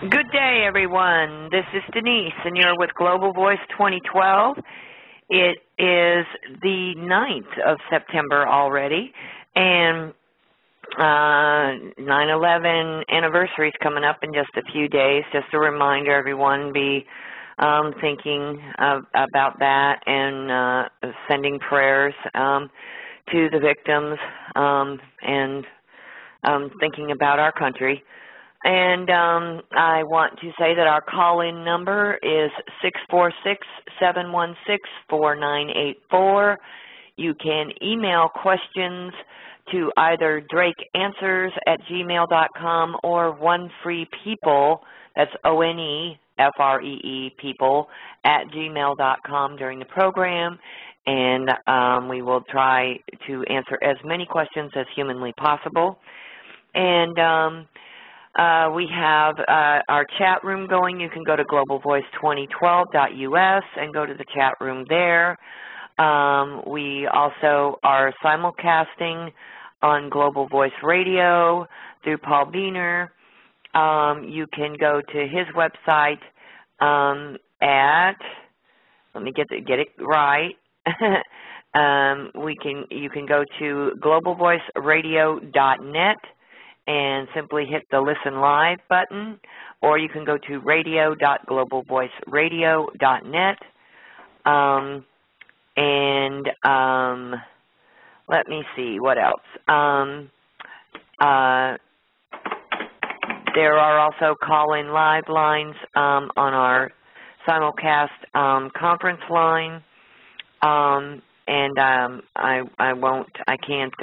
Good day, everyone. This is Denise, and you're with Global Voice 2012. It is the 9th of September already, and 9/11 anniversary is coming up in just a few days. Just a reminder, everyone, be thinking about that and sending prayers to the victims and thinking about our country. And I want to say that our call-in number is 646-716-4984. You can email questions to either drakeanswers@gmail.com or onefreepeople, that's ONEFREE people, @gmail.com during the program. And we will try to answer as many questions as humanly possible. And we have our chat room going. You can go to globalvoice2012.us and go to the chat room there. We also are simulcasting on Global Voice Radio through Paul Beener. You can go to his website at, let me get it right. You can go to globalvoiceradio.net and simply hit the Listen Live button, or you can go to radio.globalvoiceradio.net. Let me see, what else? There are also call-in live lines on our simulcast conference line, I can't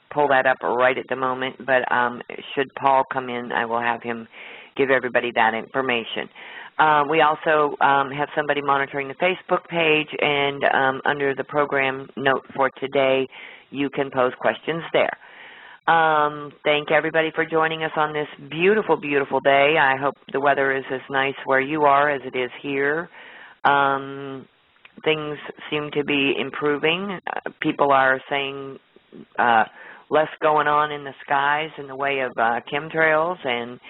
pull that up right at the moment, but should Paul come in, I will have him give everybody that information. We also have somebody monitoring the Facebook page, and under the program note for today, you can pose questions there. Thank everybody for joining us on this beautiful, beautiful day. I hope the weather is as nice where you are as it is here. Things seem to be improving. People are saying less going on in the skies in the way of chemtrails and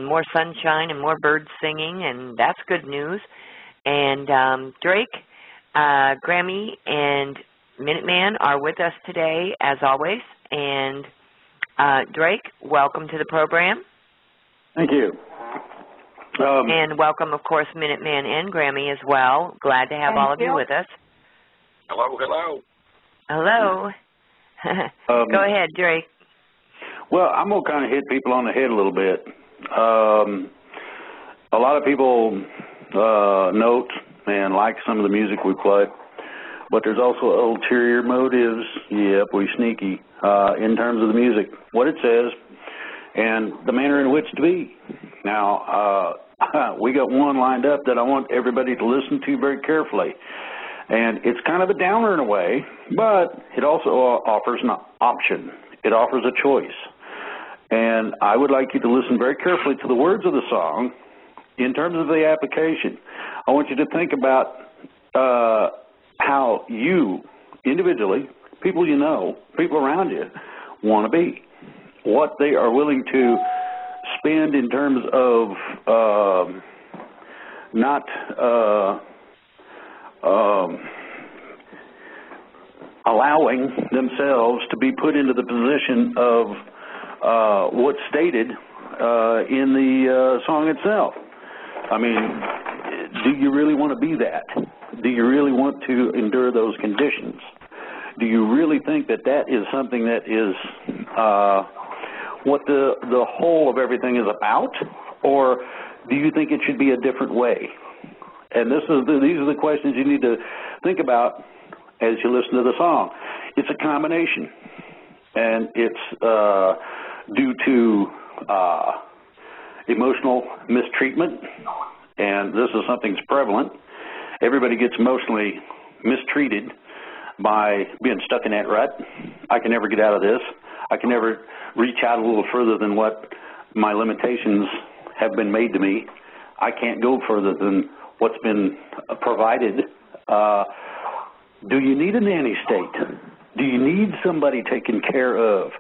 more sunshine and more birds singing, and that's good news. And Drake, Grammy, and Minuteman are with us today, as always. And Drake, welcome to the program. Thank you. And welcome, of course, Minuteman and Grammy as well. Glad to have all of you with us. Hello, hello. Hello. Go ahead, Drake. Well, I'm going to kind of hit people on the head a little bit. A lot of people note and like some of the music we play, but there's also ulterior motives. Yep, we sneaky in terms of the music, what it says, and the manner in which to be. Now, we got one lined up that I want everybody to listen to very carefully. And it's kind of a downer in a way, but it also offers an option. It offers a choice. And I would like you to listen very carefully to the words of the song in terms of the application. I want you to think about how you, individually, people you know, people around you, want to be. What they are willing to spend in terms of not allowing themselves to be put into the position of what's stated in the song itself. I mean, do you really want to be that? Do you really want to endure those conditions? Do you really think that that is something that is what the whole of everything is about? Or do you think it should be a different way? And these are the questions you need to think about as you listen to the song. It's a combination, and it's due to emotional mistreatment, and this is something that's prevalent. Everybody gets emotionally mistreated by being stuck in that rut. I can never get out of this. I can never reach out a little further than what my limitations have been made to me. I can't go further than what's been provided. Do you need a nanny state? Do you need somebody taken care of?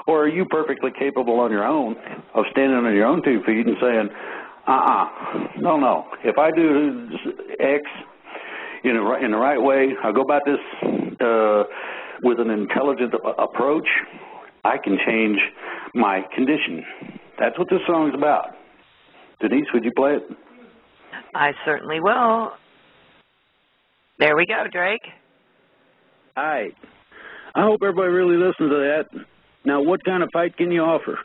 Or are you perfectly capable on your own of standing on your own 2 feet and saying, No. If I do X in the right way, I go about this with an intelligent approach, I can change my condition. That's what this song's about. Denise, would you play it? I certainly will. There we go, Drake. All right. I hope everybody really listens to that. Now, what kind of fight can you offer?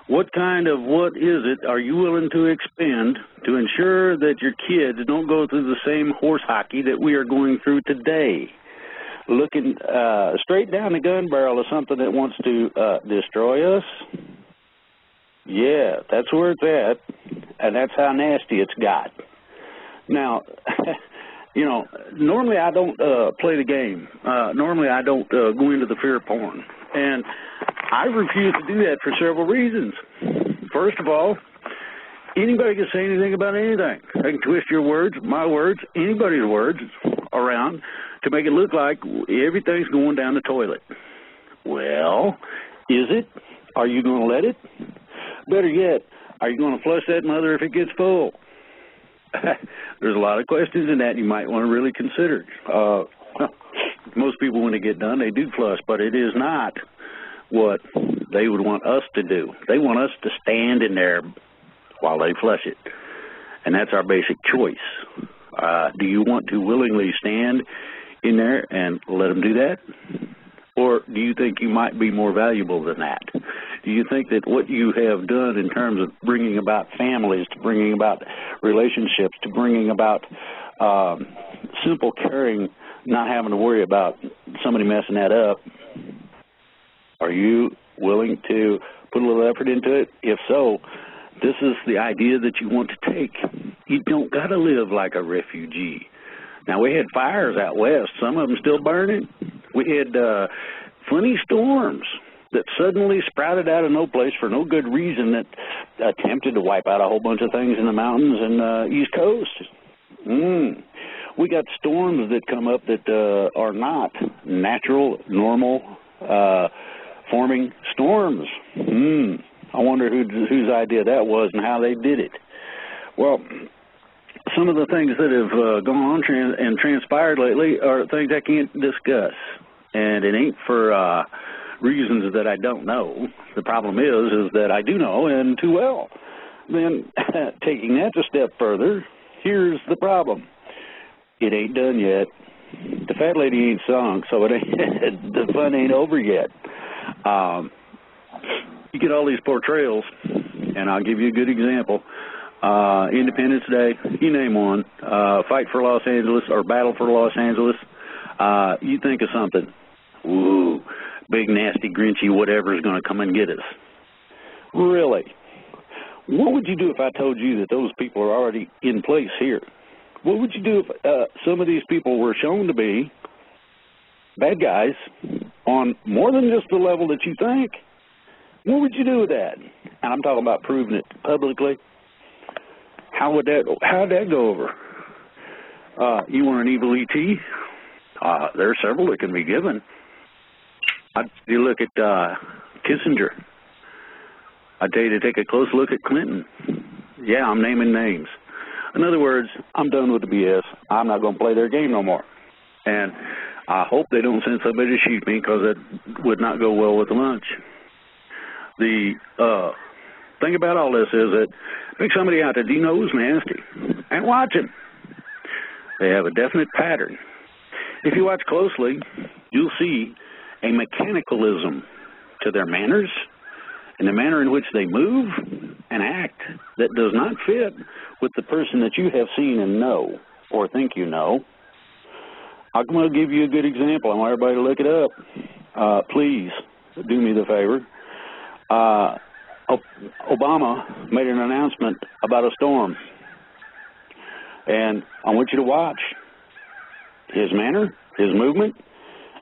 What is it are you willing to expend to ensure that your kids don't go through the same horse hockey that we are going through today? Looking straight down the gun barrel of something that wants to destroy us? Yeah, that's where it's at, and that's how nasty it's got. Now, normally I don't play the game. Normally I don't go into the fear porn. And I refuse to do that for several reasons. First of all, anybody can say anything about anything. They can twist your words, my words, anybody's words around to make it look like everything's going down the toilet. Well, is it? Are you going to let it? Better yet, are you going to flush that mother if it gets full? There's a lot of questions in that you might want to really consider. Most people, when they get done, they do flush, but it is not what they would want us to do. They want us to stand in there while they flush it, and that's our basic choice. Do you want to willingly stand in there and let them do that? Or do you think you might be more valuable than that? Do you think that what you have done in terms of bringing about families, to bringing about relationships, to bringing about simple caring, not having to worry about somebody messing that up, are you willing to put a little effort into it? If so, this is the idea that you want to take. You don't got to live like a refugee. Now, we had fires out west, some of them still burning. We had funny storms that suddenly sprouted out of no place for no good reason that attempted to wipe out a whole bunch of things in the mountains and East Coast. We got storms that come up that are not natural, normal forming storms. I wonder whose idea that was and how they did it. Well, some of the things that have gone on and transpired lately are things I can't discuss. And it ain't for reasons that I don't know. The problem is that I do know, and too well. Then, taking that a step further, here's the problem. It ain't done yet. The fat lady ain't sung, so it ain't, the fun ain't over yet. You get all these portrayals, and I'll give you a good example. Independence Day, you name one, Fight for Los Angeles or Battle for Los Angeles, you think of something. Ooh, big, nasty, grinchy, whatever is going to come and get us. Really? What would you do if I told you that those people are already in place here? What would you do if some of these people were shown to be bad guys on more than just the level that you think? What would you do with that? And I'm talking about proving it publicly. How'd that go over? You want an evil E.T.? There are several that can be given. You look at Kissinger. I'd tell you to take a close look at Clinton. Yeah, I'm naming names. In other words, I'm done with the BS. I'm not going to play their game no more. And I hope they don't send somebody to shoot me, because that would not go well with the lunch. The thing about all this is that pick somebody out that you know is nasty and watch him. They have a definite pattern. If you watch closely, you'll see a mechanicalism to their manners and the manner in which they move and act that does not fit with the person that you have seen and know or think you know. I'm going to give you a good example. I want everybody to look it up. Please do me the favor. Obama made an announcement about a storm, and I want you to watch his manner, his movement,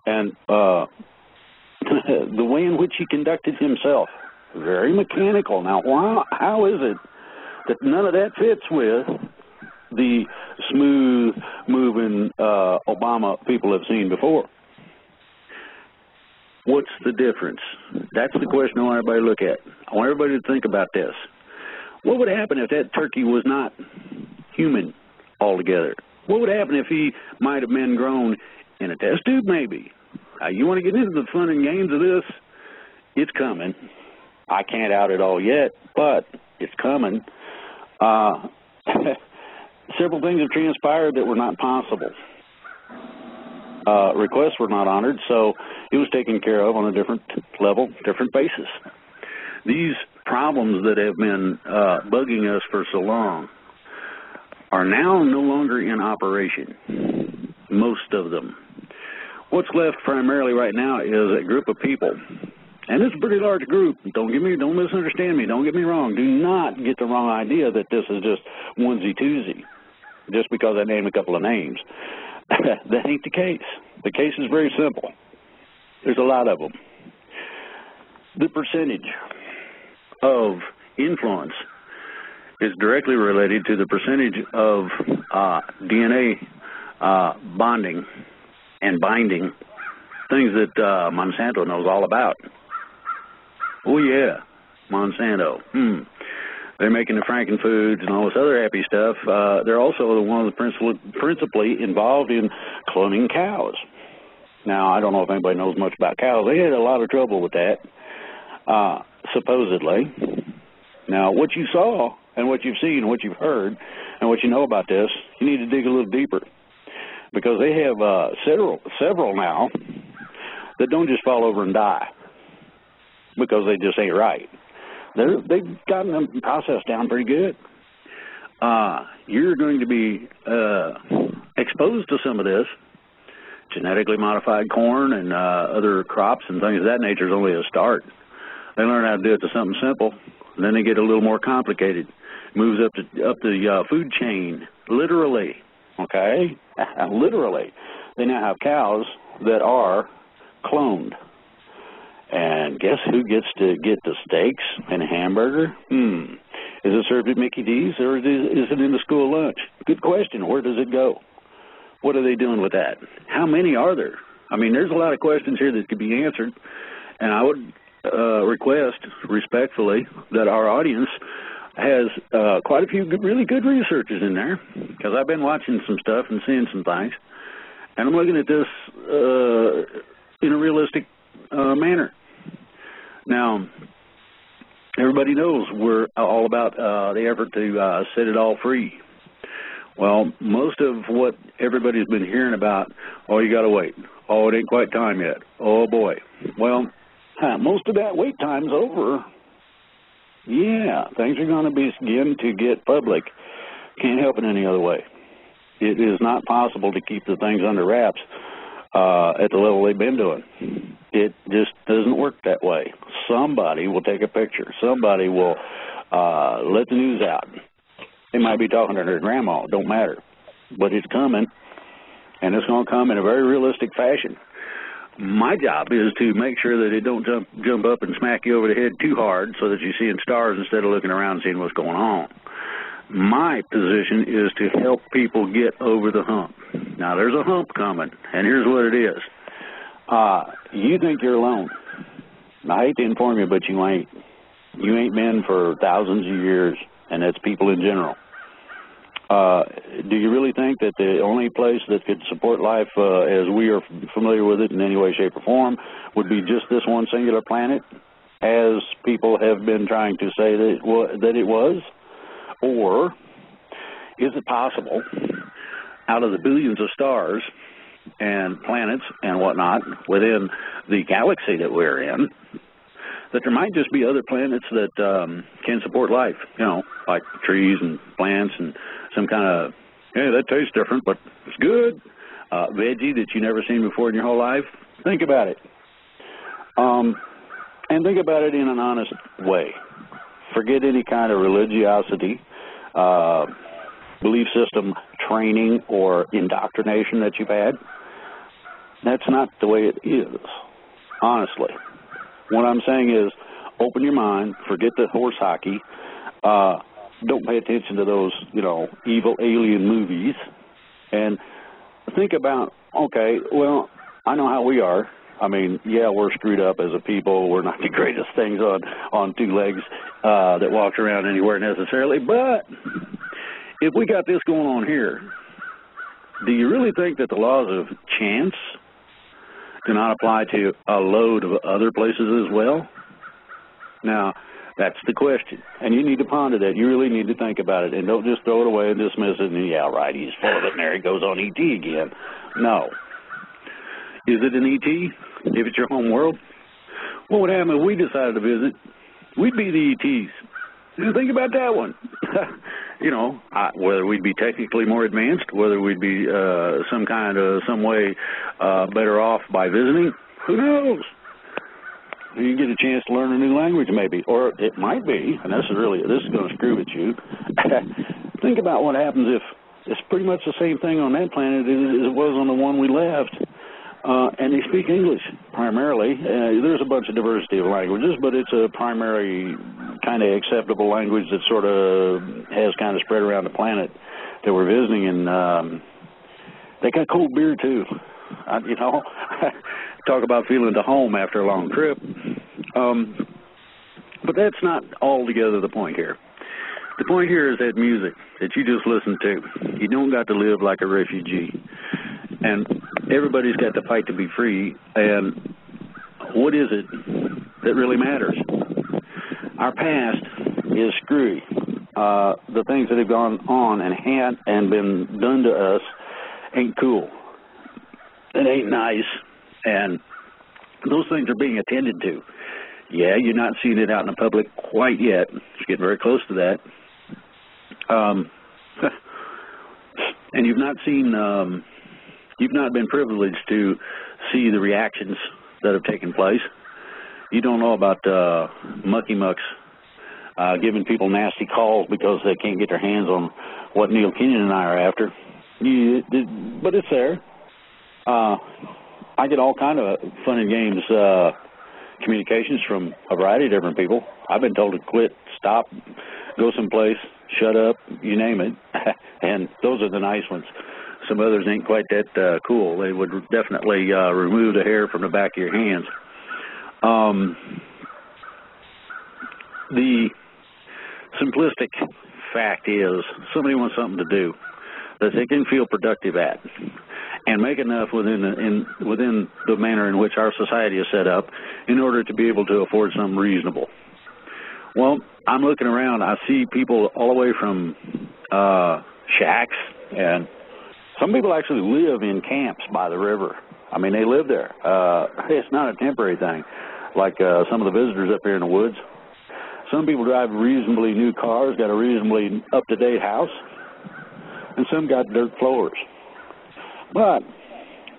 and the way in which he conducted himself. Very mechanical. Now, how is it that none of that fits with the smooth-moving Obama people have seen before? What's the difference? That's the question I want everybody to look at. I want everybody to think about this. What would happen if that turkey was not human altogether? What would happen if he might have been grown in a test tube, maybe? You want to get into the fun and games of this? It's coming. I can't out it all yet, but it's coming. Several things have transpired that were not possible. Requests were not honored, so it was taken care of on a different level, different basis. These problems that have been bugging us for so long are now no longer in operation, most of them. What's left primarily right now is a group of people, and it's a pretty large group. Don't misunderstand me. Don't get me wrong. Do not get the wrong idea that this is just onesie-twosie, just because I named a couple of names. That ain't the case. The case is very simple. There's a lot of them. The percentage of influence is directly related to the percentage of DNA bonding and binding, things that Monsanto knows all about. Oh, yeah, Monsanto. They're making the Frankenfoods and all this other happy stuff. They're also one of the principally involved in cloning cows. Now, I don't know if anybody knows much about cows. They had a lot of trouble with that, supposedly. Now, what you saw and what you've seen and what you've heard and what you know about this, you need to dig a little deeper, because they have several now that don't just fall over and die because they just ain't right. They've gotten the process down pretty good. You're going to be exposed to some of this. Genetically modified corn and other crops and things of that nature is only a start. They learn how to do it to something simple, and then they get a little more complicated. Moves up the food chain, literally. Okay, literally. They now have cows that are cloned. And guess who gets to get the steaks and a hamburger? Is it served at Mickey D's, or is it in the school lunch? Good question. Where does it go? What are they doing with that? How many are there? I mean, there's a lot of questions here that could be answered, and I would request respectfully that our audience has quite a few really good researchers in there, because I've been watching some stuff and seeing some things, and I'm looking at this in a realistic manner. Now, everybody knows we're all about the effort to set it all free. Well, most of what everybody's been hearing about, oh, you got to wait. Oh, it ain't quite time yet. Oh, boy. Well, most of that wait time's over. Yeah, things are going to begin to get public. Can't help it any other way. It is not possible to keep the things under wraps at the level they've been doing. It just doesn't work that way. Somebody will take a picture. Somebody will let the news out. They might be talking to their grandma. It don't matter. But it's coming, and it's going to come in a very realistic fashion. My job is to make sure that it don't jump up and smack you over the head too hard so that you're seeing stars instead of looking around and seeing what's going on. My position is to help people get over the hump. Now, there's a hump coming, and here's what it is. You think you're alone. I hate to inform you, but you ain't. You ain't been for thousands of years, and that's people in general. Do you really think that the only place that could support life as we are familiar with it in any way, shape, or form would be just this one singular planet, as people have been trying to say that it was? Or is it possible, out of the billions of stars and planets and whatnot within the galaxy that we're in, that there might just be other planets that can support life, you know, like trees and plants and some kind of, hey, that tastes different, but it's good, veggie that you never seen before in your whole life? Think about it. And think about it in an honest way. Forget any kind of religiosity, belief system training or indoctrination that you've had. That's not the way it is, honestly. What I'm saying is, open your mind, forget the horse hockey, don't pay attention to those, you know, evil alien movies, and think about, okay, well, I know how we are. I mean, yeah, we're screwed up as a people. We're not the greatest things on two legs that walk around anywhere necessarily. But if we got this going on here, do you really think that the laws of chance do not apply to a load of other places as well? Now, that's the question, and you need to ponder that. You really need to think about it, and don't just throw it away and dismiss it, and yeah, right, he's full of it, and there he goes on ET again. No. Is it an ET, if it's your home world? What would happen if we decided to visit? We'd be the ETs. Think about that one. You know, whether we'd be technically more advanced, whether we'd be some way better off by visiting, who knows? You get a chance to learn a new language maybe, or it might be, and this is going to screw with you. Think about what happens if it's pretty much the same thing on that planet as it was on the one we left, and they speak English primarily. There's a bunch of diversity of languages, but it's a primary kind of acceptable language that sort of has kind of spread around the planet that we're visiting, and they got cold beer too. You know, talk about feeling to home after a long trip. But that's not altogether the point here. The point here is that music that you just listened to. You don't got to live like a refugee. And everybody's got to fight to be free. And what is it that really matters? Our past is screwy. The things that have gone on and been done to us ain't cool. It ain't nice, and those things are being attended to. Yeah, you're not seeing it out in the public quite yet. It's getting very close to that. And you've not been privileged to see the reactions that have taken place. You don't know about mucky mucks giving people nasty calls because they can't get their hands on what Neil Kenyon and I are after. But it's there. I get all kind of fun and games communications from a variety of different people. I've been told to quit, stop, go someplace, shut up, you name it. And those are the nice ones. Some others ain't quite that cool. They would definitely remove the hair from the back of your hands. The simplistic fact is somebody wants something to do that they can feel productive at and make enough within the manner in which our society is set up in order to be able to afford something reasonable. Well, I'm looking around. I see people all the way from shacks, and some people actually live in camps by the river. I mean, they live there. It's not a temporary thing like some of the visitors up here in the woods. Some people drive reasonably new cars, got a reasonably up-to-date house, and some got dirt floors. But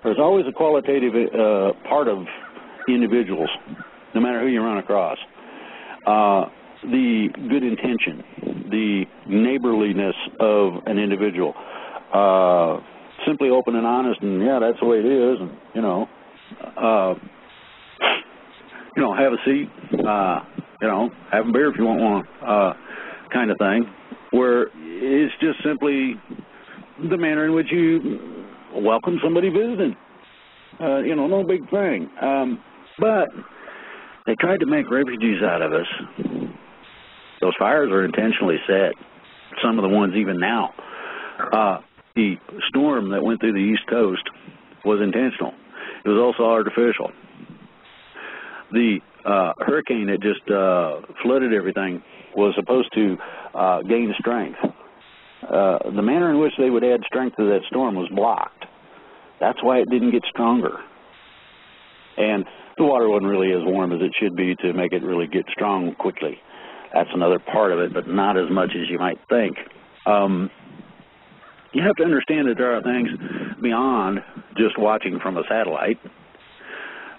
there's always a qualitative part of individuals, no matter who you run across. The good intention, the neighborliness of an individual, simply open and honest, and yeah, that's the way it is, and have a seat, have a beer if you want one, kind of thing, where it's just simply the manner in which you welcome somebody visiting. No big thing. But they tried to make refugees out of us. Those fires are intentionally set, some of the ones even now. The storm that went through the East Coast was intentional. It was also artificial. The hurricane that just flooded everything was supposed to gain strength. The manner in which they would add strength to that storm was blocked. That's why it didn't get stronger. And the water wasn't really as warm as it should be to make it really get strong quickly. That's another part of it, but not as much as you might think. You have to understand that there are things beyond just watching from a satellite.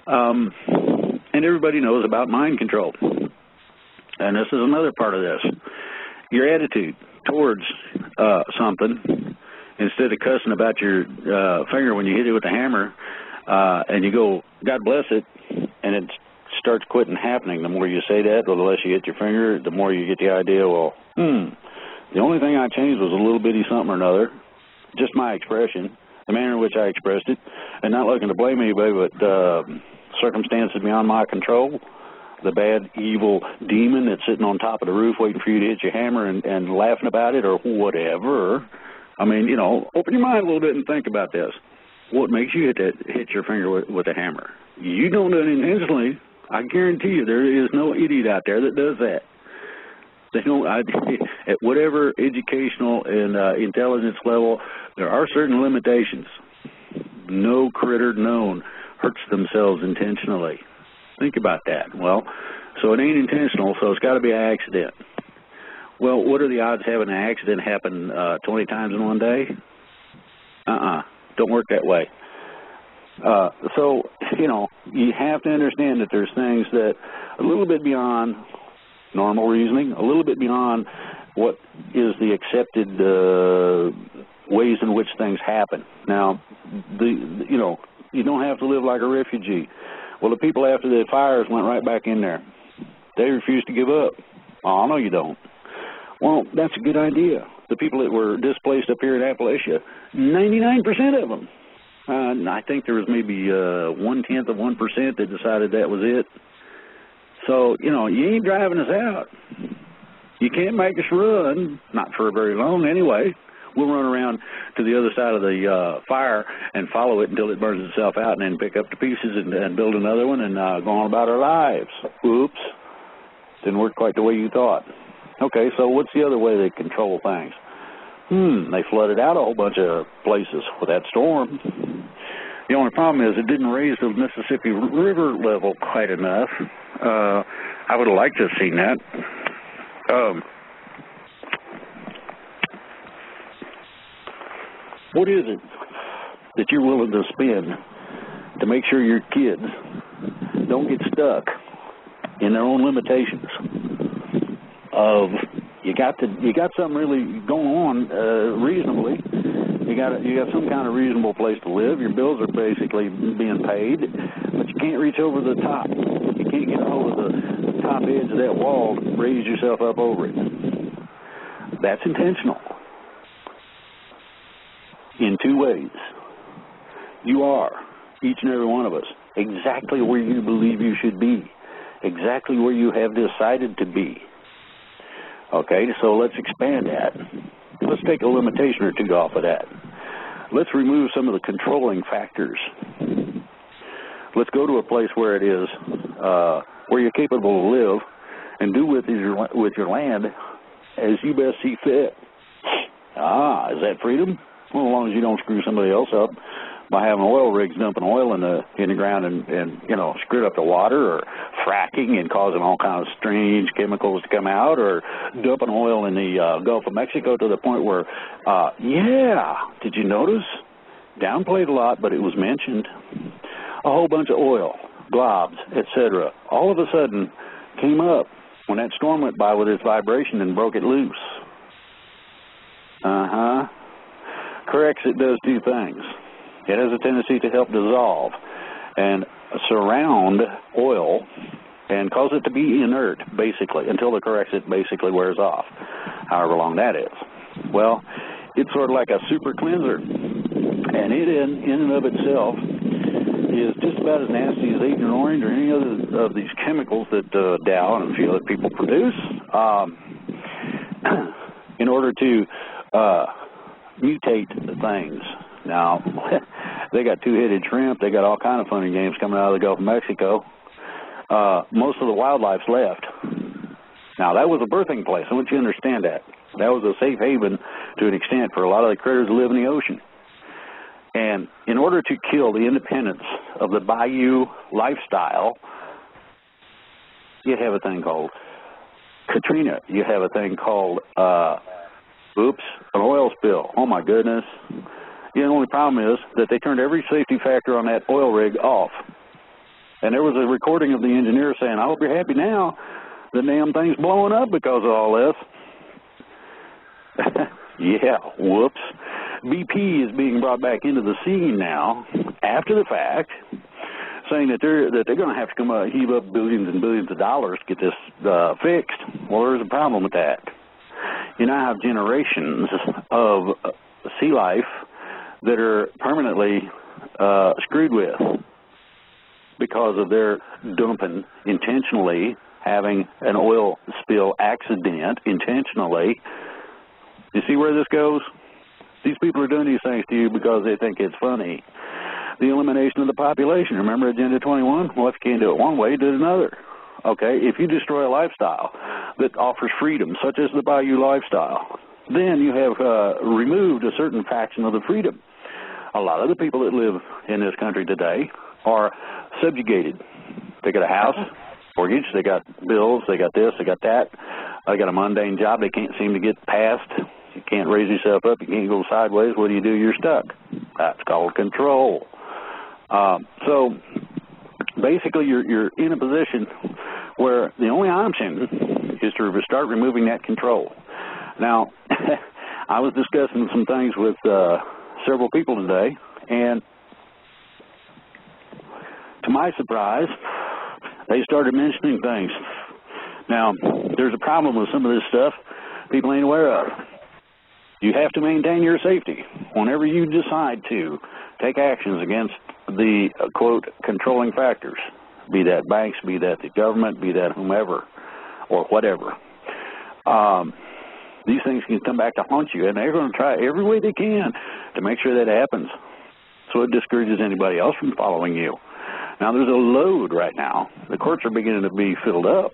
And everybody knows about mind control. And this is another part of this. Your attitude towards something, instead of cussing about your finger when you hit it with the hammer, and you go, God bless it, and it starts quitting happening. The more you say that, the less you hit your finger, the more you get the idea, well, the only thing I changed was a little bitty something or another, just my expression, the manner in which I expressed it, and not looking to blame anybody, but circumstances beyond my control, the bad, evil demon that's sitting on top of the roof waiting for you to hit your hammer and laughing about it or whatever. I mean, you know, open your mind a little bit and think about this. What makes you hit your finger with a hammer? You don't do it intentionally. I guarantee you there is no idiot out there that does that. They don't, at whatever educational and intelligence level, there are certain limitations. No critter known hurts themselves intentionally. Think about that. Well, so it ain't intentional, so it's got to be an accident. Well, what are the odds of having an accident happen 20 times in one day? Don't work that way. So, you know, you have to understand that there's things that a little bit beyond normal reasoning, a little bit beyond what is the accepted ways in which things happen. Now, you know, you don't have to live like a refugee. Well, the people after the fires went right back in there. They refused to give up. Oh, no, you don't. Well, that's a good idea. The people that were displaced up here in Appalachia, 99% of them. I think there was maybe 0.1% that decided that was it. So, you know, you ain't driving us out. You can't make us run, not for very long anyway. We'll run around to the other side of the fire and follow it until it burns itself out and then pick up the pieces and build another one and go on about our lives. Oops. Didn't work quite the way you thought. Okay, so what's the other way they control things? They flooded out a whole bunch of places with that storm. The only problem is it didn't raise the Mississippi River level quite enough. I would have liked to have seen that. What is it that you're willing to spend to make sure your kids don't get stuck in their own limitations of you got something really going on reasonably. You got some kind of reasonable place to live. Your bills are basically being paid, but you can't reach over the top. You can't get over the top edge of that wall to raise yourself up over it. That's intentional. In two ways. You are, each and every one of us, exactly where you believe you should be, exactly where you have decided to be. Okay, so let's expand that. Let's take a limitation or two off of that. Let's remove some of the controlling factors. Let's go to a place where it is, where you're capable to live and do with your land as you best see fit. Is that freedom? Well, as long as you don't screw somebody else up by having oil rigs dumping oil in the ground and you know, screwing up the water, or fracking and causing all kinds of strange chemicals to come out, or dumping oil in the Gulf of Mexico to the point where, did you notice? Downplayed a lot, but it was mentioned. A whole bunch of oil, globs, etc. all of a sudden came up when that storm went by with its vibration and broke it loose. Corrects, it does two things. It has a tendency to help dissolve and surround oil and cause it to be inert, basically, until the corrects basically wears off, however long that is. Well, it's sort of like a super cleanser, and it in and of itself is just about as nasty as eating an orange or any other of these chemicals that Dow and a few other people produce in order to mutate things. Now, they got two-headed shrimp. They got all kind of funny games coming out of the Gulf of Mexico. Most of the wildlife's left. Now, that was a birthing place. I want you to understand that. That was a safe haven to an extent for a lot of the critters that live in the ocean. And in order to kill the independence of the bayou lifestyle, you have a thing called Katrina. You have a thing called an oil spill. Oh, my goodness. The only problem is that they turned every safety factor on that oil rig off. And there was a recording of the engineer saying, I hope you're happy now. The damn thing's blowing up because of all this. Yeah, whoops. BP is being brought back into the scene now, after the fact, saying that they're going to have to come heave up billions and billions of dollars to get this fixed. Well, there's a problem with that. You now have generations of sea life that are permanently screwed with. because of their dumping intentionally, having an oil spill accident intentionally. You see where this goes? These people are doing these things to you because they think it's funny. The elimination of the population. Remember Agenda 21? Well, if you can't do it one way, do it another. Okay? If you destroy a lifestyle that offers freedom, such as the Bayou lifestyle, then you have removed a certain fraction of the freedom. A lot of the people that live in this country today are subjugated. They got a house, mortgage, they got bills, they got this, they got that. They got a mundane job they can't seem to get past. You can't raise yourself up. You can't go sideways. What do? You're stuck. That's called control. So basically you're in a position where the only option is to start removing that control. Now, I was discussing some things with several people today, and to my surprise, they started mentioning things. Now, there's a problem with some of this stuff people ain't aware of. You have to maintain your safety whenever you decide to take actions against the, quote, controlling factors, be that banks, be that the government, be that whomever or whatever. These things can come back to haunt you, and they're going to try every way they can to make sure that happens. So it discourages anybody else from following you. Now, there's a load right now. The courts are beginning to be filled up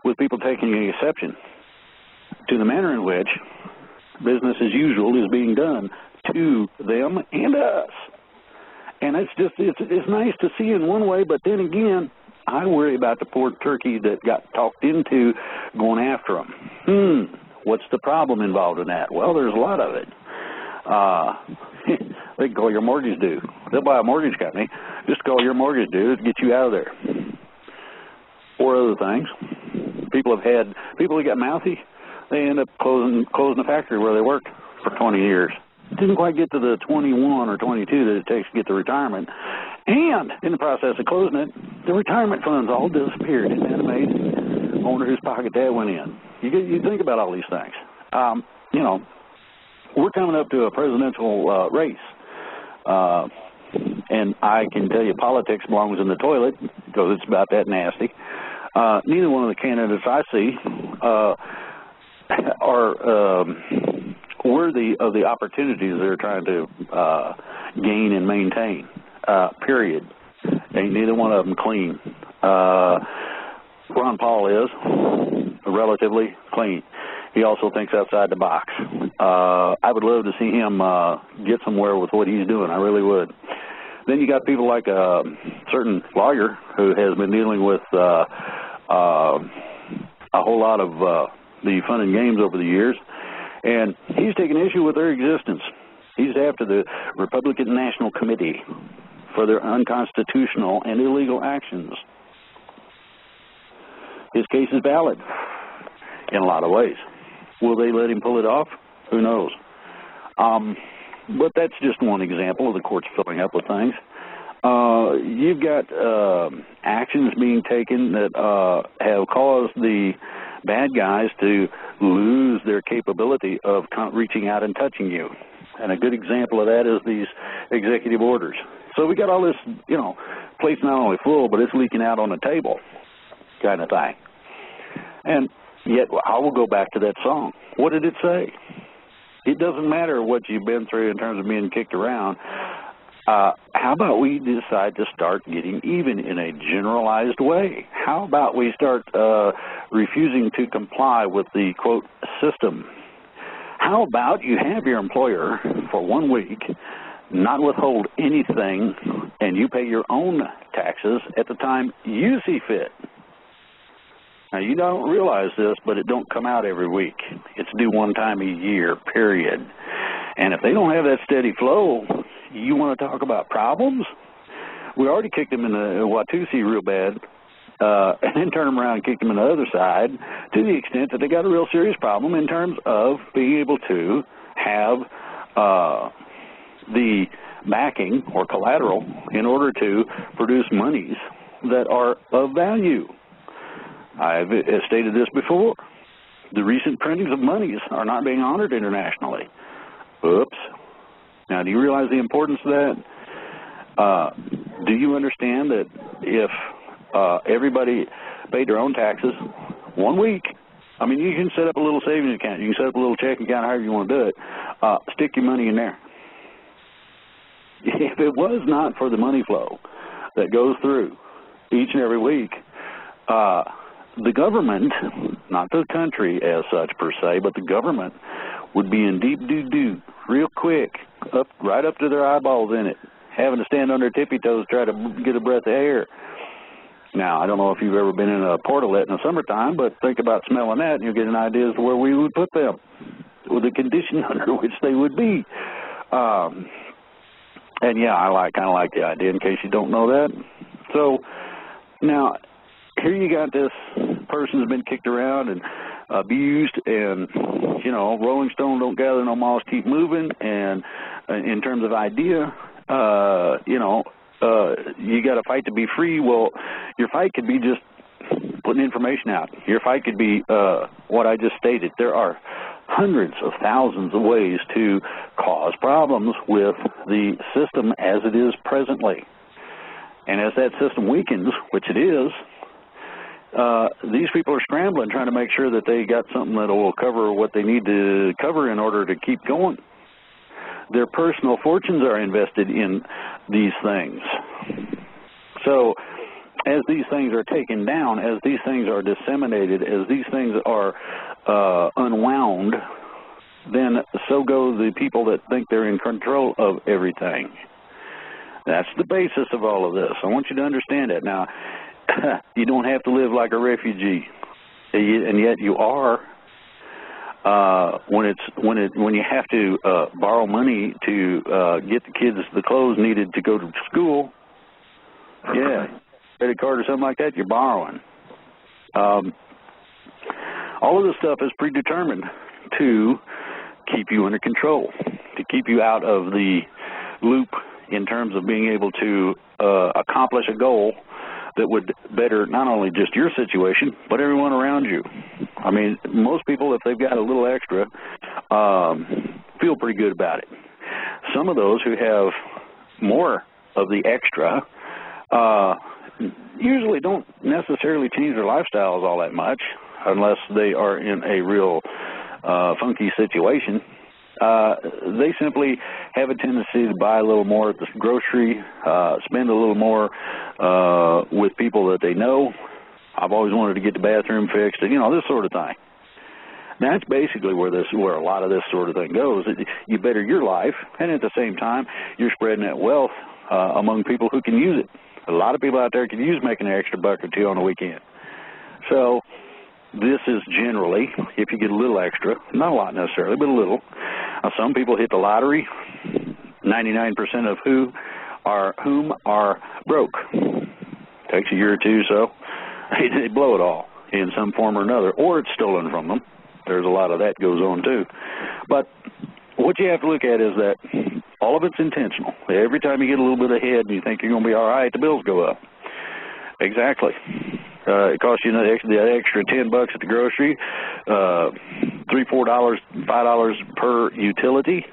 with people taking an exception to the manner in which business as usual is being done to them and us. And it's nice to see in one way, but then again, I worry about the poor turkey that got talked into going after them. What's the problem involved in that? Well, there's a lot of it. They can call your mortgage due. They'll buy a mortgage company. Just call your mortgage due to get you out of there. Or other things. People that got mouthy, they end up closing the factory where they worked for 20 years. Didn't quite get to the 21 or 22 that it takes to get to retirement. And in the process of closing it, the retirement funds all disappeared. Isn't that amazing? I wonder whose pocket that went in. You think about all these things. We're coming up to a presidential race. And I can tell you politics belongs in the toilet because it's about that nasty. Neither one of the candidates I see are worthy of the opportunities they're trying to gain and maintain, period. Ain't neither one of them clean. Ron Paul is relatively clean. He also thinks outside the box. I would love to see him get somewhere with what he's doing. I really would. Then you got people like a certain lawyer who has been dealing with a whole lot of the fun and games over the years, and he's taken issue with their existence. He's after the Republican National Committee for their unconstitutional and illegal actions. His case is valid in a lot of ways. Will they let him pull it off? Who knows? But that's just one example of the courts filling up with things. You've got actions being taken that have caused the bad guys to lose their capability of reaching out and touching you. And a good example of that is these executive orders. So we got all this, plate's not only full, but it's leaking out on the table kind of thing. And yet I will go back to that song. What did it say? It doesn't matter what you've been through in terms of being kicked around. How about we decide to start getting even in a generalized way? How about we start refusing to comply with the, quote, system? How about you have your employer for 1 week not withhold anything and you pay your own taxes at the time you see fit? Now, you don't realize this, but it don't come out every week. It's due one time a year, period. And if they don't have that steady flow, you want to talk about problems? We already kicked them in the Watusi real bad, and then turned them around and kicked them in the other side to the extent that they got a real serious problem in terms of being able to have the backing or collateral in order to produce monies that are of value. I've stated this before. The recent printings of monies are not being honored internationally. Oops. Now, do you realize the importance of that? do you understand that if everybody paid their own taxes 1 week, I mean, you can set up a little savings account, you can set up a little checking account, however you want to do it, stick your money in there. If it was not for the money flow that goes through each and every week, the government, not the country as such per se, but the government would be in deep doo-doo real quick, right up to their eyeballs in it, having to stand on their tippy toes to try to get a breath of air. Now, I don't know if you've ever been in a portalet in the summertime, but think about smelling that and you'll get an idea as to where we would put them, or the condition under which they would be. And yeah, I kind of like the idea in case you don't know that. So now, here you got this person who's been kicked around and abused, and, you know, Rolling Stone don't gather no moss, keep moving, and in terms of idea, you know, you got to fight to be free. Well, your fight could be just putting information out. Your fight could be what I just stated. There are hundreds of thousands of ways to cause problems with the system as it is presently. And as that system weakens, which it is, these people are scrambling, trying to make sure that they got something that will cover what they need to cover in order to keep going. Their personal fortunes are invested in these things. So as these things are taken down, as these things are disseminated, as these things are unwound, then so go the people that think they're in control of everything. That's the basis of all of this. I want you to understand that. Now, you don't have to live like a refugee, and yet you are. When you have to borrow money to get the kids the clothes needed to go to school, yeah, credit card or something like that, you're borrowing. All of this stuff is predetermined to keep you under control, to keep you out of the loop in terms of being able to accomplish a goal that would better not only just your situation, but everyone around you. I mean, most people, if they've got a little extra, feel pretty good about it. Some of those who have more of the extra usually don't necessarily change their lifestyles all that much unless they are in a real funky situation. They simply have a tendency to buy a little more at the grocery, spend a little more with people that they know. I've always wanted to get the bathroom fixed, and, you know, this sort of thing. That's basically where a lot of this sort of thing goes. You better your life, and at the same time, you're spreading that wealth among people who can use it. A lot of people out there can use making an extra buck or two on the weekend. So this is generally, if you get a little extra, not a lot necessarily, but a little. Some people hit the lottery, 99% of whom are broke. Takes a year or two, so they blow it all in some form or another, or it's stolen from them. There's a lot of that goes on too. But what you have to look at is that all of it's intentional. Every time you get a little bit ahead and you think you're going to be all right, the bills go up. Exactly. It costs you the extra $10 at the grocery, $3, $4, $5 per utility.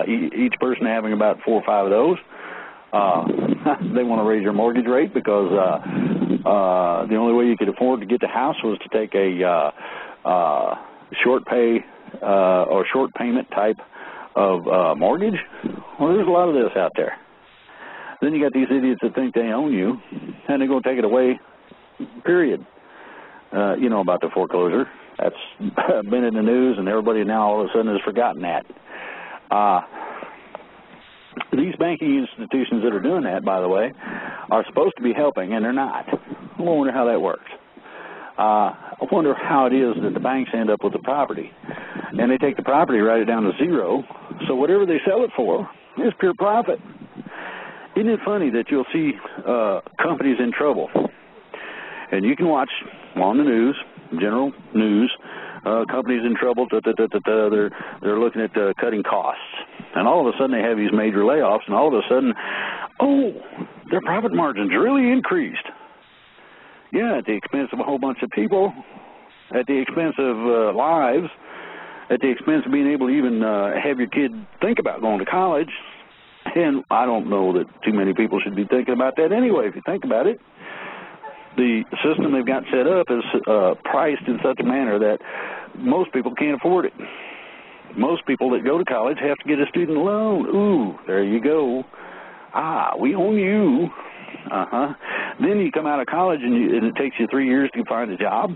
Each person having about 4 or 5 of those. They want to raise your mortgage rate because the only way you could afford to get the house was to take a short pay or short payment type of mortgage. Well, there's a lot of this out there. Then you got these idiots that think they own you, and they're going to take it away, period. You know about the foreclosure. That's been in the news, and everybody now all of a sudden has forgotten that. These banking institutions that are doing that, by the way, are supposed to be helping, and they're not. I wonder how that works. I wonder how it is that the banks end up with the property. And they take the property, write it down to zero, so whatever they sell it for is pure profit. Isn't it funny that you'll see companies in trouble? And you can watch on the news, general news, companies in trouble, they're looking at cutting costs. And all of a sudden they have these major layoffs, and all of a sudden, oh, their profit margins really increased. Yeah, at the expense of a whole bunch of people, at the expense of lives, at the expense of being able to even have your kid think about going to college, And I don't know that too many people should be thinking about that anyway, if you think about it. The system they've got set up is priced in such a manner that most people can't afford it. Most people that go to college have to get a student loan. Ooh, there you go. We own you. Then you come out of college and it takes you 3 years to find a job,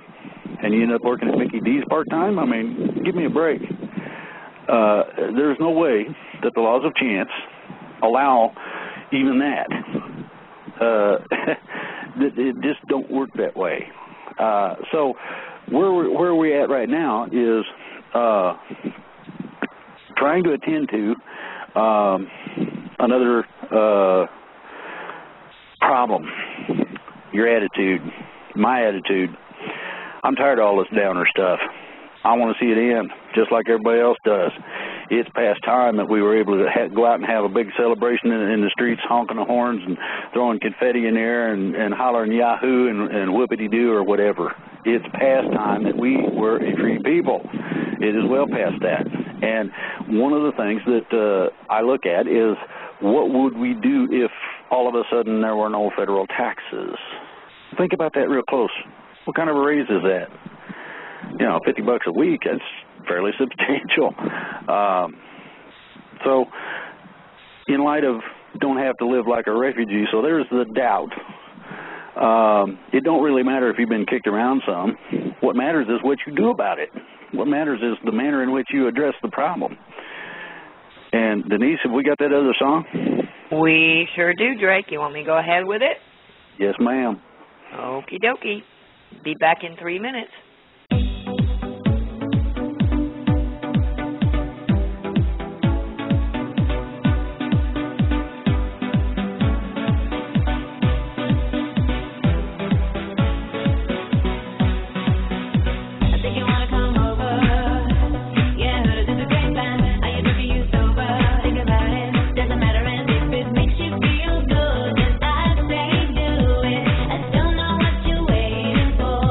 and you end up working at Mickey D's part-time. I mean, give me a break. There's no way that the laws of chance allow even that. It just don't work that way. So where we're at right now is trying to attend to another problem. Your attitude, my attitude. I'm tired of all this downer stuff. I want to see it end, just like everybody else does. It's past time that we were able to go out and have a big celebration in the streets, honking the horns and throwing confetti in the air and hollering Yahoo and whoopity-doo or whatever. It's past time that we were a free people. It is well past that. And one of the things that I look at is, what would we do if all of a sudden there were no federal taxes? Think about that real close. What kind of a raise is that? $50 a week, that's fairly substantial. So in light of don't have to live like a refugee, so there's the doubt. It don't really matter if you've been kicked around some. What matters is what you do about it. What matters is the manner in which you address the problem. And Denise, have we got that other song? We sure do, Drake. You want me to go ahead with it? Yes, ma'am. Okie dokie. Be back in 3 minutes. I don't know what you're waiting for.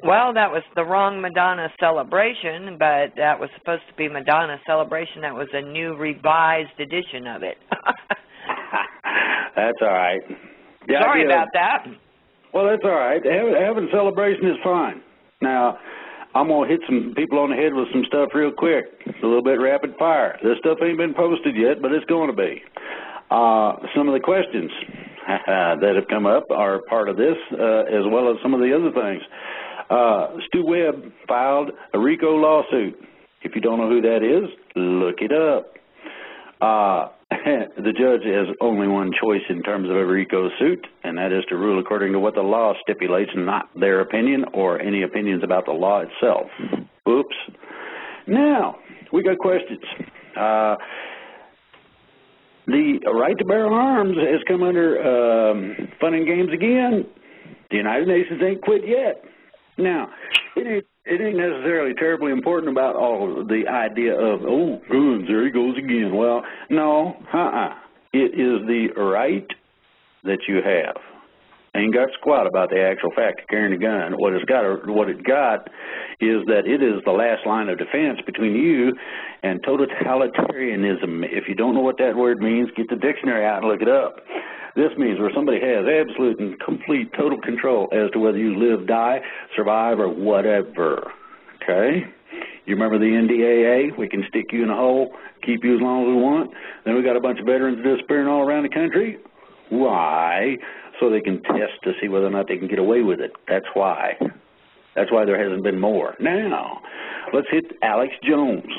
Well, that was the wrong Madonna Celebration, but that was supposed to be Madonna Celebration. That was a new revised edition of it. That's all right. Sorry about that. Well, that's all right. Having celebration is fine. Now, I'm going to hit some people on the head with some stuff real quick. It's a little bit rapid fire. This stuff ain't been posted yet, but it's going to be. Some of the questions that have come up are part of this, as well as some of the other things. Stu Webb filed a RICO lawsuit. If you don't know who that is, look it up. The judge has only one choice in terms of a RICO suit, and that is to rule according to what the law stipulates, not their opinion or any opinions about the law itself. Oops. Now, we got questions. The right to bear arms has come under fun and games again. The United Nations ain't quit yet. Now, it ain't necessarily terribly important about all the idea of, oh, guns, there he goes again. Well, no, It is the right that you have. Ain't got squat about the actual fact of carrying a gun. What it got is that it is the last line of defense between you and totalitarianism. If you don't know what that word means, get the dictionary out and look it up. This means where somebody has absolute and complete total control as to whether you live, die, survive, or whatever. Okay? You remember the NDAA? We can stick you in a hole, keep you as long as we want. Then we got a bunch of veterans disappearing all around the country. Why? So they can test to see whether or not they can get away with it. That's why. That's why there hasn't been more. Now, let's hit Alex Jones.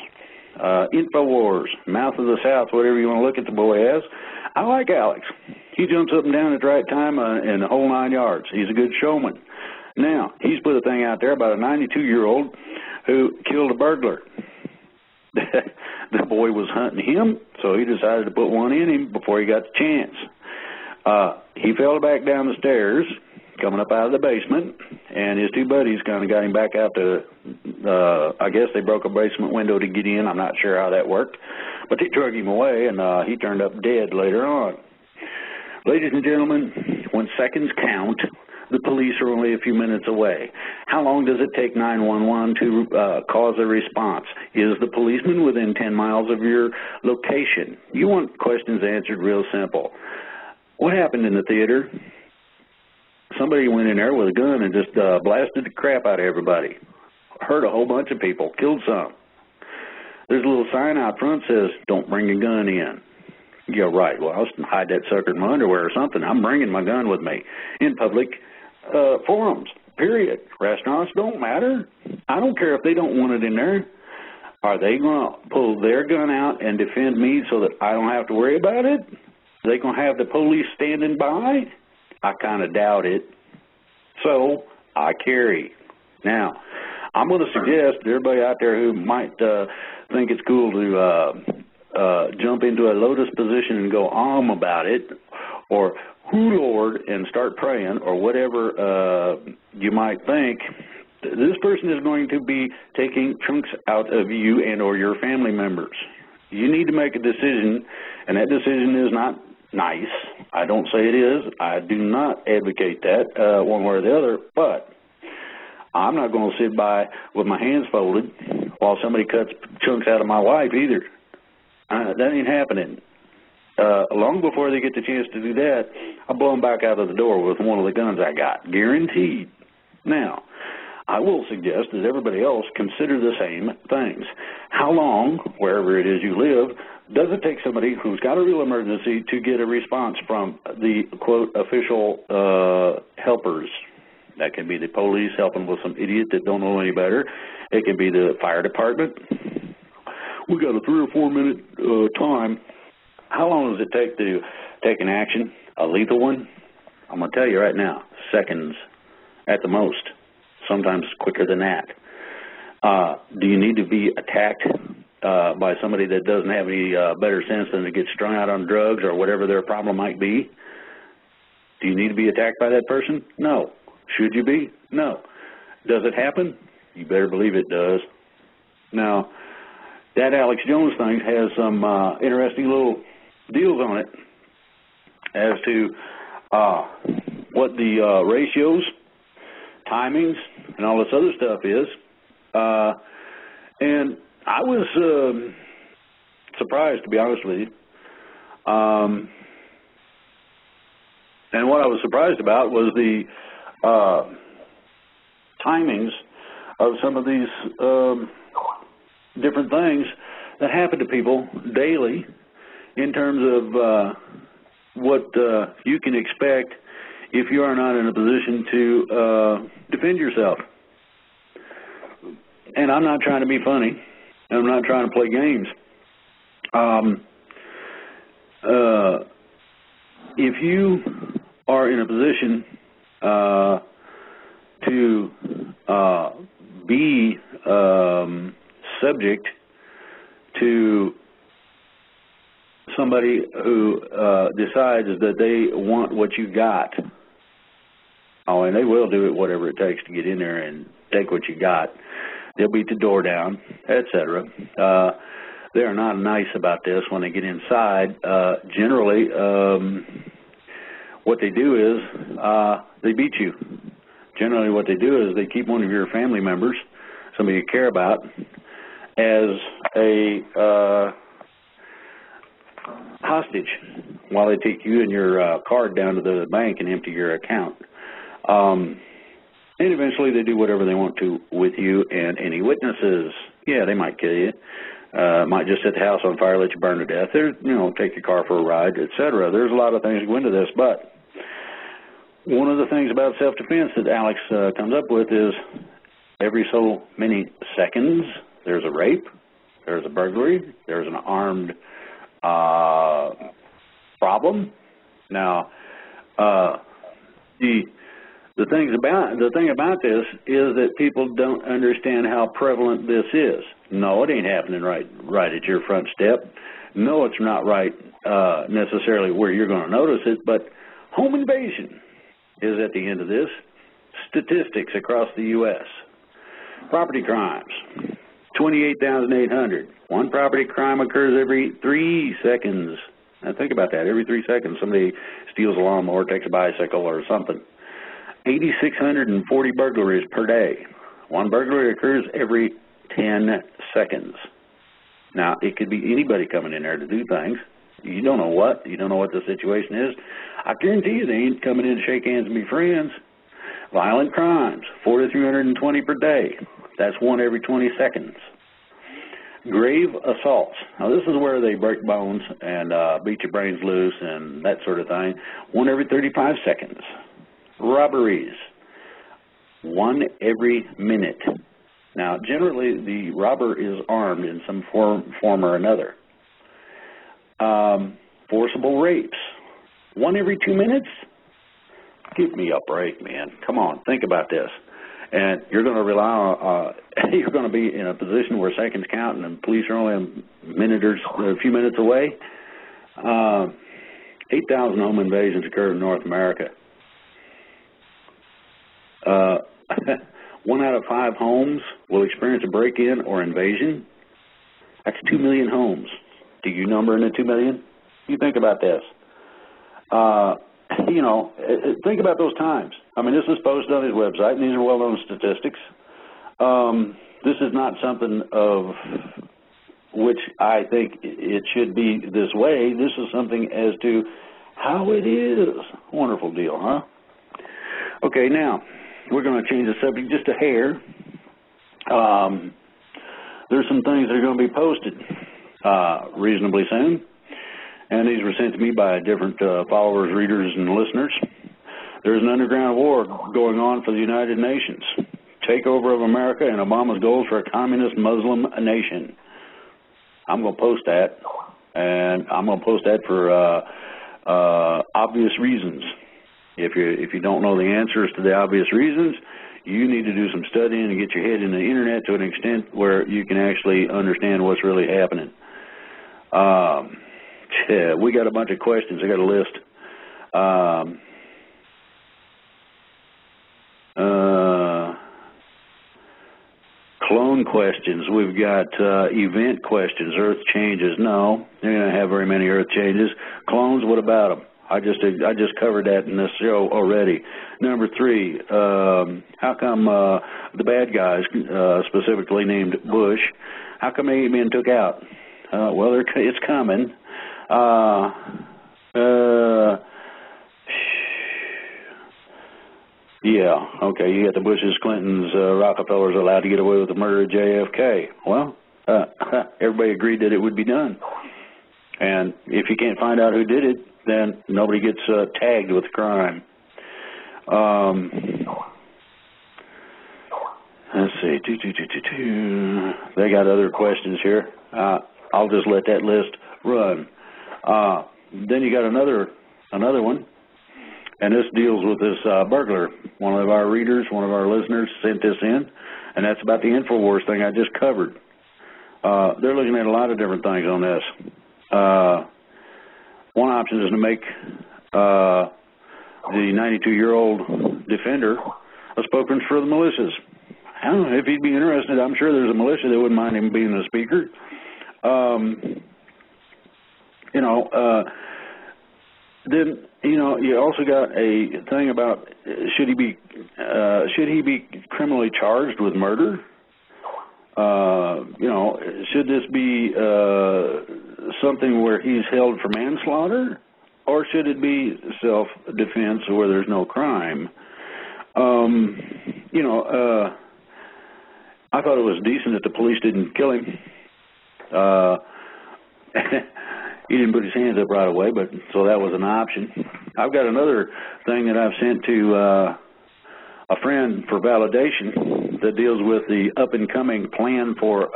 InfoWars, Mouth of the South, whatever you want to look at the boy as. I like Alex. He jumps up and down at the right time in the whole 9 yards. He's a good showman. Now, he's put a thing out there about a 92-year-old who killed a burglar. The boy was hunting him, so he decided to put one in him before he got the chance. He fell back down the stairs, coming up out of the basement, and his two buddies kind of got him back out to, I guess they broke a basement window to get in. I'm not sure how that worked. But they drug him away, and he turned up dead later on. Ladies and gentlemen, when seconds count, the police are only a few minutes away. How long does it take 911 to cause a response? Is the policeman within 10 miles of your location? You want questions answered real simple. What happened in the theater? Somebody went in there with a gun and just blasted the crap out of everybody. Hurt a whole bunch of people, killed some. There's a little sign out front that says, don't bring a gun in. Yeah, right. Well, I'll hide that sucker in my underwear or something. I'm bringing my gun with me in public forums, period. Restaurants don't matter. I don't care if they don't want it in there. Are they going to pull their gun out and defend me so that I don't have to worry about it? Are they going to have the police standing by? I kind of doubt it. So I carry. Now, I'm going to suggest to everybody out there who might think it's cool to jump into a lotus position and go about it, or who Lord and start praying, or whatever you might think, this person is going to be taking chunks out of you and or your family members. You need to make a decision, and that decision is not nice. I don't say it is. I do not advocate that one way or the other, but I'm not going to sit by with my hands folded while somebody cuts chunks out of my wife either. That ain't happening. Long before they get the chance to do that, I'll blow them back out of the door with one of the guns I got, guaranteed. Now, I will suggest that everybody else consider the same things. How long, wherever it is you live, does it take somebody who's got a real emergency to get a response from the, quote, official helpers? That can be the police helping with some idiot that don't know any better. It can be the fire department. We got a 3 or 4 minute time. How long does it take to take an action, a lethal one? I'm going to tell you right now, seconds at the most. Sometimes quicker than that. Do you need to be attacked by somebody that doesn't have any better sense than to get strung out on drugs or whatever their problem might be? Do you need to be attacked by that person? No. Should you be? No. Does it happen? You better believe it does. Now, that Alex Jones thing has some interesting little deals on it as to what the ratios, timings and all this other stuff is. And I was surprised, to be honest with you. And what I was surprised about was the timings of some of these different things that happen to people daily in terms of what you can expect if you are not in a position to defend yourself. And I'm not trying to be funny, and I'm not trying to play games. If you are in a position to be subject to somebody who decides that they want what you got, and they will do it whatever it takes to get in there and take what you got. They'll beat the door down, etc. They are not nice about this when they get inside. Generally, what they do is they beat you. Generally, what they do is they keep one of your family members, somebody you care about, as a hostage while they take you and your card down to the bank and empty your account. And eventually they do whatever they want to with you and any witnesses. Yeah, they might kill you. Might just set the house on fire, let you burn to death. There's, take your car for a ride, etc. There's a lot of things that go into this, but one of the things about self-defense that Alex comes up with is every so many seconds there's a rape, there's a burglary, there's an armed problem. Now, the thing about this is that people don't understand how prevalent this is. No, it ain't happening right at your front step. No, it's not right necessarily where you're going to notice it, but home invasion is at the end of this. Statistics across the U.S. Property crimes, 28,800. One property crime occurs every 3 seconds. Now think about that. Every 3 seconds somebody steals a lawnmower, takes a bicycle or something. 8,640 burglaries per day. One burglary occurs every 10 seconds. Now, it could be anybody coming in there to do things. You don't know what. You don't know what the situation is. I guarantee you they ain't coming in to shake hands and be friends. Violent crimes, 4,320 per day. That's one every 20 seconds. Grave assaults. Now, this is where they break bones and beat your brains loose and that sort of thing. One every 35 seconds. Robberies, one every minute. Now, generally, the robber is armed in some form or another. Forcible rapes, one every 2 minutes. Give me a break, man. Come on, think about this. And you're going to rely on, you're going to be in a position where seconds count and the police are only a few minutes away. 8,000 home invasions occur in North America. 1 out of 5 homes will experience a break-in or invasion. That's 2 million homes. Do you number in the 2 million? You think about this. Think about those times. I mean, this is posted on his website, and these are well-known statistics. This is not something of which I think it should be this way. This is something as to how it is. Wonderful deal, huh? Okay, now, we're going to change the subject just a hair. There's some things that are going to be posted reasonably soon, and these were sent to me by different followers, readers, and listeners. There's an underground war going on for the United Nations. Takeover of America and Obama's goals for a communist Muslim nation. I'm going to post that, and I'm going to post that for obvious reasons. If you don't know the answers to the obvious reasons, you need to do some studying and get your head in the internet to an extent where you can actually understand what's really happening. We got a bunch of questions. I got a list. Clone questions. We've got event questions. Earth changes. No, they're going to have very many Earth changes. Clones, what about them? I just covered that in this show already. Number 3, how come the bad guys, specifically named Bush, how come they ain't been took out? Well, it's coming. Yeah, okay, you got the Bushes, Clintons, Rockefellers allowed to get away with the murder of JFK. Well, everybody agreed that it would be done. And if you can't find out who did it, then nobody gets tagged with crime. Let's see. They got other questions here. I'll just let that list run. Then you got another one, and this deals with this burglar. One of our readers, one of our listeners sent this in, and that's about the InfoWars thing I just covered. They're looking at a lot of different things on this. One option is to make the 92-year-old defender a spokesman for the militias. I don't know if he'd be interested. I'm sure there's a militia that wouldn't mind him being the speaker. Then you also got a thing about should he be criminally charged with murder? Should this be something where he's held for manslaughter, or should it be self-defense where there's no crime? I thought it was decent that the police didn't kill him. He didn't put his hands up right away, but so that was an option. I've got another thing that I've sent to a friend for validation that deals with the up-and-coming plan for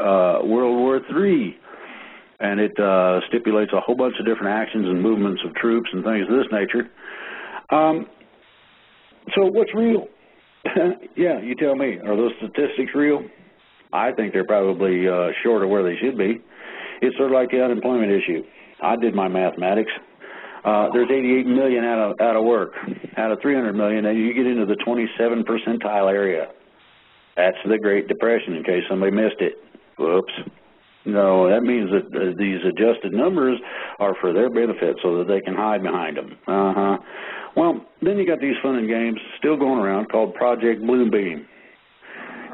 World War III. And it stipulates a whole bunch of different actions and movements of troops and things of this nature. So what's real? Yeah, you tell me. Are those statistics real? I think they're probably short of where they should be. It's sort of like the unemployment issue. I did my mathematics. There's 88 million out of work. Out of 300 million, and you get into the 27 percentile area. That's the Great Depression, in case somebody missed it. Whoops. No, that means that these adjusted numbers are for their benefit so that they can hide behind them. Well, then you got these fun and games still going around called Project Bluebeam.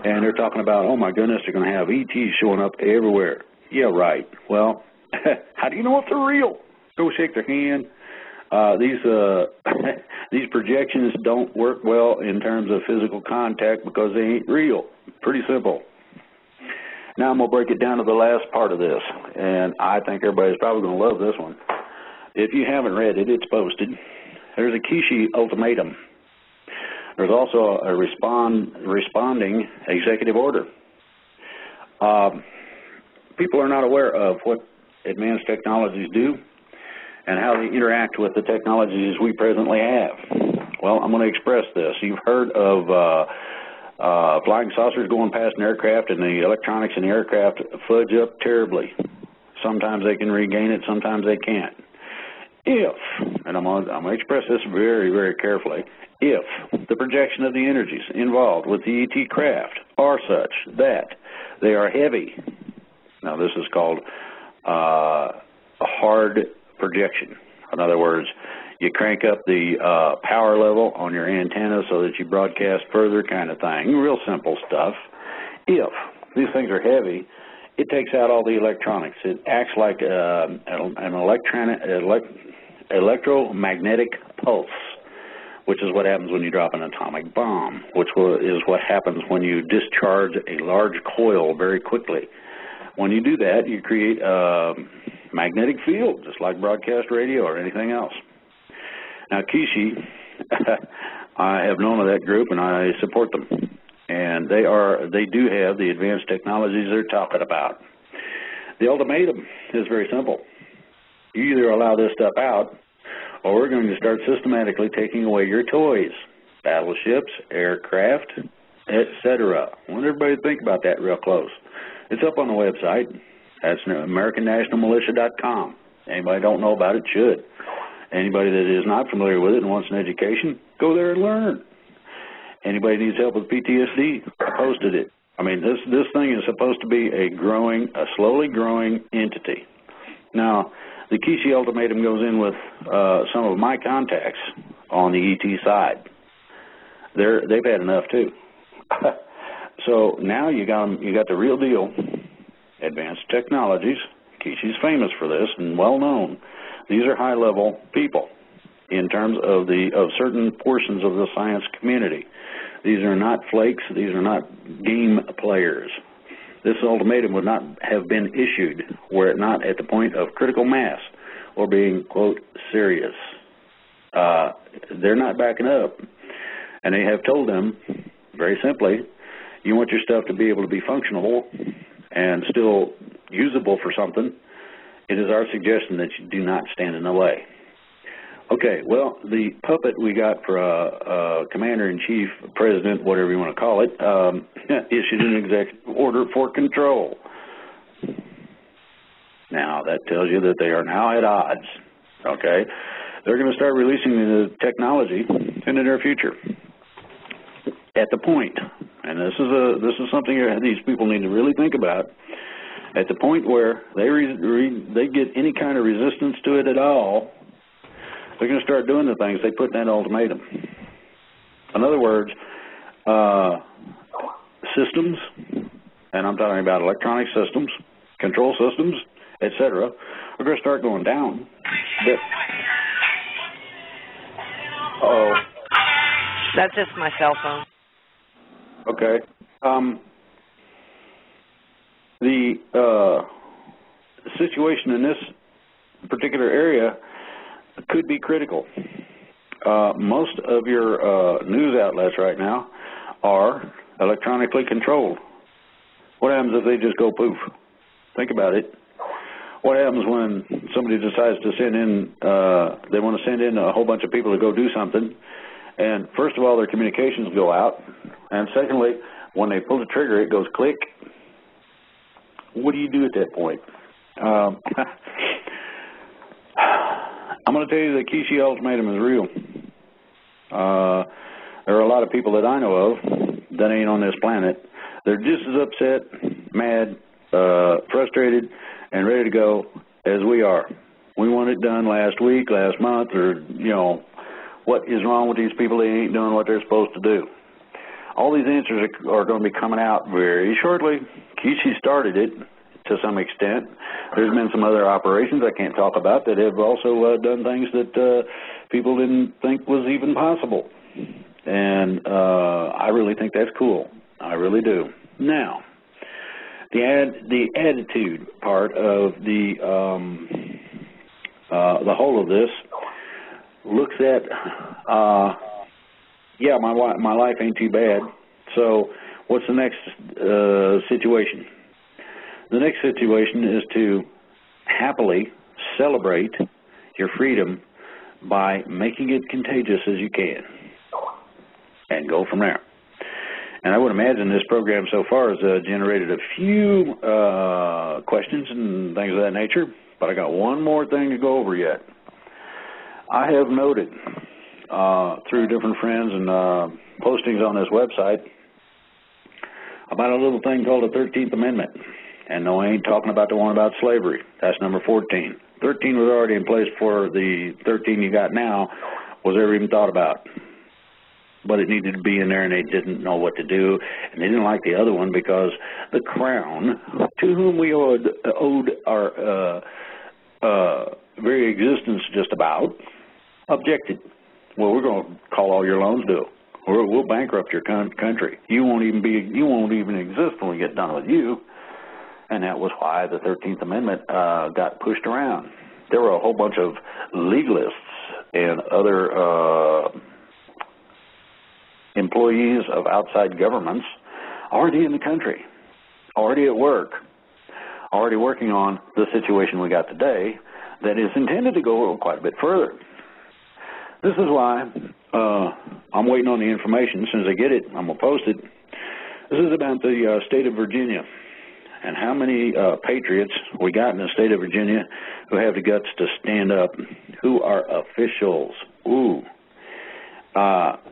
And they're talking about, oh my goodness, they're going to have ETs showing up everywhere. Yeah, right. Well, how do you know if they're real? Go shake their hand. These projections don't work well in terms of physical contact because they ain't real. Pretty simple. Now I'm going to break it down to the last part of this, and I think everybody's probably going to love this one. If you haven't read it, it's posted. There's a Kishi ultimatum. There's also a responding executive order. People are not aware of what advanced technologies do and how they interact with the technologies we presently have. Well, I'm going to express this. You've heard of flying saucers going past an aircraft, and the electronics in the aircraft fudge up terribly. Sometimes they can regain it, sometimes they can't. If, and I'm going to express this very, very carefully, if the projection of the energies involved with the ET craft are such that they are heavy, now this is called a hard projection. In other words, you crank up the power level on your antenna so that you broadcast further kind of thing. Real simple stuff. If these things are heavy, it takes out all the electronics. It acts like an electromagnetic pulse, which is what happens when you drop an atomic bomb, which is what happens when you discharge a large coil very quickly. When you do that, you create a magnetic field, just like broadcast radio or anything else. Now, Kishi, I have known of that group, and I support them. And they do have the advanced technologies they're talking about. The ultimatum is very simple. You either allow this stuff out, or we're going to start systematically taking away your toys, battleships, aircraft, etc. I want everybody to think about that real close. It's up on the website. That's AmericanNationalMilitia.com. Anybody don't know about it should. Anybody that is not familiar with it and wants an education, go there and learn. Anybody needs help with PTSD, posted it. I mean, this thing is supposed to be a slowly growing entity. Now, the Kishi ultimatum goes in with some of my contacts on the ET side. They've had enough too. So now you got the real deal. Advanced Technologies. Kishi's famous for this and well known. These are high-level people in terms of certain portions of the science community. These are not flakes. These are not game players. This ultimatum would not have been issued were it not at the point of critical mass or being, quote, serious. They're not backing up. And they have told them, very simply, you want your stuff to be able to be functional and still usable for something, it is our suggestion that you do not stand in the way. Okay, well, the puppet we got for Commander-in-Chief, President, whatever you want to call it, issued an executive order for control. Now, that tells you that they are now at odds, okay? They're going to start releasing the technology in the near future. At the point, and this is something these people need to really think about, at the point where they get any kind of resistance to it at all, they're going to start doing the things they put in that ultimatum. In other words, systems, and I'm talking about electronic systems, control systems, etc., are going to start going down. Uh-oh. That's just my cell phone. Okay. The situation in this particular area could be critical. Most of your news outlets right now are electronically controlled. What happens if they just go poof? Think about it. What happens when somebody decides to send in, they want to send in a whole bunch of people to go do something, and first of all, their communications go out, and secondly, when they pull the trigger, it goes click. What do you do at that point? I'm going to tell you the Kishi ultimatum is real. There are a lot of people that I know of that ain't on this planet. They're just as upset, mad, frustrated, and ready to go as we are. We want it done last week, last month, or, you know, what is wrong with these people? They ain't doing what they're supposed to do. All these answers are going to be coming out very shortly. Kishi started it to some extent. There's been some other operations I can't talk about that have also done things that people didn't think was even possible. And I really think that's cool. I really do. Now, the attitude part of the whole of this looks at, yeah, my life ain't too bad. So what's the next situation? The next situation is to happily celebrate your freedom by making it contagious as you can and go from there. And I would imagine this program so far has generated a few questions and things of that nature, but I got one more thing to go over yet. I have noted through different friends and postings on this website about a little thing called the 13th Amendment. And no, I ain't talking about the one about slavery. That's number 14. 13 was already in place before the 13 you got now was ever even thought about. But it needed to be in there, and they didn't know what to do. And they didn't like the other one because the Crown, to whom we owed our very existence just about, objected. Well, we're going to call all your loans due. We'll bankrupt your country. You won't even exist when we get done with you. And that was why the 13th Amendment got pushed around. There were a whole bunch of legalists and other employees of outside governments already in the country, already at work, already working on the situation we got today that is intended to go quite a bit further. This is why I'm waiting on the information. As soon as I get it, I'm going to post it. This is about the state of Virginia and how many patriots we got in the state of Virginia who have the guts to stand up, who are officials. Ooh.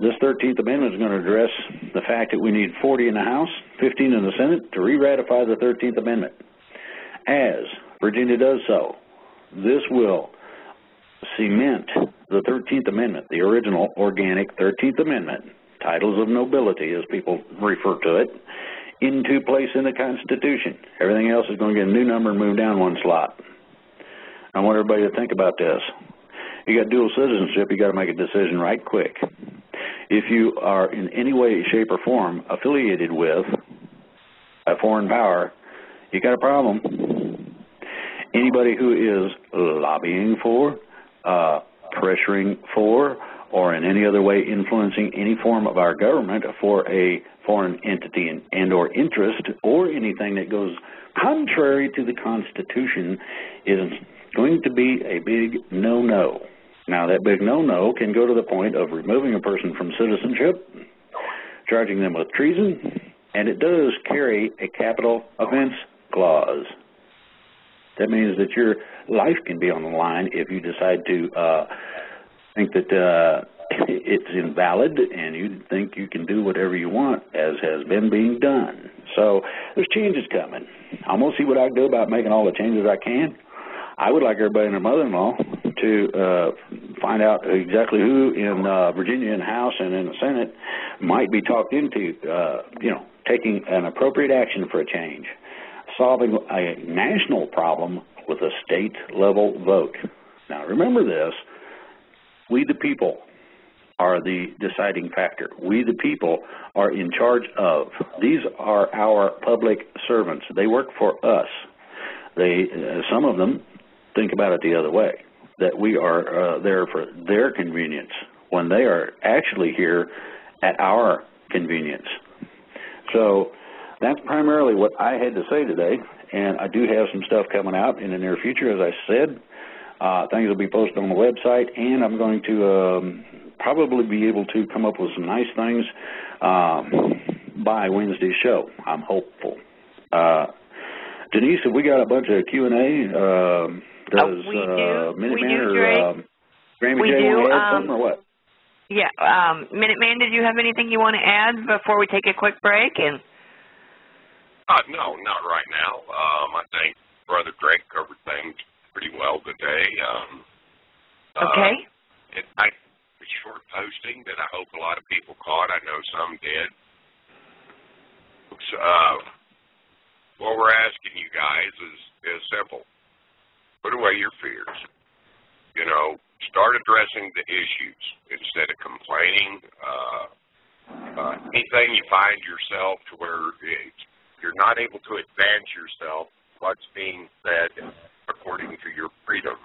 This 13th Amendment is going to address the fact that we need 40 in the House, 15 in the Senate to re-ratify the 13th Amendment. As Virginia does so, This will cement the 13th Amendment, the original organic 13th Amendment, titles of nobility as people refer to it, into place in the Constitution. Everything else is going to get a new number and move down one slot. I want everybody to think about this. You got dual citizenship, you got to make a decision right quick. If you are in any way, shape, or form affiliated with a foreign power, you got a problem. Anybody who is lobbying for, pressuring for, or in any other way influencing any form of our government for a foreign entity and or interest, or anything that goes contrary to the Constitution, is going to be a big no-no. Now, that big no-no can go to the point of removing a person from citizenship, charging them with treason, and it does carry a capital offense clause. That means that your life can be on the line if you decide to think that it's invalid and you think you can do whatever you want, as has been being done. So there's changes coming. I'm going to see what I can do about making all the changes I can. I would like everybody and their mother-in-law to find out exactly who in Virginia in the House and in the Senate might be talked into, taking an appropriate action for a change, solving a national problem with a state-level vote. Now, remember this. We the people are the deciding factor. We the people are in charge of. These are our public servants. They work for us. Some of them think about it the other way, that we are there for their convenience when they are actually here at our convenience. So that's primarily what I had to say today, and I do have some stuff coming out in the near future, as I said. Things will be posted on the website, and I'm going to probably be able to come up with some nice things by Wednesday's show. I'm hopeful. Denise, have we got a bunch of Q&A? Does we do. Minuteman or Grammy J want to add something or what? Yeah. Minuteman, did you have anything you want to add before we take a quick break? No, not right now. I think Brother Drake covered things pretty well today. Okay. I a short posting that I hope a lot of people caught. I know some did. What we're asking you guys is simple. Put away your fears. Start addressing the issues instead of complaining. Anything you find yourself to where you're not able to advance yourself, what's being said according to your freedom,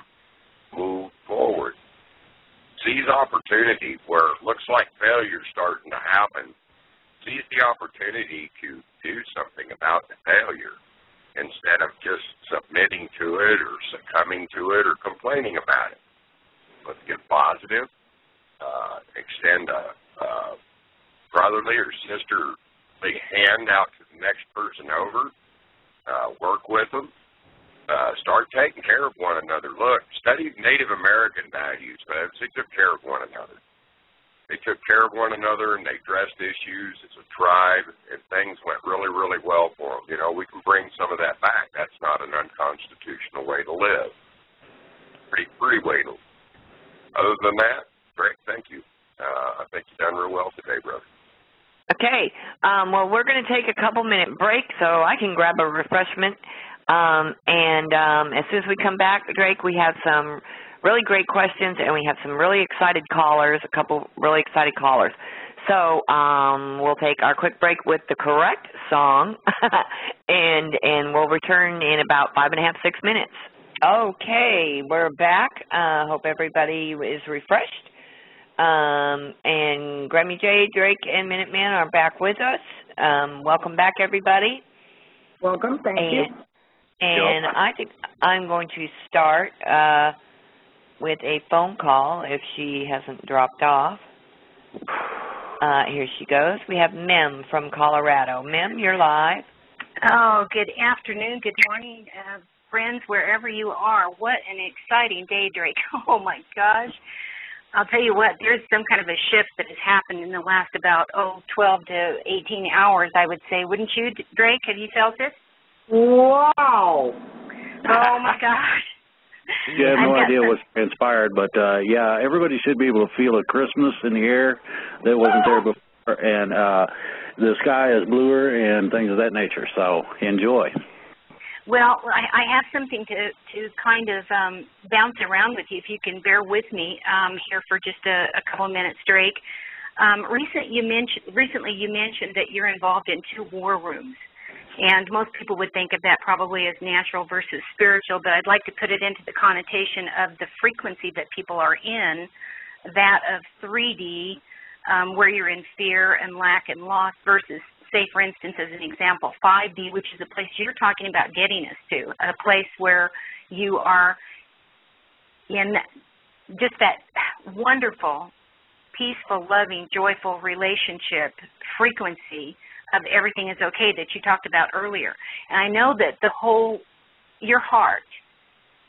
move forward. Seize opportunity where it looks like failure starting to happen. Seize the opportunity to do something about the failure instead of just submitting to it or succumbing to it or complaining about it. Let's get positive, extend a brotherly or sisterly hand out to the next person over, work with them, start taking care of one another. Look, study Native American values, folks. They took care of one another. They took care of one another, and they addressed issues as a tribe, and things went really, really well for them. We can bring some of that back. That's not an unconstitutional way to live. Pretty free way to live. Other than that, Greg, thank you. I think you've done real well today, brother. Okay. Well, we're going to take a couple-minute break so I can grab a refreshment. And as soon as we come back, Drake, we have some really great questions, and we have some really excited callers, a couple really excited callers. So we'll take our quick break with the correct song, and we'll return in about 5.5, 6 minutes. Okay, we're back. Hope everybody is refreshed. And Grammy J, Drake, and Minuteman are back with us. Welcome back, everybody. Welcome. Thank you. And I think I'm going to start with a phone call if she hasn't dropped off. Here she goes. We have Mem from Colorado. Mem, you're live. Oh, good afternoon, good morning, friends, wherever you are. What an exciting day, Drake. Oh, my gosh. I'll tell you what, there's some kind of a shift that has happened in the last about, 12 to 18 hours, I would say. Wouldn't you, Drake? Have you felt it? Wow. Oh, my gosh. You have no idea what's transpired, but yeah, everybody should be able to feel a Christmas in the air that wasn't there before, and the sky is bluer and things of that nature, so enjoy. Well, I have something to kind of bounce around with you, if you can bear with me here for just a couple of minutes, Drake. Recently, you mentioned that you're involved in 2 war rooms, and most people would think of that probably as natural versus spiritual, but I'd like to put it into the connotation of the frequency that people are in, that of 3D, where you're in fear and lack and loss, versus, say, for instance, as an example, 5D, which is a place you're talking about getting us to, a place where you are in just that wonderful, peaceful, loving, joyful relationship frequency of everything is okay that you talked about earlier. And I know that your heart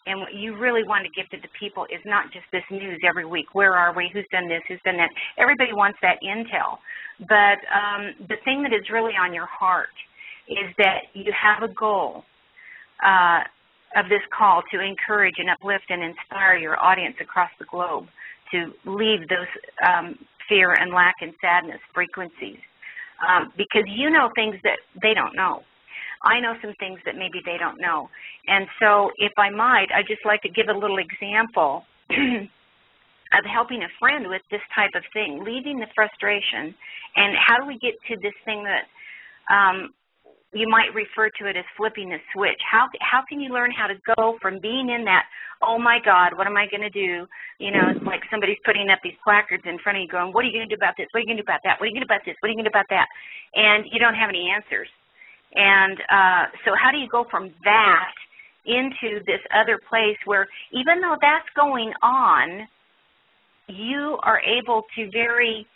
and what you really want to give to the people is not just this news every week. Where are we? Who's done this? Who's done that? Everybody wants that intel. But the thing that is really on your heart is that you have a goal of this call to encourage and uplift and inspire your audience across the globe to leave those fear and lack and sadness frequencies. Because you know things that they don't know. I know some things that maybe they don't know. And so, if I might, I'd just like to give a little example of helping a friend with this type of thing, leaving the frustration, and how do we get to this thing that you might refer to it as flipping the switch. How can you learn how to go from being in that, oh my God, what am I going to do? You know, it's like somebody's putting up these placards in front of you going, what are you going to do about this? What are you going to do about that? What are you going to do about this? What are you going to do about that? And you don't have any answers. And so how do you go from that into this other place where even though that's going on, you are able to very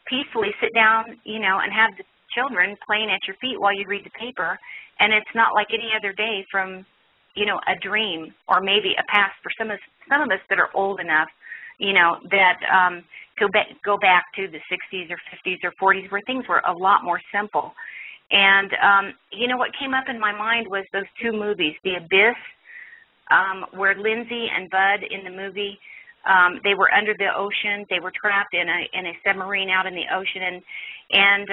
peacefully sit down, you know, and have the children playing at your feet while you read the paper, and it's not like any other day from, you know, a dream or maybe a past for some of us that are old enough, you know, that go back to the 60s or 50s or 40s where things were a lot more simple. And, you know, what came up in my mind was those 2 movies, The Abyss, where Lindsay and Bud in the movie, they were under the ocean. They were trapped in a submarine out in the ocean, and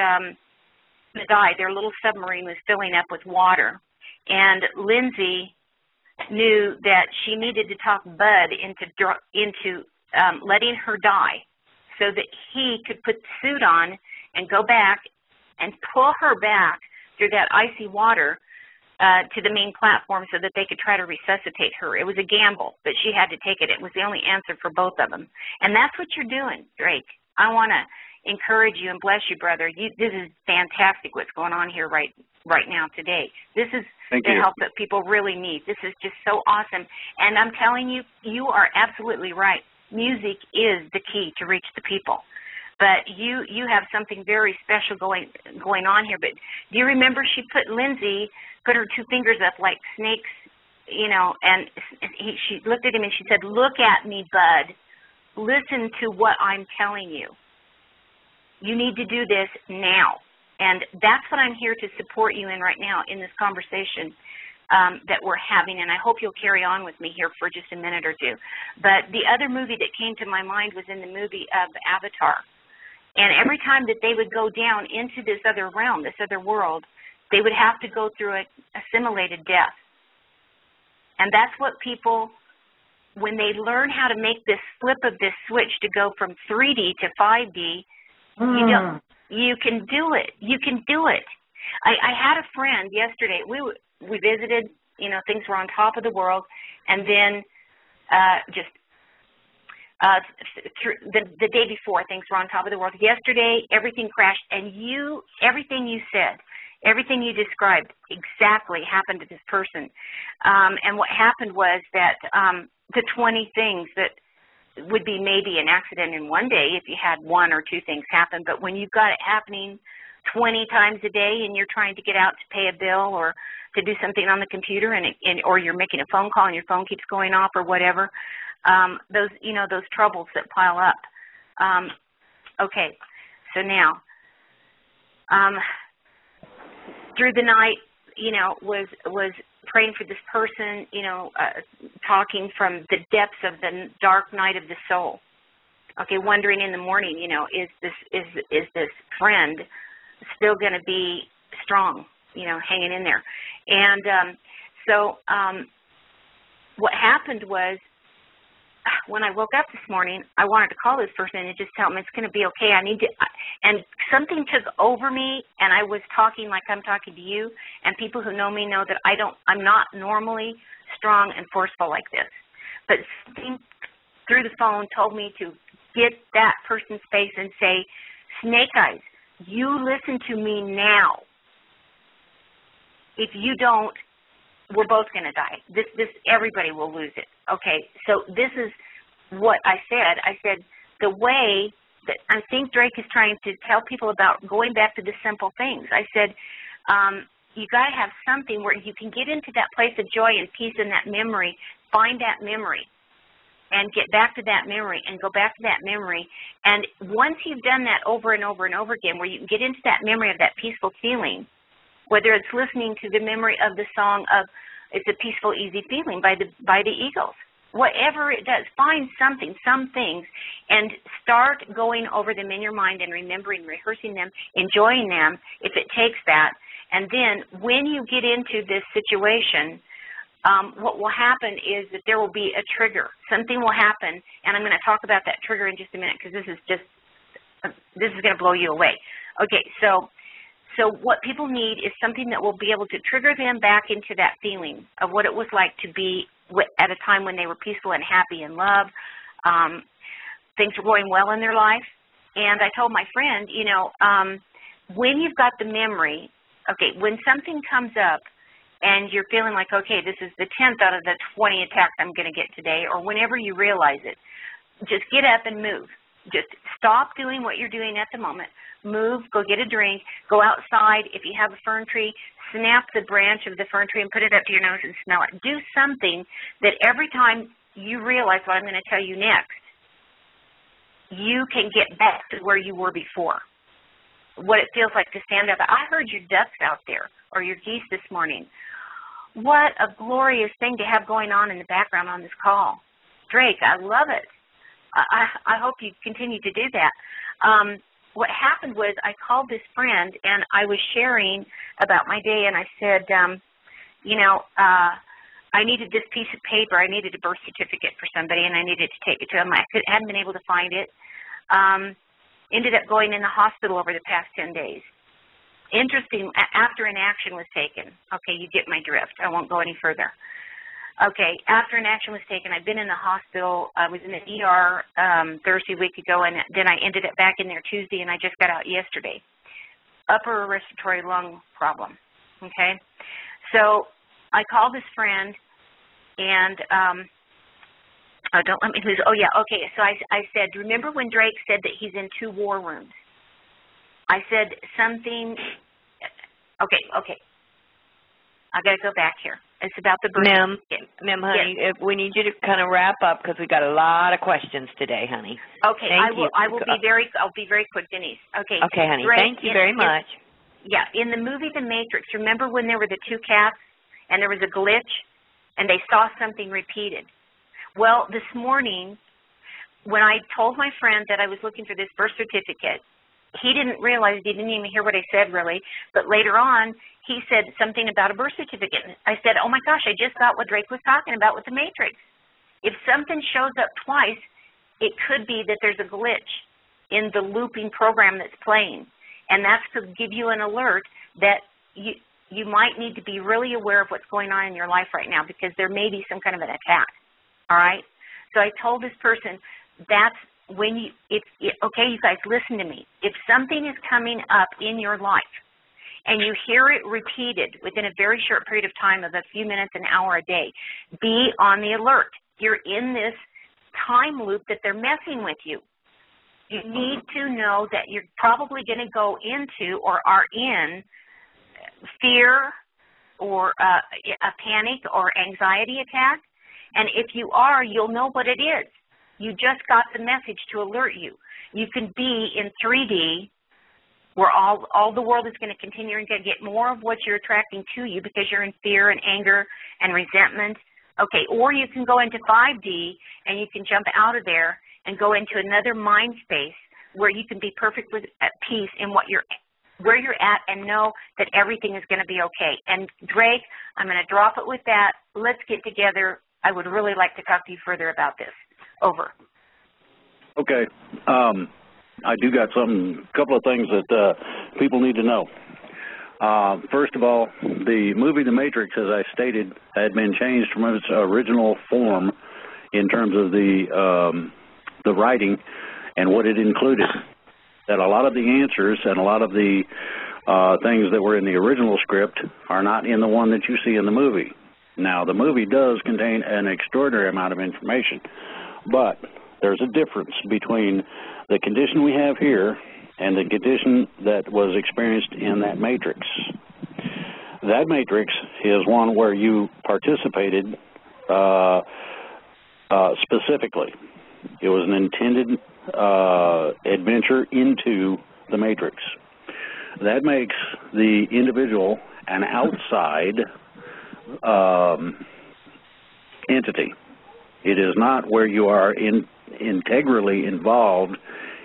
their little submarine was filling up with water. And Lindsay knew that she needed to talk Bud into letting her die so that he could put the suit on and go back and pull her back through that icy water to the main platform so that they could try to resuscitate her. It was a gamble, but she had to take it. It was the only answer for both of them. And that's what you're doing, Drake. I want to encourage you and bless you, brother. This is fantastic what's going on here right now today. This is the help that people really need. This is just so awesome. And I'm telling you, you are absolutely right. Music is the key to reach the people. But you have something very special going on here. But do you remember Lindsay put her 2 fingers up like snakes, you know, and she looked at him and she said, look at me, Bud. Listen to what I'm telling you. You need to do this now. And that's what I'm here to support you in right now in this conversation that we're having. And I hope you'll carry on with me here for just a minute or two. But the other movie that came to my mind was in the movie of Avatar. And every time that they would go down into this other realm, this other world, they would have to go through a simulated death. And that's what people, when they learn how to make this flip of this switch to go from 3D to 5D, you can do it. You can do it. I had a friend yesterday. We visited, you know, things were on top of the world, and then the day before, things were on top of the world. Yesterday, everything crashed, and everything you said, everything you described exactly happened to this person. And what happened was that the 20 things that would be maybe an accident in one day if you had 1 or 2 things happen, but when you've got it happening 20 times a day and you're trying to get out to pay a bill or to do something on the computer or you're making a phone call and your phone keeps going off or whatever, those troubles that pile up. Okay, so now, through the night, you know, was praying for this person, you know, talking from the depths of the dark night of the soul. Okay, wondering in the morning, you know, is this friend still going to be strong, you know, hanging in there? And so what happened was, when I woke up this morning, I wanted to call this person and just tell them it's going to be okay. I need to, and something took over me, and I was talking like I'm talking to you, and people who know me know that I'm not normally strong and forceful like this. But something through the phone told me to get that person's face and say, Snake Eyes, you listen to me now. If you don't, we're both going to die. Everybody will lose it. Okay, so this is what I said. I said the way that I think Drake is trying to tell people about going back to the simple things. I said, you got to have something where you can get into that place of joy and peace in that memory, find that memory, and get back to that memory and go back to that memory. And once you've done that over and over and over again, where you can get into that memory of that peaceful feeling, whether it's listening to the memory of the song of It's a Peaceful, Easy Feeling by the Eagles. Whatever it does, find something, some things, and start going over them in your mind and remembering, rehearsing them, enjoying them, if it takes that. And then when you get into this situation, what will happen is that there will be a trigger. Something will happen, and I'm going to talk about that trigger in just a minute because this is going to blow you away. Okay, so what people need is something that will be able to trigger them back into that feeling of what it was like to be at a time when they were peaceful and happy and love. Things were going well in their life. And I told my friend, you know, when you've got the memory, okay, when something comes up and you're feeling like, okay, this is the 10th out of the 20 attacks I'm going to get today, or whenever you realize it, just get up and move. Just stop doing what you're doing at the moment. Move, go get a drink, go outside. If you have a fern tree, snap the branch of the fern tree and put it up to your nose and smell it. Do something that every time you realize what I'm going to tell you next, you can get back to where you were before. What it feels like to stand up. I heard your ducks out there, or your geese this morning. What a glorious thing to have going on in the background on this call. Drake, I love it. I hope you continue to do that. What happened was I called this friend, and I was sharing about my day, and I said, you know, I needed this piece of paper. I needed a birth certificate for somebody, and I needed to take it to them. I hadn't been able to find it. Ended up going in the hospital over the past 10 days. Interesting, after an action was taken. Okay, you get my drift. I won't go any further. Okay, after an action was taken, I've been in the hospital. I was in the ER Thursday week ago, and then I ended up back in there Tuesday, and I just got out yesterday. Upper respiratory lung problem, okay? So I called this friend, and don't let me lose. Oh, yeah, okay. So I said, remember when Drake said that he's in 2 war rooms? I said something, okay. I got to go back here. It's about the birth. Ma'am, honey, yes. We need you to kind of wrap up because we got a lot of questions today, honey. Okay, I'll be very quick, Denise. Okay. Okay, honey. Drake, thank you very much. Yeah, in the movie The Matrix, remember when there were the 2 cats and there was a glitch and they saw something repeated? Well, this morning when I told my friend that I was looking for this birth certificate, he didn't realize, he didn't even hear what I said really, but later on he said something about a birth certificate. I said, oh my gosh, I just got what Drake was talking about with the Matrix. If something shows up twice, it could be that there's a glitch in the looping program that's playing, and that's to give you an alert that you might need to be really aware of what's going on in your life right now because there may be some kind of an attack, all right? So I told this person, that's when okay, you guys, listen to me. If something is coming up in your life and you hear it repeated within a very short period of time of a few minutes, an hour a day, be on the alert. You're in this time loop that they're messing with you. You need to know that you're probably going to go into or are in fear or a panic or anxiety attack. And if you are, you'll know what it is. You just got the message to alert you. You can be in 3D where all the world is going to continue and get more of what you're attracting to you because you're in fear and anger and resentment. Okay, or you can go into 5D and you can jump out of there and go into another mind space where you can be perfectly at peace in where you're at and know that everything is going to be okay. And Drake, I'm going to drop it with that. Let's get together. I would really like to talk to you further about this. Over. Okay. I do got a couple of things that people need to know. First of all, the movie The Matrix, as I stated, had been changed from its original form in terms of the writing and what it included. That a lot of the answers and a lot of the things that were in the original script are not in the one that you see in the movie. Now, the movie does contain an extraordinary amount of information, but there's a difference between the condition we have here and the condition that was experienced in that matrix. That matrix is one where you participated specifically. It was an intended adventure into the matrix. That makes the individual an outside entity. It is not where you are integrally involved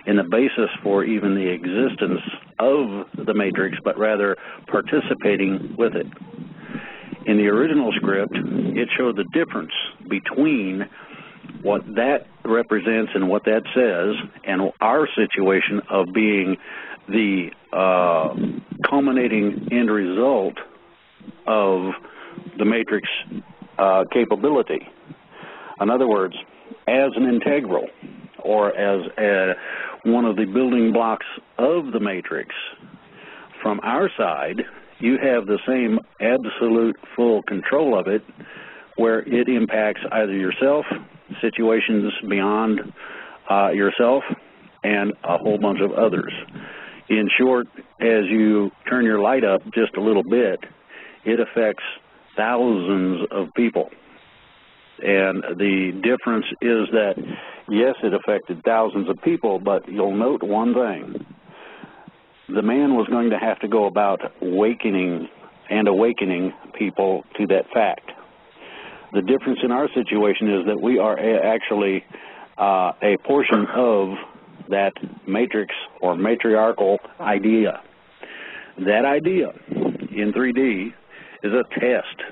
in the basis for even the existence of the matrix, but rather participating with it. In the original script, it showed the difference between what that represents and what that says and our situation of being the culminating end result of the matrix capability. In other words, as an integral or as one of the building blocks of the matrix, from our side, you have the same absolute full control of it where it impacts either yourself, situations beyond yourself, and a whole bunch of others. In short, as you turn your light up just a little bit, it affects thousands of people. And the difference is that, yes, it affected thousands of people, but you'll note one thing. The man was going to have to go about awakening people to that fact. The difference in our situation is that we are actually a portion of that matrix or matriarchal idea. That idea in 3D is a test.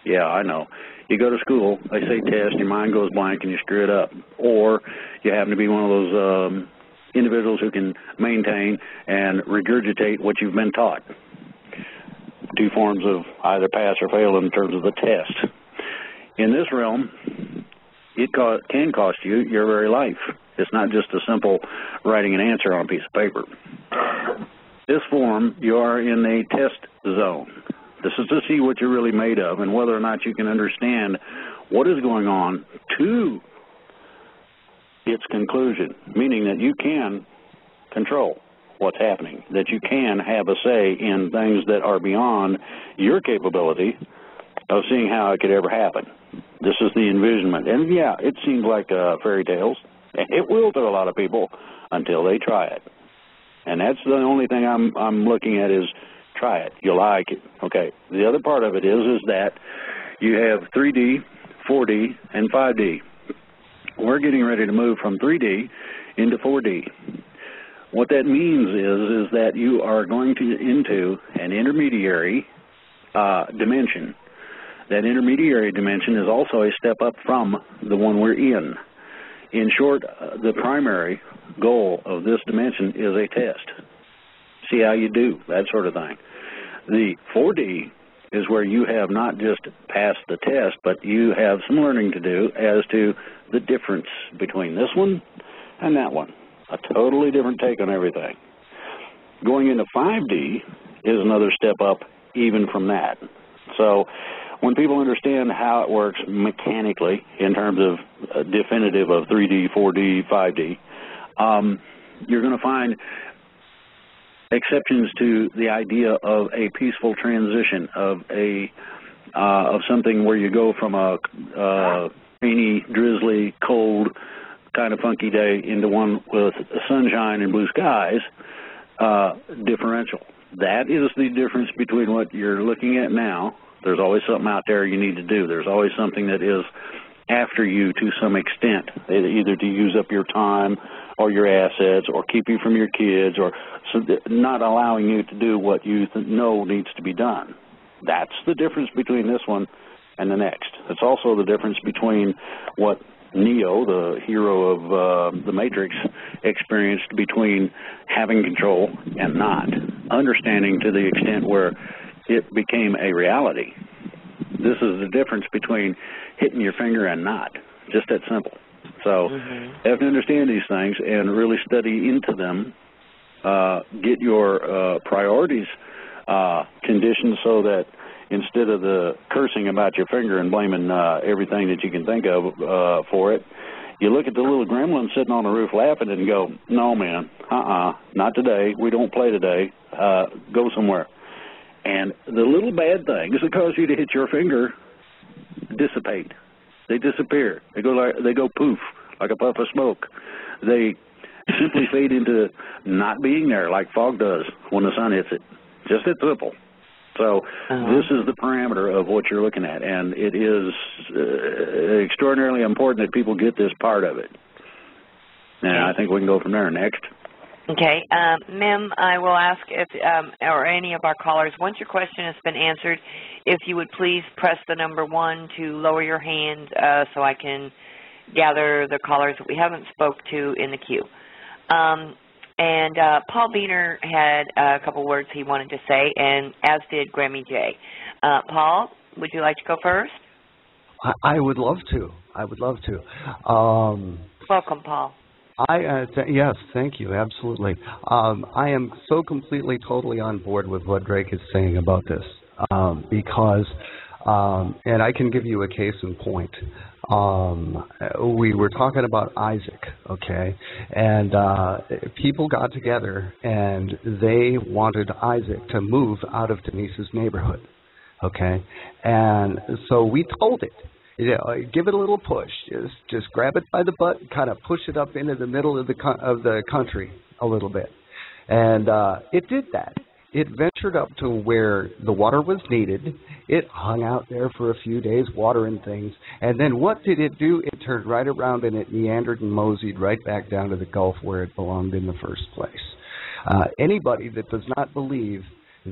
Yeah, I know. You go to school, they say test, your mind goes blank and you screw it up. Or you happen to be one of those individuals who can maintain and regurgitate what you've been taught. Two forms of either pass or fail in terms of the test. In this realm, it can cost you your very life. It's not just a simple writing an answer on a piece of paper. This form, you are in a test zone. This is to see what you're really made of and whether or not you can understand what is going on to its conclusion, meaning that you can control what's happening, that you can have a say in things that are beyond your capability of seeing how it could ever happen. This is the envisionment. And, yeah, it seems like fairy tales. It will to a lot of people until they try it. And that's the only thing I'm looking at is try it. You'll like it. Okay. The other part of it is that you have 3D, 4D, and 5D. We're getting ready to move from 3D into 4D. What that means is that you are going into an intermediary dimension. That intermediary dimension is also a step up from the one we're in. In short, the primary goal of this dimension is a test. See how you do, that sort of thing. The 4D is where you have not just passed the test, but you have some learning to do as to the difference between this one and that one. A totally different take on everything. Going into 5D is another step up even from that. So when people understand how it works mechanically in terms of definitive of 3D, 4D, 5D, you're going to find exceptions to the idea of a peaceful transition of something where you go from a rainy, drizzly, cold, kind of funky day into one with sunshine and blue skies differential. That is the difference between what you're looking at now. There's always something out there you need to do. There's always something that is after you to some extent, either to use up your time or your assets or keep you from your kids or not allowing you to do what you know needs to be done. That's the difference between this one and the next. It's also the difference between what Neo, the hero of the Matrix, experienced between having control and not, understanding to the extent where it became a reality. This is the difference between hitting your finger and not, just that simple. So you have to understand these things and really study into them, get your priorities conditioned so that instead of the cursing about your finger and blaming everything that you can think of for it, you look at the little gremlin sitting on the roof laughing and go, no, man, not today. We don't play today. Go somewhere. And the little bad things that cause you to hit your finger dissipate. They disappear. They go poof, like a puff of smoke. They simply fade into not being there like fog does when the sun hits it. Just that simple. So this is the parameter of what you're looking at, and it is extraordinarily important that people get this part of it. And I think we can go from there. Next. Okay. Mim, I will ask if, or any of our callers, once your question has been answered, if you would please press the number 1 to lower your hand so I can gather the callers that we haven't spoke to in the queue. And Paul Beener had a couple words he wanted to say, and as did Grammy J. Paul, would you like to go first? I would love to. I would love to. Welcome, Paul. Yes, thank you, absolutely. I am so completely, totally on board with what Drake is saying about this because, and I can give you a case in point. We were talking about Isaac, okay, and people got together and they wanted Isaac to move out of Denise's neighborhood, okay, and so we told it. Give it a little push. Just grab it by the butt, and kind of push it up into the middle of the country a little bit, and it did that. It ventured up to where the water was needed. It hung out there for a few days, watering things, and then what did it do? It turned right around and it meandered and moseyed right back down to the Gulf where it belonged in the first place. Anybody that does not believe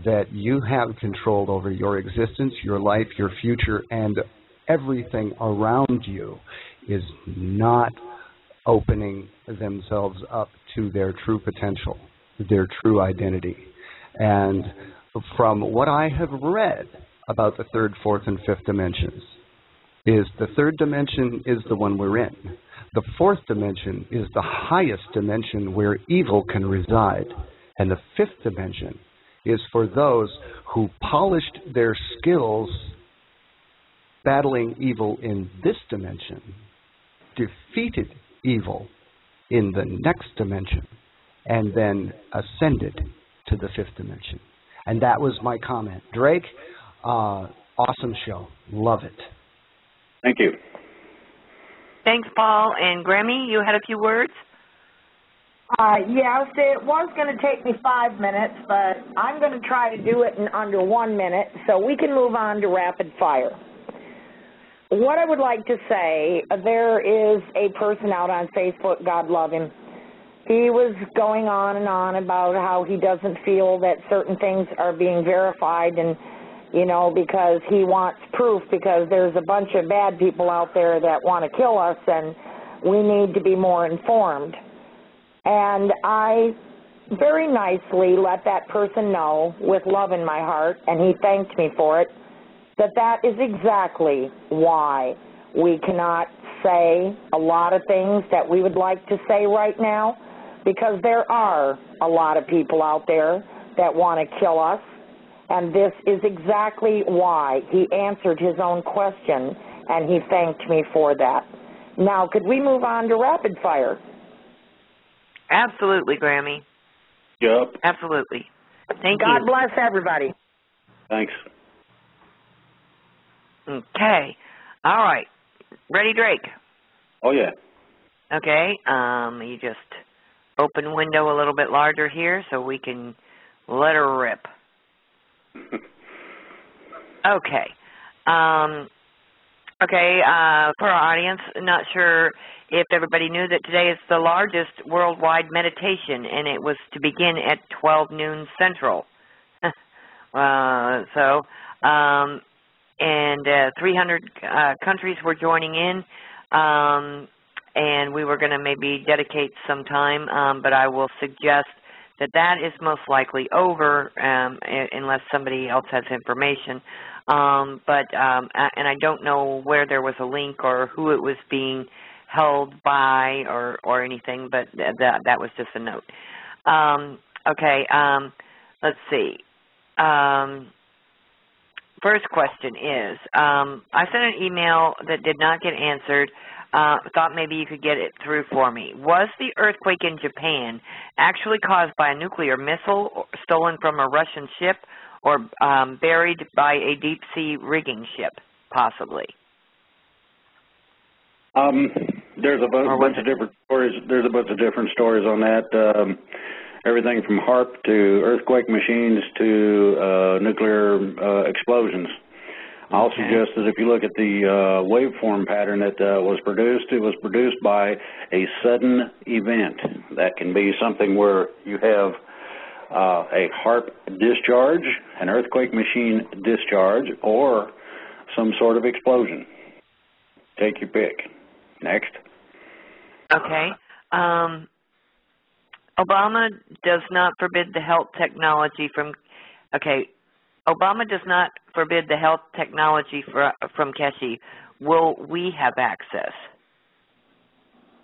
that you have control over your existence, your life, your future, and everything around you is not opening themselves up to their true potential, their true identity. And from what I have read about the third, fourth, and fifth dimensions, is the third dimension is the one we're in. The fourth dimension is the highest dimension where evil can reside. And the fifth dimension is for those who polished their skills battling evil in this dimension, defeated evil in the next dimension, and then ascended to the fifth dimension. And that was my comment. Drake, awesome show. Love it. Thank you. Thanks, Paul. And Grammy, you had a few words? Yes, it was going to take me 5 minutes, but I'm going to try to do it in under 1 minute so we can move on to rapid fire. What I would like to say, there is a person out on Facebook, God love him. He was going on and on about how he doesn't feel that certain things are being verified and, you know, because he wants proof because there's a bunch of bad people out there that want to kill us and we need to be more informed. And I very nicely let that person know with love in my heart, and he thanked me for it, that that is exactly why we cannot say a lot of things that we would like to say right now, because there are a lot of people out there that want to kill us, and this is exactly why. He answered his own question, and he thanked me for that. Now, could we move on to rapid fire? Absolutely, Grammy. Yep. Absolutely. Thank you. God bless everybody. Thanks. Okay. All right. Ready, Drake? Oh, yeah. Okay. You just open window a little bit larger here so we can let her rip. Okay. For our audience, not sure if everybody knew that today is the largest worldwide meditation, and it was to begin at 12 noon Central. 300 countries were joining in, and we were going to maybe dedicate some time, but I will suggest that is most likely over unless somebody else has information. And I don't know where there was a link or who it was being held by or anything, but that was just a note. Let's see. First question is, I sent an email that did not get answered. Thought maybe you could get it through for me. Was the earthquake in Japan actually caused by a nuclear missile stolen from a Russian ship or buried by a deep-sea rigging ship, possibly? There's a bunch of different stories. There's a bunch of different stories on that. Everything from HAARP to earthquake machines to nuclear explosions. I'll suggest that if you look at the waveform pattern that was produced, it was produced by a sudden event. That can be something where you have a HAARP discharge, an earthquake machine discharge, or some sort of explosion. Take your pick. Next. Okay. Obama does not forbid the health technology from... Okay. Obama does not forbid the health technology from Keshe. Will we have access?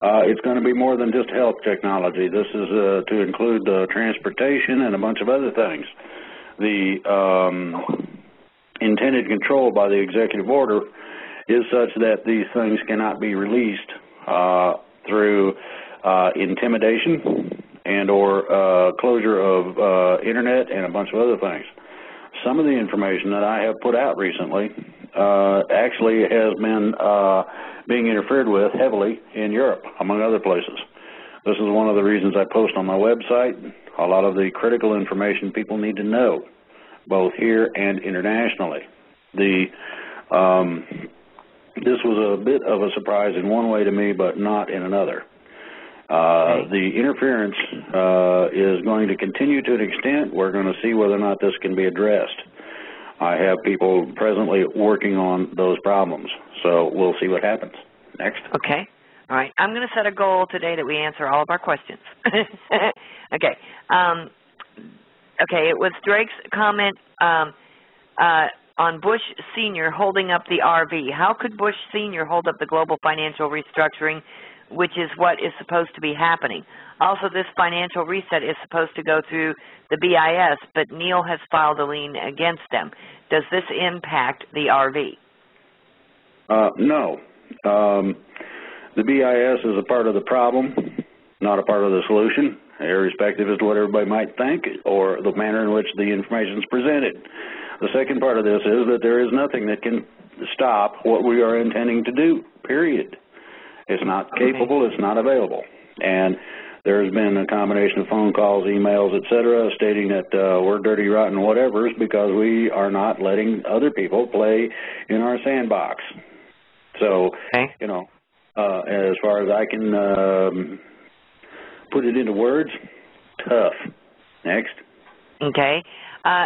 It's going to be more than just health technology. This is to include transportation and a bunch of other things. The intended control by the executive order is such that these things cannot be released through intimidation and or closure of internet and a bunch of other things. Some of the information that I have put out recently actually has been being interfered with heavily in Europe, among other places. This is one of the reasons I post on my website a lot of the critical information people need to know, both here and internationally. This was a bit of a surprise in one way to me, but not in another. The interference is going to continue to an extent. We're going to see whether or not this can be addressed. I have people presently working on those problems, so we'll see what happens. Next. Okay. All right. I'm going to set a goal today that we answer all of our questions. Okay. It was Drake's comment on Bush Sr. holding up the RV. How could Bush Sr. hold up the global financial restructuring, which is what is supposed to be happening? Also, this financial reset is supposed to go through the BIS, but Neil has filed a lien against them. Does this impact the RV? No. The BIS is a part of the problem, not a part of the solution, irrespective as to what everybody might think or the manner in which the information is presented. The second part of this is that there is nothing that can stop what we are intending to do, period. It's not capable, it's not available. And there's been a combination of phone calls, emails, etc., stating that we're dirty, rotten, whatevers because we are not letting other people play in our sandbox. So, you know, as far as I can put it into words, tough. Next. Okay.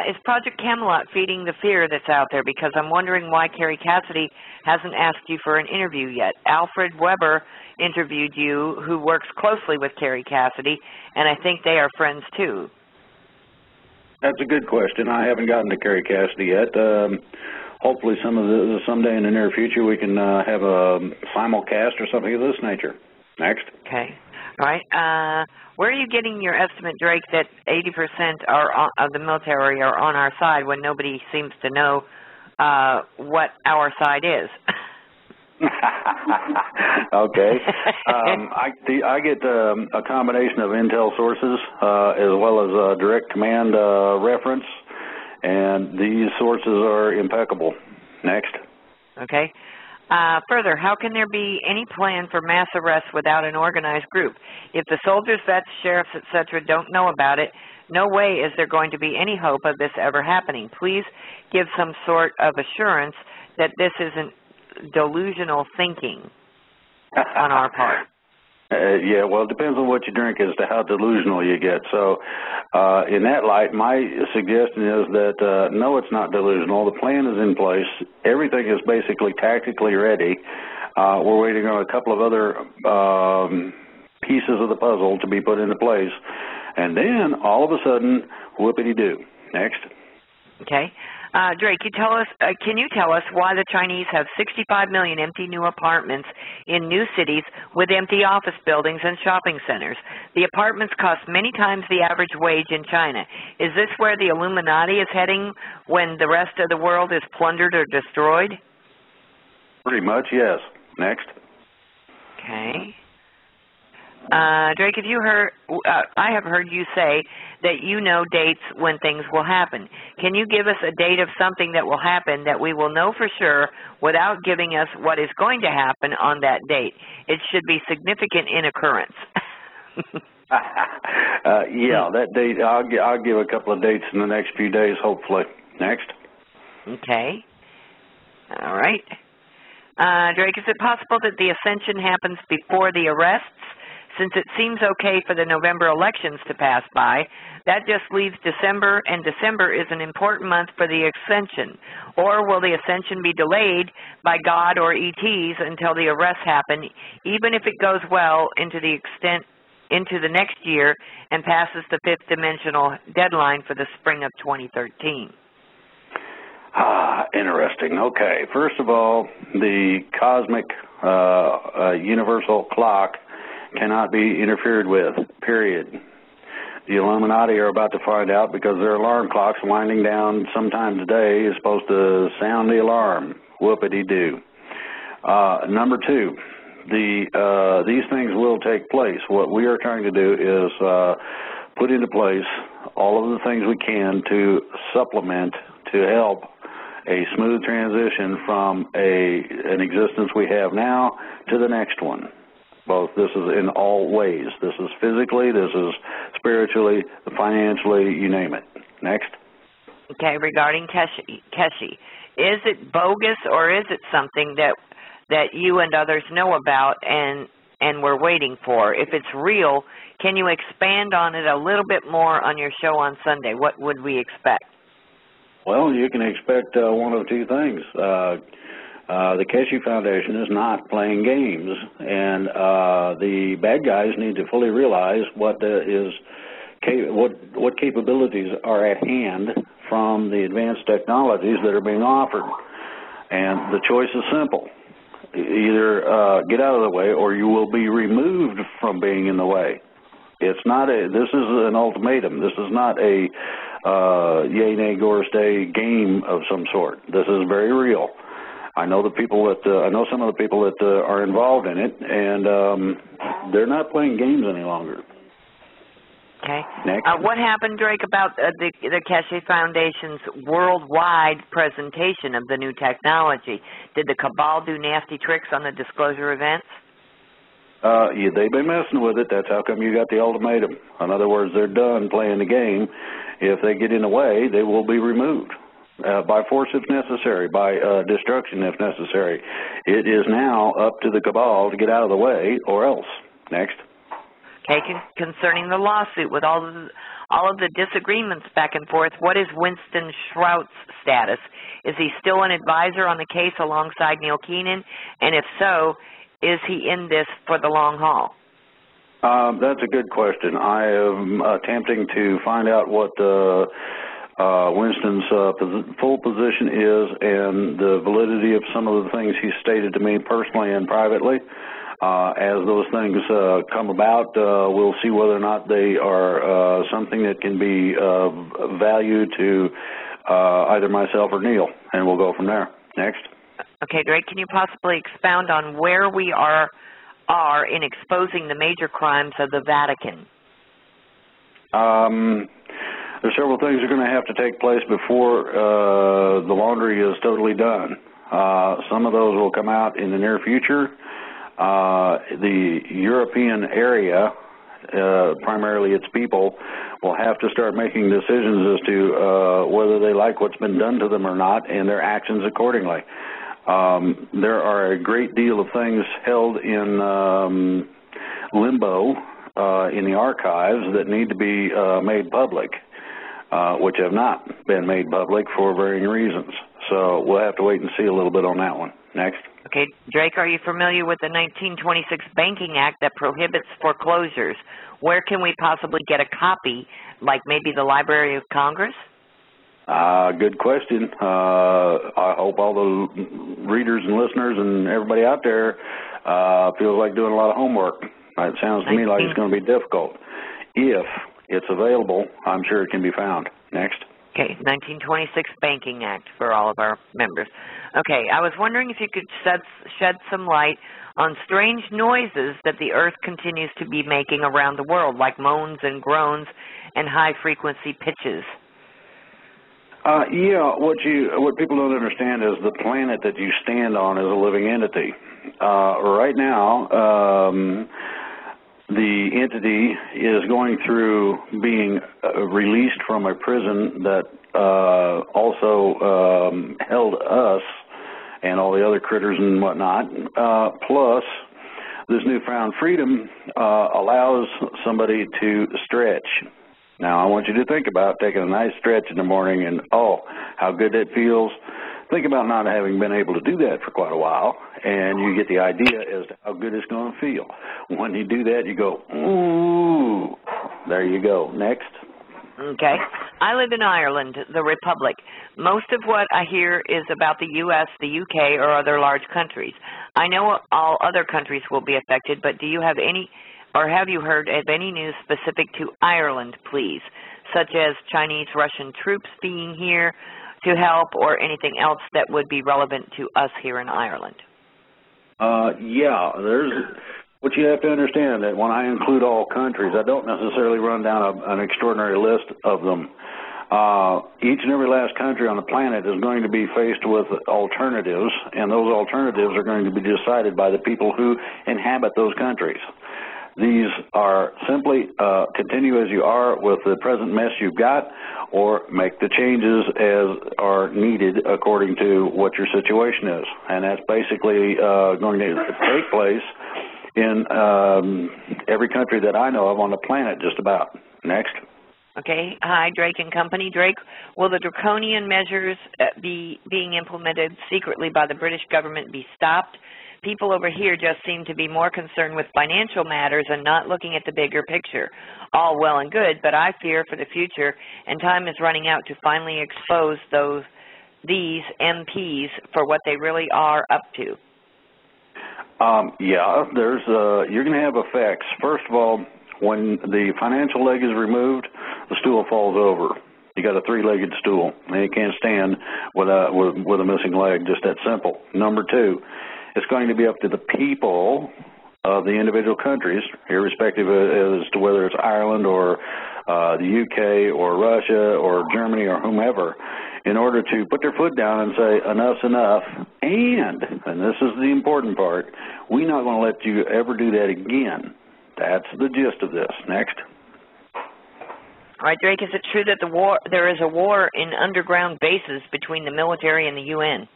Is Project Camelot feeding the fear that's out there? Because I'm wondering why Kerry Cassidy hasn't asked you for an interview yet. Alfred Weber interviewed you, who works closely with Kerry Cassidy, and I think they are friends too. That's a good question. I haven't gotten to Kerry Cassidy yet. Hopefully someday in the near future we can have a simulcast or something of this nature. Next. Okay. All right. Where are you getting your estimate, Drake, that 80% of the military are on our side when nobody seems to know what our side is? Okay. I get a combination of intel sources as well as direct command reference, and these sources are impeccable. Next. Okay. Further, how can there be any plan for mass arrests without an organized group? If the soldiers, vets, sheriffs, etc. don't know about it, no way is there going to be any hope of this ever happening. Please give some sort of assurance that this isn't delusional thinking on our part. Yeah, well, it depends on what you drink as to how delusional you get. So, in that light, my suggestion is that, no, it's not delusional. The plan is in place. Everything is basically tactically ready. We're waiting on a couple of other pieces of the puzzle to be put into place. And then, all of a sudden, whoopity-doo. Next. Okay. Drake, can you tell us why the Chinese have 65 million empty new apartments in new cities with empty office buildings and shopping centers? The apartments cost many times the average wage in China. Is this where the Illuminati is heading when the rest of the world is plundered or destroyed? Pretty much, yes. Next. Okay. Drake, I have heard you say that you know dates when things will happen. Can you give us a date of something that will happen that we will know for sure without giving us what is going to happen on that date? It should be significant in occurrence. Yeah, that date, I'll give a couple of dates in the next few days, hopefully. Next. Okay. All right. Drake, is it possible that the ascension happens before the arrests? Since it seems okay for the November elections to pass by, that just leaves December, and December is an important month for the ascension. Or will the ascension be delayed by God or ETs until the arrests happen, even if it goes well into the next year and passes the fifth dimensional deadline for the spring of 2013? Interesting. Okay. First of all, the cosmic universal clock cannot be interfered with, period. The Illuminati are about to find out because their alarm clocks winding down sometime today is supposed to sound the alarm. Whoopity-doo. Number two, these things will take place. What we are trying to do is put into place all of the things we can to supplement, to help a smooth transition from an existence we have now to the next one. This is in all ways. This is physically, this is spiritually, financially, you name it. Next. Okay, regarding Keshi, is it bogus or is it something that you and others know about and we're waiting for? If it's real, can you expand on it a little bit more on your show on Sunday? What would we expect? Well, you can expect one of two things. The Keshi Foundation is not playing games, and the bad guys need to fully realize what capabilities are at hand from the advanced technologies that are being offered. And the choice is simple. Either get out of the way or you will be removed from being in the way. It's not this is an ultimatum. This is not a yay, nay, gore, stay game of some sort. This is very real. I know I know some of the people that are involved in it, and they're not playing games any longer. Okay. Next. What happened, Drake, about the Keshi Foundation's worldwide presentation of the new technology? Did the cabal do nasty tricks on the disclosure events? Yeah, they've been messing with it. That's how come you got the ultimatum. In other words, they're done playing the game. If they get in the way, they will be removed. By force if necessary, by destruction if necessary. It is now up to the cabal to get out of the way, or else. Next. Okay, concerning the lawsuit, with all of the disagreements back and forth, what is Winston Shrout's status? Is he still an advisor on the case alongside Neil Keenan? And if so, is he in this for the long haul? That's a good question. I am attempting to find out what Winston's full position is and the validity of some of the things he stated to me personally and privately. As those things come about, we'll see whether or not they are something that can be of value to either myself or Neil, and we'll go from there. Next. Okay, Drake, can you possibly expound on where we are in exposing the major crimes of the Vatican? There's several things that are going to have to take place before the laundry is totally done. Some of those will come out in the near future. The European area, primarily its people, will have to start making decisions as to whether they like what's been done to them or not, and their actions accordingly. There are a great deal of things held in limbo in the archives that need to be made public, which have not been made public for varying reasons. So we'll have to wait and see a little bit on that one. Next. Okay, Drake, are you familiar with the 1926 Banking Act that prohibits foreclosures? Where can we possibly get a copy, like maybe the Library of Congress? Good question. I hope all the readers and listeners and everybody out there feels like doing a lot of homework. It sounds to me like it's going to be difficult. If it's available, I'm sure it can be found. Next. Okay, 1926 Banking Act for all of our members. Okay, I was wondering if you could shed some light on strange noises that the Earth continues to be making around the world, like moans and groans and high-frequency pitches. What people don't understand is the planet that you stand on is a living entity. Right now, the entity is going through being released from a prison that also held us and all the other critters and whatnot. Plus, this newfound freedom allows somebody to stretch. Now, I want you to think about taking a nice stretch in the morning and, oh, how good that feels. Think about not having been able to do that for quite a while, and you get the idea as to how good it's going to feel. When you do that, you go, ooh, there you go. Next. Okay. I live in Ireland, the Republic. Most of what I hear is about the U.S., the U.K., or other large countries. I know all other countries will be affected, but do you have any, or have you heard of any news specific to Ireland, please, such as Chinese, Russian troops being here to help, or anything else that would be relevant to us here in Ireland? There's what you have to understand, that when I include all countries, I don't necessarily run down an extraordinary list of them. Each and every last country on the planet is going to be faced with alternatives, and those alternatives are going to be decided by the people who inhabit those countries. These are simply continue as you are with the present mess you've got, or make the changes as are needed according to what your situation is. And that's basically going to take place in every country that I know of on the planet, just about. Next. Okay. Hi, Drake and Company. Drake, will the draconian measures being implemented secretly by the British government be stopped? People over here just seem to be more concerned with financial matters and not looking at the bigger picture. All well and good, but I fear for the future, and time is running out to finally expose these MPs for what they really are up to. You're going to have effects. First of all, when the financial leg is removed, the stool falls over. You got a three-legged stool, and you can't stand with a missing leg. Just that simple. Number two, it's going to be up to the people of the individual countries, irrespective as to whether it's Ireland or the UK or Russia or Germany or whomever, in order to put their foot down and say, enough's enough, and this is the important part, we're not going to let you ever do that again. That's the gist of this. Next. All right, Drake, is it true that there is a war in underground bases between the military and the UN?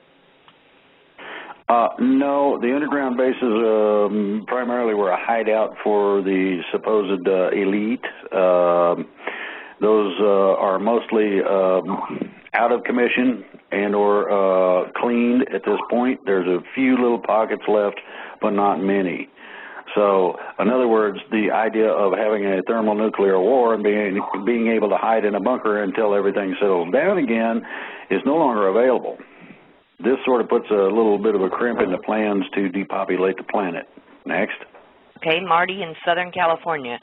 No, the underground bases primarily were a hideout for the supposed elite. Those are mostly out of commission and or cleaned at this point. There's a few little pockets left, but not many. So, in other words, the idea of having a thermonuclear war and being able to hide in a bunker until everything settles down again is no longer available. This sort of puts a little bit of a crimp in the plans to depopulate the planet. Next. Okay, Marty in Southern California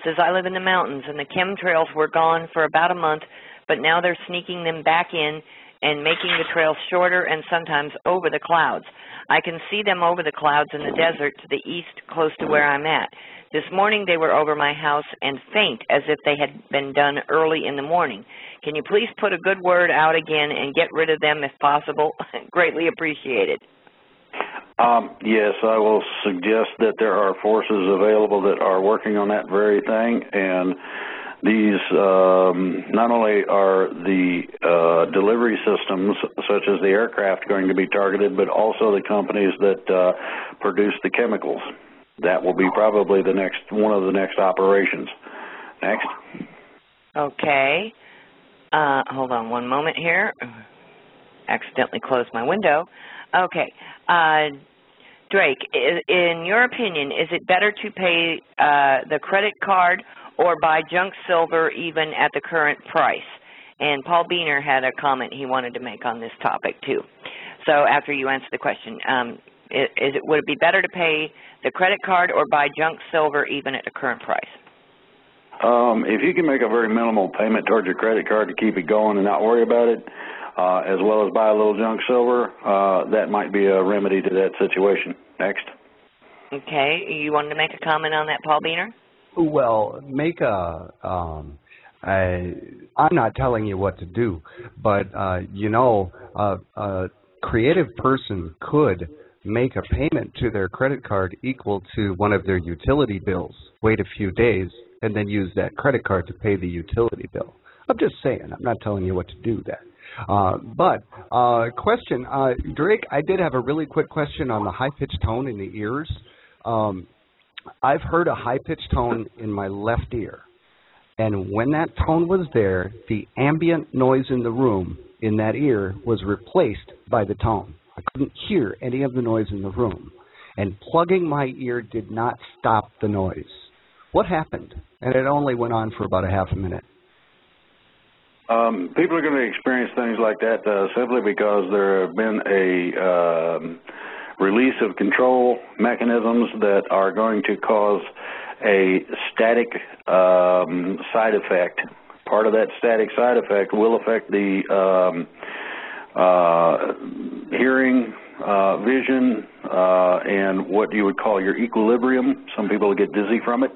says, I live in the mountains, and the chemtrails were gone for about a month, but now they're sneaking them back in and making the trails shorter and sometimes over the clouds. I can see them over the clouds in the desert to the east close to where I'm at. This morning they were over my house and faint as if they had been done early in the morning. Can you please put a good word out again and get rid of them if possible? Greatly appreciated. Yes, I will suggest that there are forces available that are working on that very thing, and these not only are the delivery systems, such as the aircraft, going to be targeted, but also the companies that produce the chemicals. That will be probably one of the next operations. Next. Okay. Hold on one moment here. Accidentally closed my window. Okay. Drake, in your opinion, is it better to pay the credit card or buy junk silver even at the current price? And Paul Beener had a comment he wanted to make on this topic too. So after you answer the question, would it be better to pay the credit card or buy junk silver even at the current price? If you can make a very minimal payment towards your credit card to keep it going and not worry about it, as well as buy a little junk silver, that might be a remedy to that situation. Next. Okay. You wanted to make a comment on that, Paul Beener? Well, I'm not telling you what to do, but, a creative person could make a payment to their credit card equal to one of their utility bills, wait a few days, and then use that credit card to pay the utility bill. I'm just saying. I'm not telling you what to do that. Question, Drake, I did have a really quick question on the high-pitched tone in the ears. I've heard a high-pitched tone in my left ear, and when that tone was there, the ambient noise in the room in that ear was replaced by the tone. I couldn't hear any of the noise in the room, and plugging my ear did not stop the noise. What happened? And it only went on for about a half a minute. People are going to experience things like that simply because there have been a release of control mechanisms that are going to cause a static side effect. Part of that static side effect will affect the hearing, vision, and what you would call your equilibrium. Some people get dizzy from it.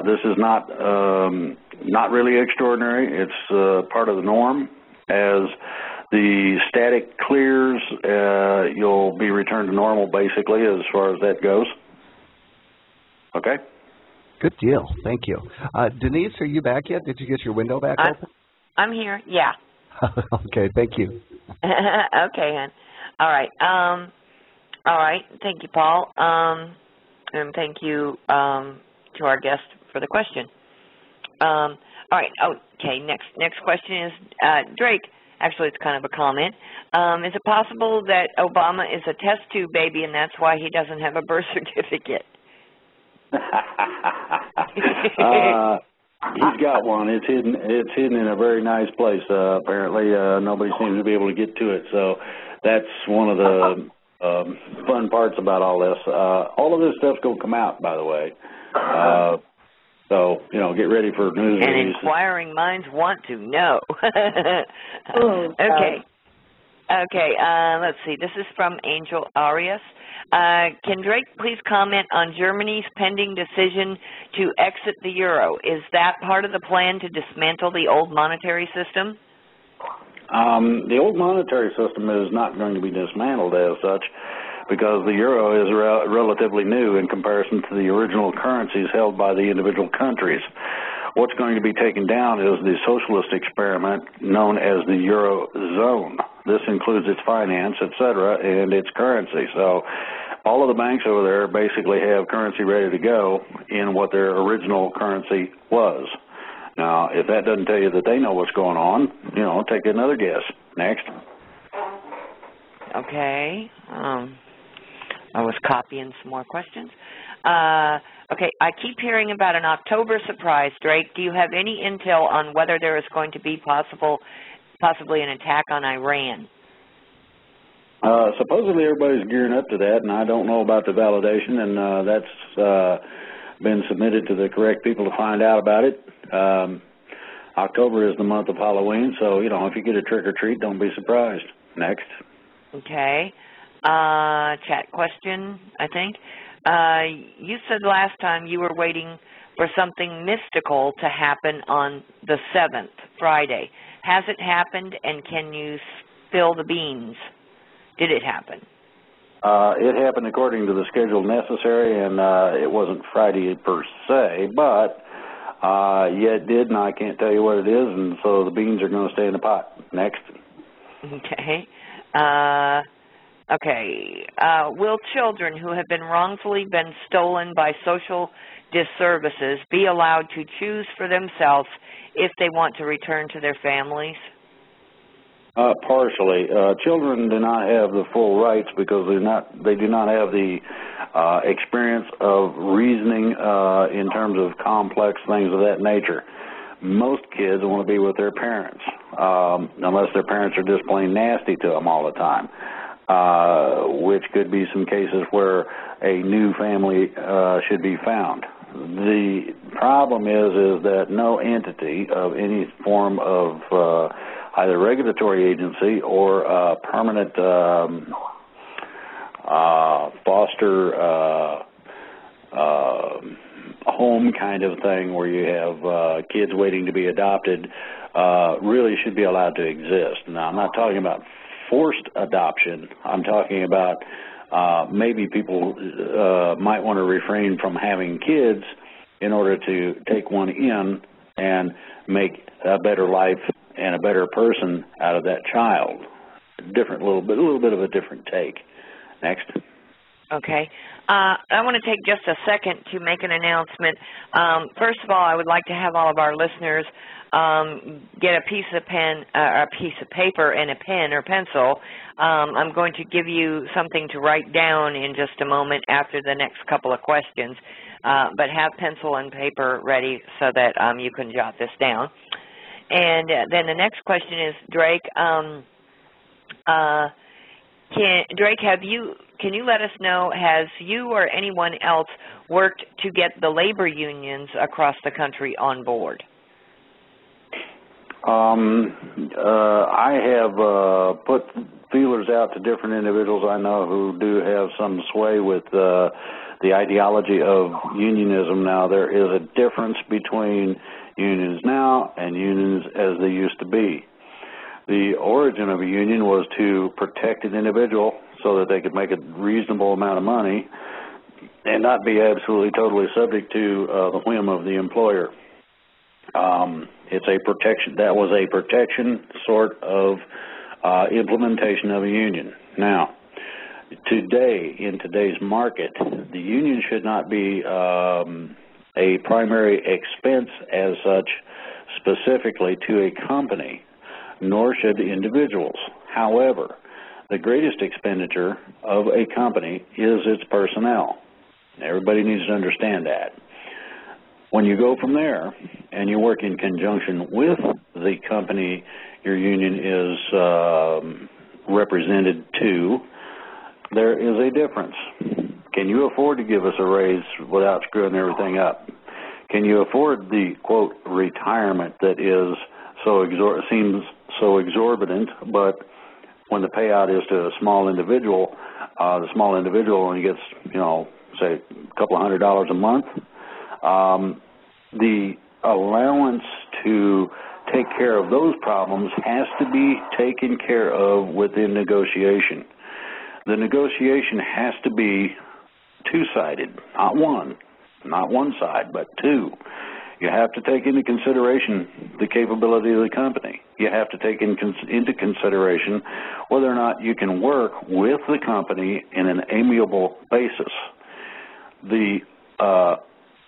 This is not really extraordinary. It's part of the norm. As the static clears, you'll be returned to normal, basically, as far as that goes. Okay? Good deal. Thank you. Denise, are you back yet? Did you get your window back open? I'm here, yeah. Okay, thank you. Okay, hon. All right. All right. Thank you, Paul. And thank you to our guest for the question. All right. Okay, next question is, Drake, actually it's kind of a comment. Is it possible that Obama is a test tube baby and that's why he doesn't have a birth certificate? He's got one. It's hidden in a very nice place. Apparently, nobody seems to be able to get to it. So that's one of the fun parts about all this. All of this stuff's going to come out, by the way. So, get ready for news and releases. Inquiring minds want to know. Okay. Okay, let's see. This is from Angel Arias. Can Drake please comment on Germany's pending decision to exit the euro? Is that part of the plan to dismantle the old monetary system? The old monetary system is not going to be dismantled as such because the euro is relatively new in comparison to the original currencies held by the individual countries. What's going to be taken down is the socialist experiment known as the Eurozone. This includes its finance, etc., and its currency. So all of the banks over there basically have currency ready to go in what their original currency was. Now, if that doesn't tell you that they know what's going on, take another guess. Next. Okay. I was copying some more questions. Okay, I keep hearing about an October surprise, Drake. Do you have any intel on whether there is going to be possibly an attack on Iran? Supposedly everybody's gearing up to that, and I don't know about the validation, and that's been submitted to the correct people to find out about it. October is the month of Halloween, so, if you get a trick-or-treat, don't be surprised. Next. Okay. Chat question, I think. You said last time you were waiting for something mystical to happen on the 7th, Friday. Has it happened, and can you spill the beans? Did it happen? It happened according to the schedule necessary, and it wasn't Friday per se, but yeah, it did, and I can't tell you what it is, and so the beans are going to stay in the pot. Next. Okay. Will children who have been wrongfully stolen by social disservices be allowed to choose for themselves if they want to return to their families? Partially. Children do not have the full rights because they do not have the experience of reasoning in terms of complex things of that nature. Most kids want to be with their parents, unless their parents are just plain nasty to them all the time, which could be some cases where a new family should be found. The problem is that no entity of any form of either regulatory agency or permanent foster home kind of thing where you have kids waiting to be adopted really should be allowed to exist. Now, I'm not talking about forced adoption. I'm talking about maybe people might want to refrain from having kids in order to take one in and make a better life and a better person out of that child. A little bit of a different take. Next. Okay. I want to take just a second to make an announcement. First of all, I would like to have all of our listeners get a piece of paper and a pen or pencil. I'm going to give you something to write down in just a moment after the next couple of questions, but have pencil and paper ready so that you can jot this down. And then the next question is, Drake, can you let us know, has you or anyone else worked to get the labor unions across the country on board? I have put feelers out to different individuals I know who do have some sway with the ideology of unionism. Now, there is a difference between unions now and unions as they used to be. The origin of a union was to protect an individual so that they could make a reasonable amount of money and not be absolutely totally subject to the whim of the employer. It's a protection. That was a protection sort of implementation of a union. Now, today, in today's market, the union should not be a primary expense as such specifically to a company, nor should individuals. However, the greatest expenditure of a company is its personnel. Everybody needs to understand that. When you go from there and you work in conjunction with the company your union is represented to, there is a difference. Can you afford to give us a raise without screwing everything up? Can you afford the, quote, retirement that is seems so exorbitant, but when the payout is to a small individual, the small individual only gets, say a couple $100 a month. The allowance to take care of those problems has to be taken care of within negotiation. The negotiation has to be two-sided, not one side, but two. You have to take into consideration the capability of the company. You have to take into consideration whether or not you can work with the company in an amiable basis. The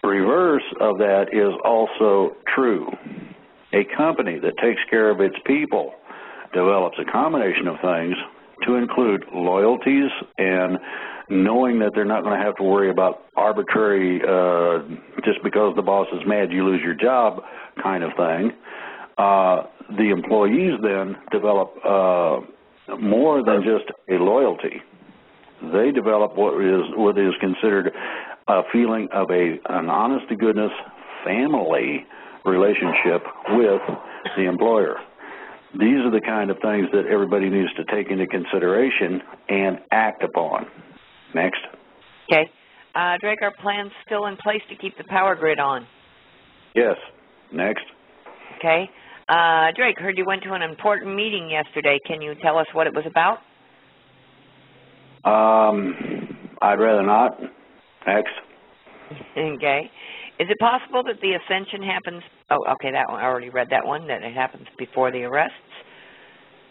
reverse of that is also true. A company that takes care of its people develops a combination of things to include loyalties and knowing that they're not going to have to worry about arbitrary, just because the boss is mad you lose your job kind of thing. The employees then develop more than just a loyalty. They develop what is considered a feeling of an honest-to-goodness family relationship with the employer. These are the kind of things that everybody needs to take into consideration and act upon. Next. Okay. Drake, are plans still in place to keep the power grid on? Yes. Next. Okay. Drake, heard you went to an important meeting yesterday. Can you tell us what it was about? I'd rather not. Next. Okay. Is it possible that the ascension happens? Oh, okay, that one. I already read that one, that it happens before the arrests.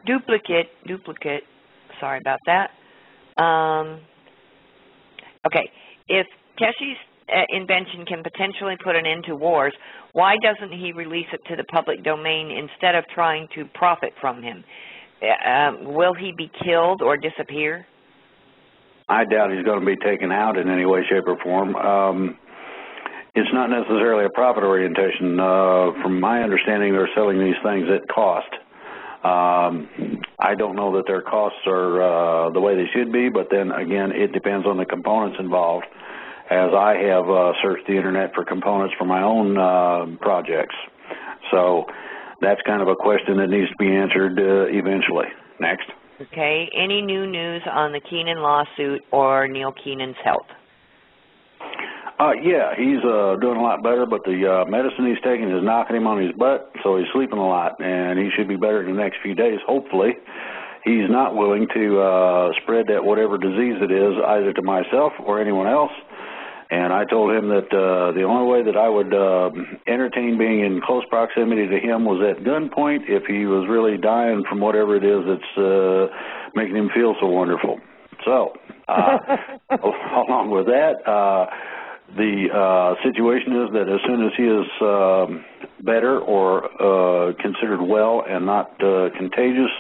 Duplicate. Sorry about that. Okay. If Keshe's invention can potentially put an end to wars, why doesn't he release it to the public domain instead of trying to profit from him? Will he be killed or disappear? I doubt he's going to be taken out in any way, shape, or form. It's not necessarily a profit orientation. From my understanding, they're selling these things at cost. I don't know that their costs are the way they should be, but then again, it depends on the components involved, as I have searched the Internet for components for my own projects. So that's kind of a question that needs to be answered eventually. Next. Okay. Any new news on the Keenan lawsuit or Neil Keenan's health? Yeah, he's doing a lot better, but the medicine he's taking is knocking him on his butt, so he's sleeping a lot, and he should be better in the next few days, hopefully. He's not willing to spread that whatever disease it is either to myself or anyone else, and I told him that the only way that I would entertain being in close proximity to him was at gunpoint if he was really dying from whatever it is that's making him feel so wonderful. So, along with that, the situation is that as soon as he is better or considered well and not contagious,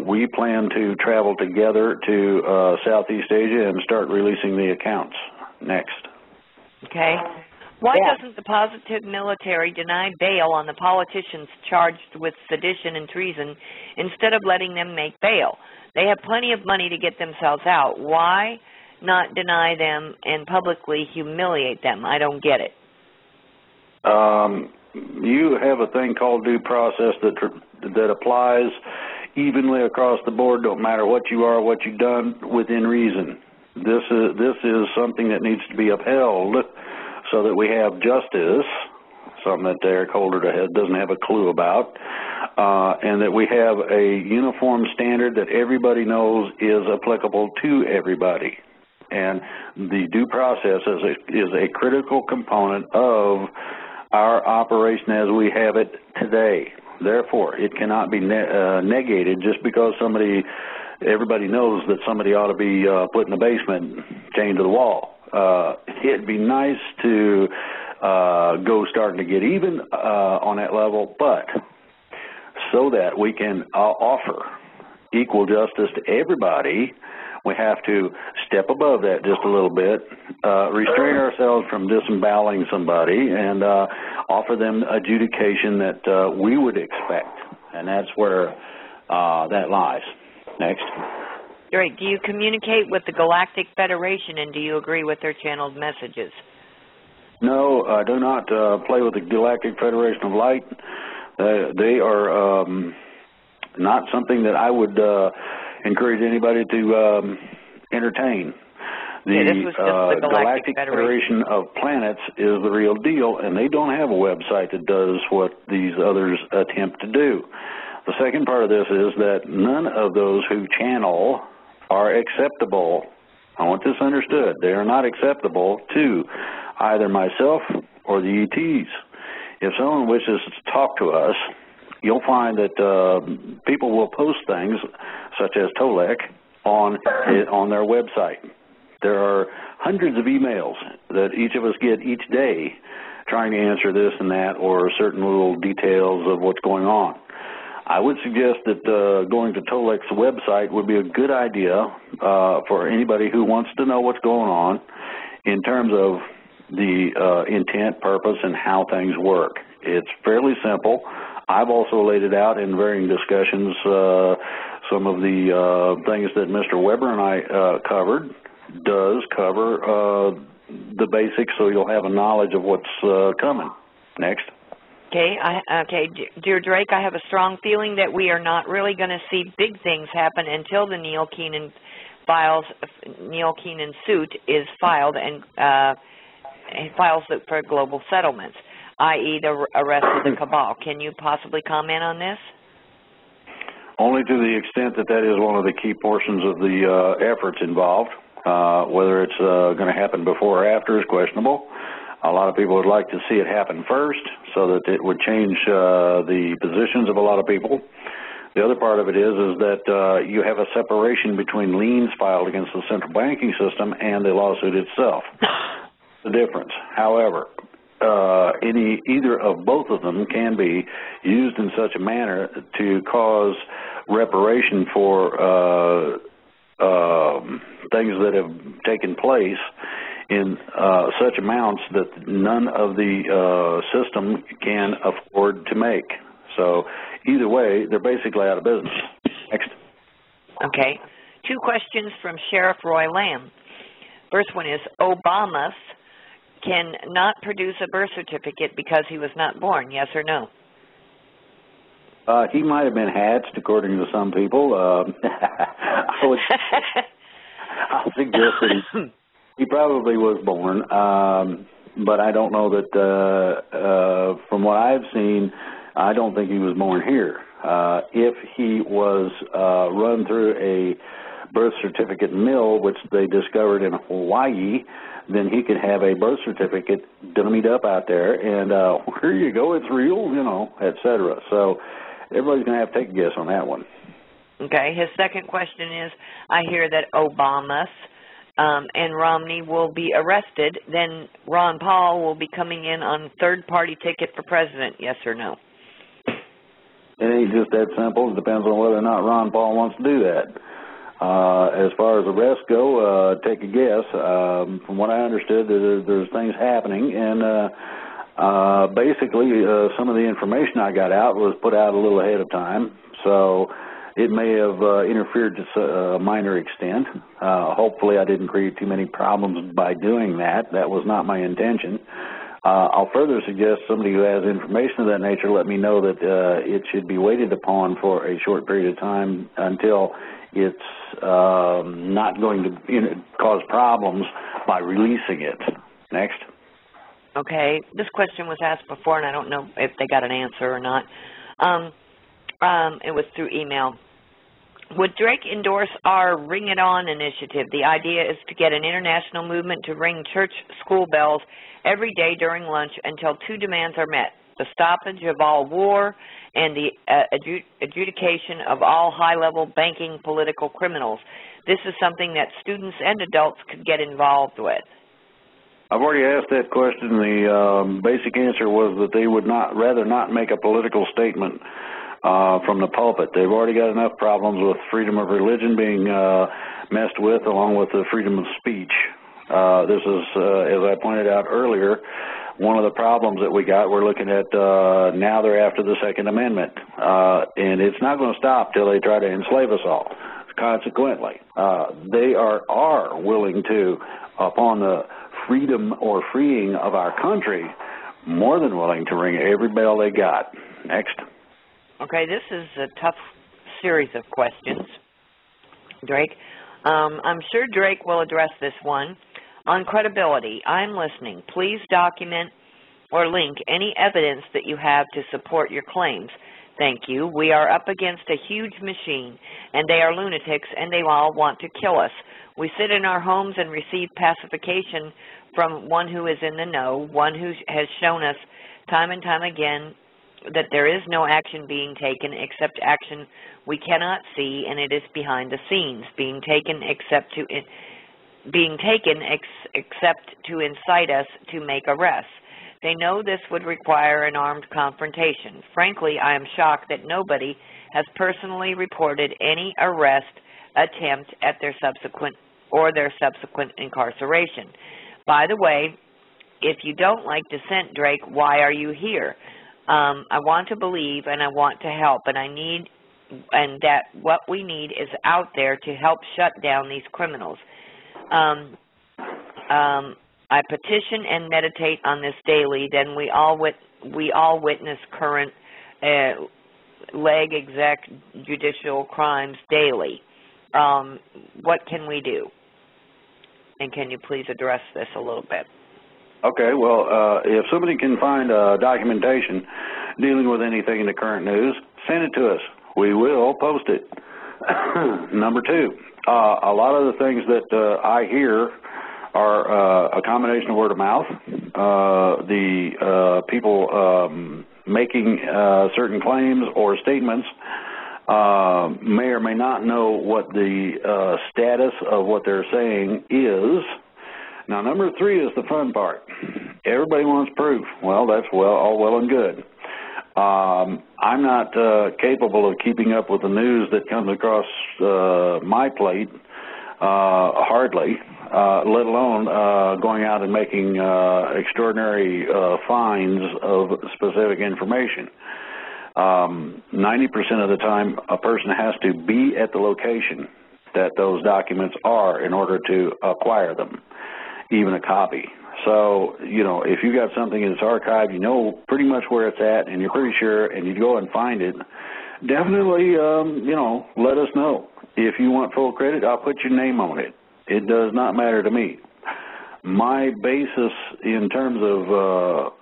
we plan to travel together to Southeast Asia and start releasing the accounts. Next. Okay. Why doesn't the positive military deny bail on the politicians charged with sedition and treason instead of letting them make bail? They have plenty of money to get themselves out. Why not deny them and publicly humiliate them? I don't get it. You have a thing called due process that applies evenly across the board. Don't matter what you are, what you've done, within reason. This is something that needs to be upheld so that we have justice, something that Eric Holder doesn't have a clue about, and that we have a uniform standard that everybody knows is applicable to everybody. And the due process is a critical component of our operation as we have it today. Therefore, it cannot be negated just because everybody knows that somebody ought to be put in the basement, chained to the wall. It'd be nice to go starting to get even on that level, but so that we can offer equal justice to everybody, we have to step above that just a little bit, restrain ourselves from disemboweling somebody, and offer them adjudication that we would expect. And that's where that lies. Next. Great. Do you communicate with the Galactic Federation, and do you agree with their channeled messages? No, I do not play with the Galactic Federation of Light. They are not something that I would encourage anybody to entertain. The Galactic Federation of Planets is the real deal, and they don't have a website that does what these others attempt to do. The second part of this is that none of those who channel are acceptable. I want this understood. They are not acceptable to either myself or the ETs. If someone wishes to talk to us, you'll find that people will post things, such as Tolek, on their website. There are hundreds of emails that each of us get each day trying to answer this and that or certain little details of what's going on. I would suggest that going to Tolek's website would be a good idea for anybody who wants to know what's going on in terms of the intent, purpose, and how things work. It's fairly simple. I've also laid it out in varying discussions, some of the things that Mr. Weber and I covered does cover the basics, so you'll have a knowledge of what's coming. Next. Okay, dear Drake, I have a strong feeling that we are not really going to see big things happen until the Neil Keenan Neil Keenan's suit is filed and he files it for global settlements, i.e. the arrest of the cabal. Can you possibly comment on this? Only to the extent that that is one of the key portions of the efforts involved. Whether it's going to happen before or after is questionable. A lot of people would like to see it happen first so that it would change the positions of a lot of people. The other part of it is that you have a separation between liens filed against the central banking system and the lawsuit itself. The difference. However, either of both of them can be used in such a manner to cause reparation for things that have taken place in such amounts that none of the system can afford to make. So either way, they're basically out of business. Next. Okay. 2 questions from Sheriff Roy Lamb. First one is, Obama can not produce a birth certificate because he was not born, yes or no? He might have been hatched, according to some people. I'll suggest that he probably was born, but I don't know that, from what I've seen, I don't think he was born here. If he was run through a birth certificate mill, which they discovered in Hawaii, then he could have a birth certificate dummied up out there, and here you go, it's real, et cetera. So everybody's going to have to take a guess on that one. Okay. His second question is, I hear that Obama and Romney will be arrested, then Ron Paul will be coming in on third-party ticket for president, yes or no? It ain't just that simple. It depends on whether or not Ron Paul wants to do that. As far as arrests go, take a guess. From what I understood, there's things happening, and basically some of the information I got out was put out a little ahead of time, so it may have interfered to a minor extent. Hopefully I didn't create too many problems by doing that. That was not my intention. I'll further suggest somebody who has information of that nature let me know that it should be waited upon for a short period of time until it's not going to cause problems by releasing it. Next. Okay. This question was asked before, and I don't know if they got an answer or not. It was through email. Would Drake endorse our Ring It On initiative? The idea is to get an international movement to ring church school bells every day during lunch until 2 demands are met: the stoppage of all war and the adjudication of all high-level banking political criminals. This is something that students and adults could get involved with. I've already asked that question. The basic answer was that they would rather not make a political statement from the pulpit. They've already got enough problems with freedom of religion being messed with, along with the freedom of speech. This is, as I pointed out earlier, one of the problems that we got. We're looking at now they're after the Second Amendment, and it's not going to stop till they try to enslave us all. Consequently, they are willing to, upon the freedom or freeing of our country, more than willing to ring every bell they got. Next. Okay, this is a tough series of questions, Drake. I'm sure Drake will address this one. On credibility, I'm listening. Please document or link any evidence that you have to support your claims. Thank you. We are up against a huge machine, and they are lunatics, and they all want to kill us. We sit in our homes and receive pacification from one who is in the know, one who has shown us time and time again that there is no action being taken except action we cannot see, and it is behind the scenes, being taken except to incite us to make arrests. They know this would require an armed confrontation. Frankly, I am shocked that nobody has personally reported any arrest attempt at their subsequent incarceration. By the way, if you don't like dissent, Drake, why are you here? I want to believe and I want to help, and that what we need is out there to help shut down these criminals. I petition and meditate on this daily. Then we all witness current leg exec judicial crimes daily. what can we do? And can you please address this a little bit? Okay, well, if somebody can find documentation dealing with anything in the current news, send it to us. We will post it. Number two, a lot of the things that I hear are a combination of word of mouth, the people making certain claims or statements may or may not know what the status of what they're saying is. Now, number three is the fun part. Everybody wants proof. Well, that's all well and good. I'm not capable of keeping up with the news that comes across my plate, hardly, let alone going out and making extraordinary finds of specific information. 90% of the time, a person has to be at the location that those documents are in order to acquire them, even a copy. So, if you got something that's archived, you know pretty much where it's at, and you're pretty sure, and you go and find it, definitely, let us know. If you want full credit, I'll put your name on it. It does not matter to me. My basis in terms of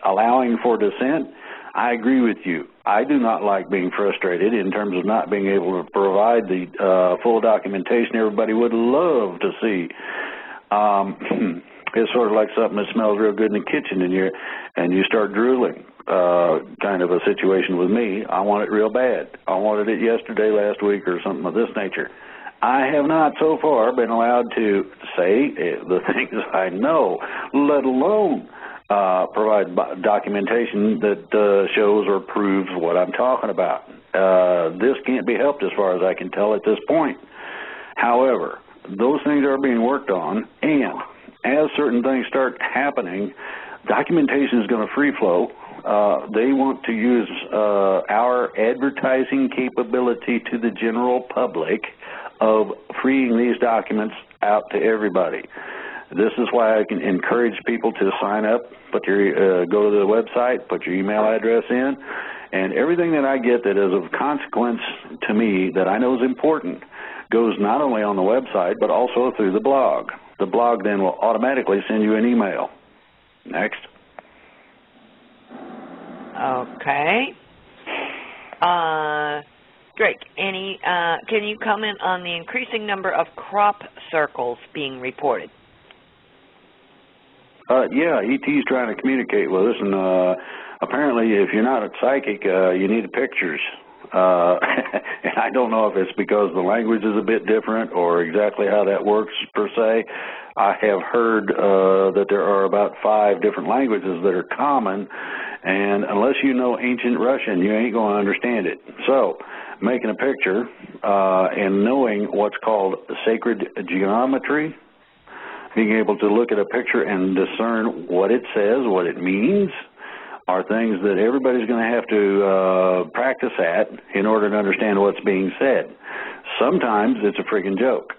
allowing for dissent, I agree with you. I do not like being frustrated in terms of not being able to provide the full documentation everybody would love to see. It's sort of like something that smells real good in the kitchen and you start drooling, kind of a situation with me. I want it real bad. I wanted it yesterday, last week, or something of this nature. I have not so far been allowed to say the things I know, let alone provide documentation that shows or proves what I'm talking about. This can't be helped as far as I can tell at this point. However, those things are being worked on, and as certain things start happening, documentation is going to free flow. They want to use our advertising capability to the general public of freeing these documents out to everybody. This is why I can encourage people to sign up, go to the website, put your email address in, and everything that I get that is of consequence to me that I know is important goes not only on the website but also through the blog. The blog then will automatically send you an email. Next. Okay. Drake, can you comment on the increasing number of crop circles being reported? Yeah, ET's trying to communicate with us, and apparently if you're not a psychic, you need pictures. And I don't know if it's because the language is a bit different or exactly how that works per se. I have heard that there are about 5 different languages that are common, and unless you know ancient Russian, you ain't going to understand it. So making a picture and knowing what's called sacred geometry, being able to look at a picture and discern what it says, what it means, are things that everybody's going to have to practice at in order to understand what's being said. Sometimes it's a friggin' joke,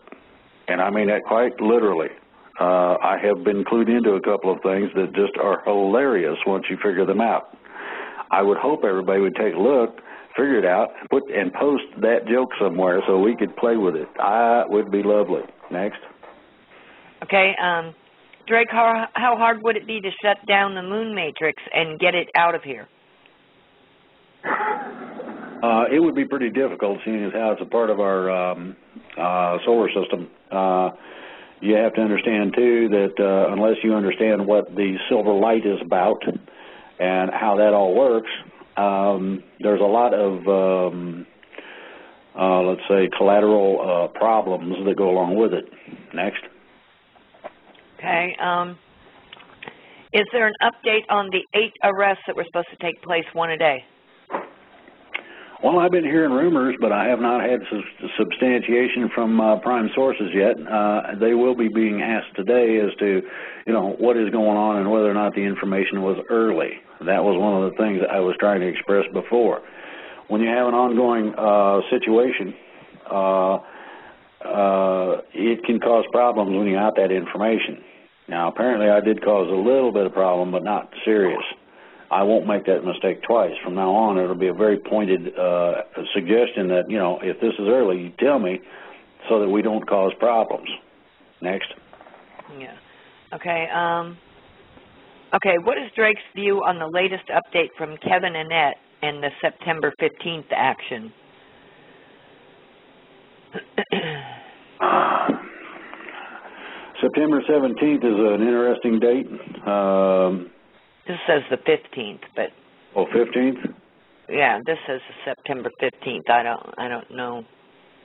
and I mean that quite literally. I have been clued into a couple of things that just are hilarious once you figure them out. I would hope everybody would take a look, figure it out, and post that joke somewhere so we could play with it. That would be lovely. Next. Okay, Drake, how hard would it be to shut down the moon matrix and get it out of here? It would be pretty difficult, seeing as how it's a part of our solar system. You have to understand, too, that unless you understand what the silver light is about and how that all works, there's a lot of, let's say, collateral problems that go along with it. Next. Okay. Is there an update on the 8 arrests that were supposed to take place, one a day? Well, I've been hearing rumors, but I have not had substantiation from prime sources yet. They will be being asked today as to, what is going on and whether or not the information was early. That was one of the things that I was trying to express before. When you have an ongoing situation, it can cause problems when you have that information. Now, apparently I did cause a little bit of problem, but not serious. I won't make that mistake twice. From now on, it'll be a very pointed suggestion that, you know, if this is early, you tell me so that we don't cause problems. Next. Yeah. Okay. Okay, what is Drake's view on the latest update from Kevin Annette and the September 15th action? September 17th is an interesting date. This says the 15th, but... Oh, 15th? Yeah, this says September 15th. I don't know.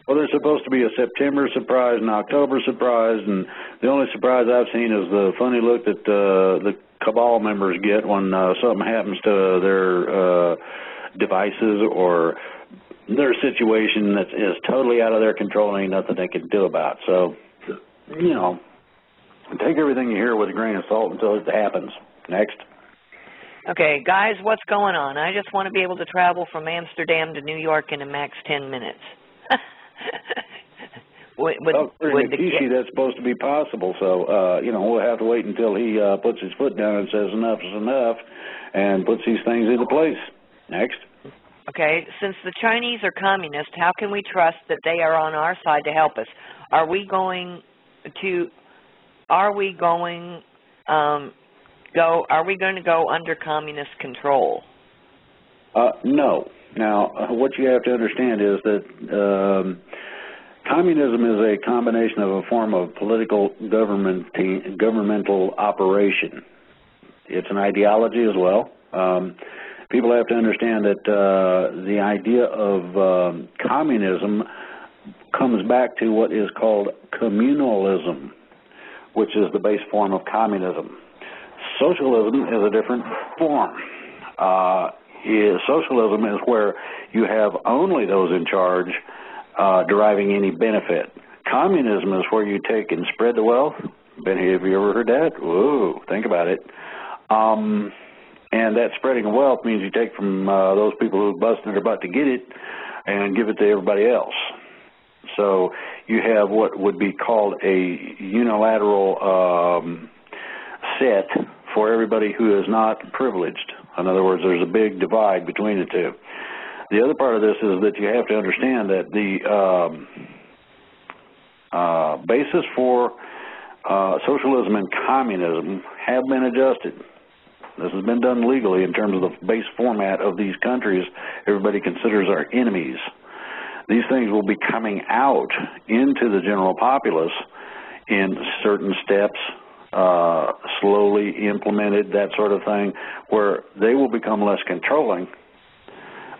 Well, there's supposed to be a September surprise and October surprise, and the only surprise I've seen is the funny look that the cabal members get when something happens to their devices or their situation that is totally out of their control and ain't nothing they can do about. So, you know, take everything you hear with a grain of salt until it happens. Next. Okay, guys, what's going on? I just want to be able to travel from Amsterdam to New York in a max 10 minutes. Well, for Nikishi, that's supposed to be possible, so, you know, we'll have to wait until he puts his foot down and says enough is enough and puts these things into place. Next. Okay, since the Chinese are communist, how can we trust that they are on our side to help us? Are we going to go under communist control? No. Now, what you have to understand is that communism is a combination of a form of political governmental operation. It's an ideology as well. People have to understand that the idea of communism comes back to what is called communalism, which is the base form of communism. Socialism is a different form. Socialism is where you have only those in charge deriving any benefit. Communism is where you take and spread the wealth. Have you ever heard that? Whoa, think about it. And that spreading of wealth means you take from those people who busted their butt to get it and give it to everybody else. So you have what would be called a unilateral set for everybody who is not privileged. In other words, there's a big divide between the two. The other part of this is that you have to understand that the basis for socialism and communism have been adjusted. This has been done legally in terms of the base format of these countries everybody considers our enemies. These things will be coming out into the general populace in certain steps, slowly implemented, that sort of thing, where they will become less controlling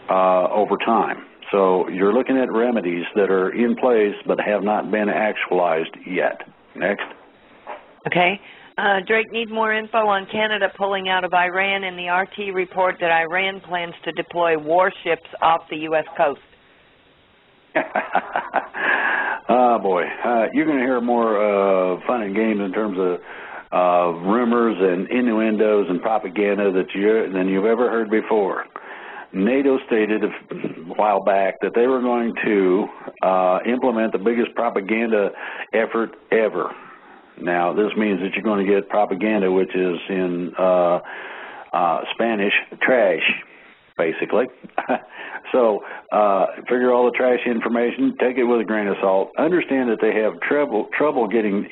over time. So you're looking at remedies that are in place but have not been actualized yet. Next. Okay. Drake, need more info on Canada pulling out of Iran and the RT report that Iran plans to deploy warships off the U.S. coast. Oh, boy. You're going to hear more fun and games in terms of rumors and innuendos and propaganda than you've ever heard before. NATO stated a while back that they were going to implement the biggest propaganda effort ever. Now, this means that you're going to get propaganda, which is in Spanish, trash, basically. So figure all the trash information, take it with a grain of salt. Understand that they have trouble getting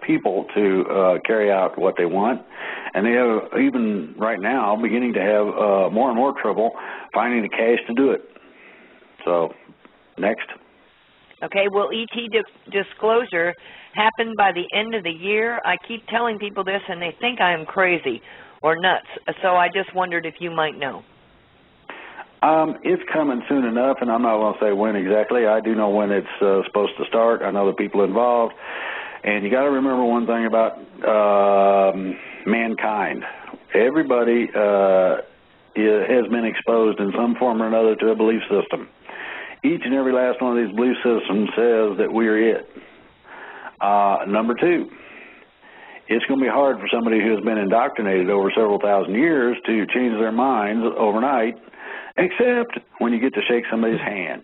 people to carry out what they want. And they have, even right now, beginning to have more and more trouble finding the cash to do it. So, next. Okay, will ET disclosure happen by the end of the year? I keep telling people this and they think I am crazy or nuts. So I just wondered if you might know. It's coming soon enough, and I'm not going to say when exactly. I do know when it's supposed to start. I know the people involved. And you got to remember one thing about mankind. Everybody has been exposed in some form or another to a belief system. Each and every last one of these belief systems says that we are it. Number two, it's going to be hard for somebody who has been indoctrinated over several thousand years to change their minds overnight, except when you get to shake somebody's hand.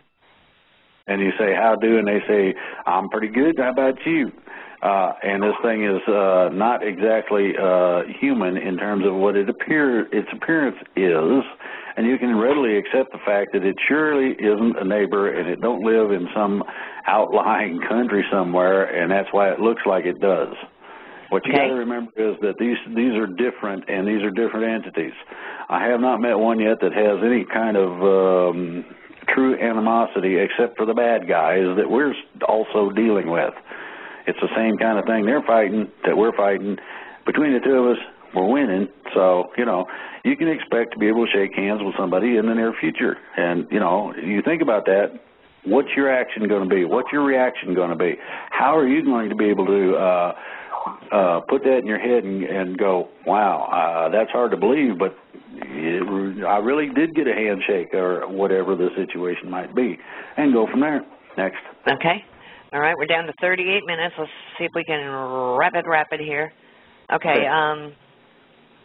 And you say, how do? And they say, I'm pretty good. How about you? And this thing is not exactly human in terms of what its appearance is, and you can readily accept the fact that it surely isn't a neighbor, and it don't live in some outlying country somewhere, and that's why it looks like it does. What you got to remember is that these are different, and these are different entities. I have not met one yet that has any kind of true animosity, except for the bad guys that we're also dealing with. It's the same kind of thing they're fighting that we're fighting. Between the two of us, we're winning. So, you know, you can expect to be able to shake hands with somebody in the near future. And, you know, you think about that, what's your action going to be? What's your reaction going to be? How are you going to be able to put that in your head and go, wow, that's hard to believe, but I really did get a handshake or whatever the situation might be, and go from there. Next. Okay. All right, we're down to 38 minutes. Let's see if we can wrap it here. Okay,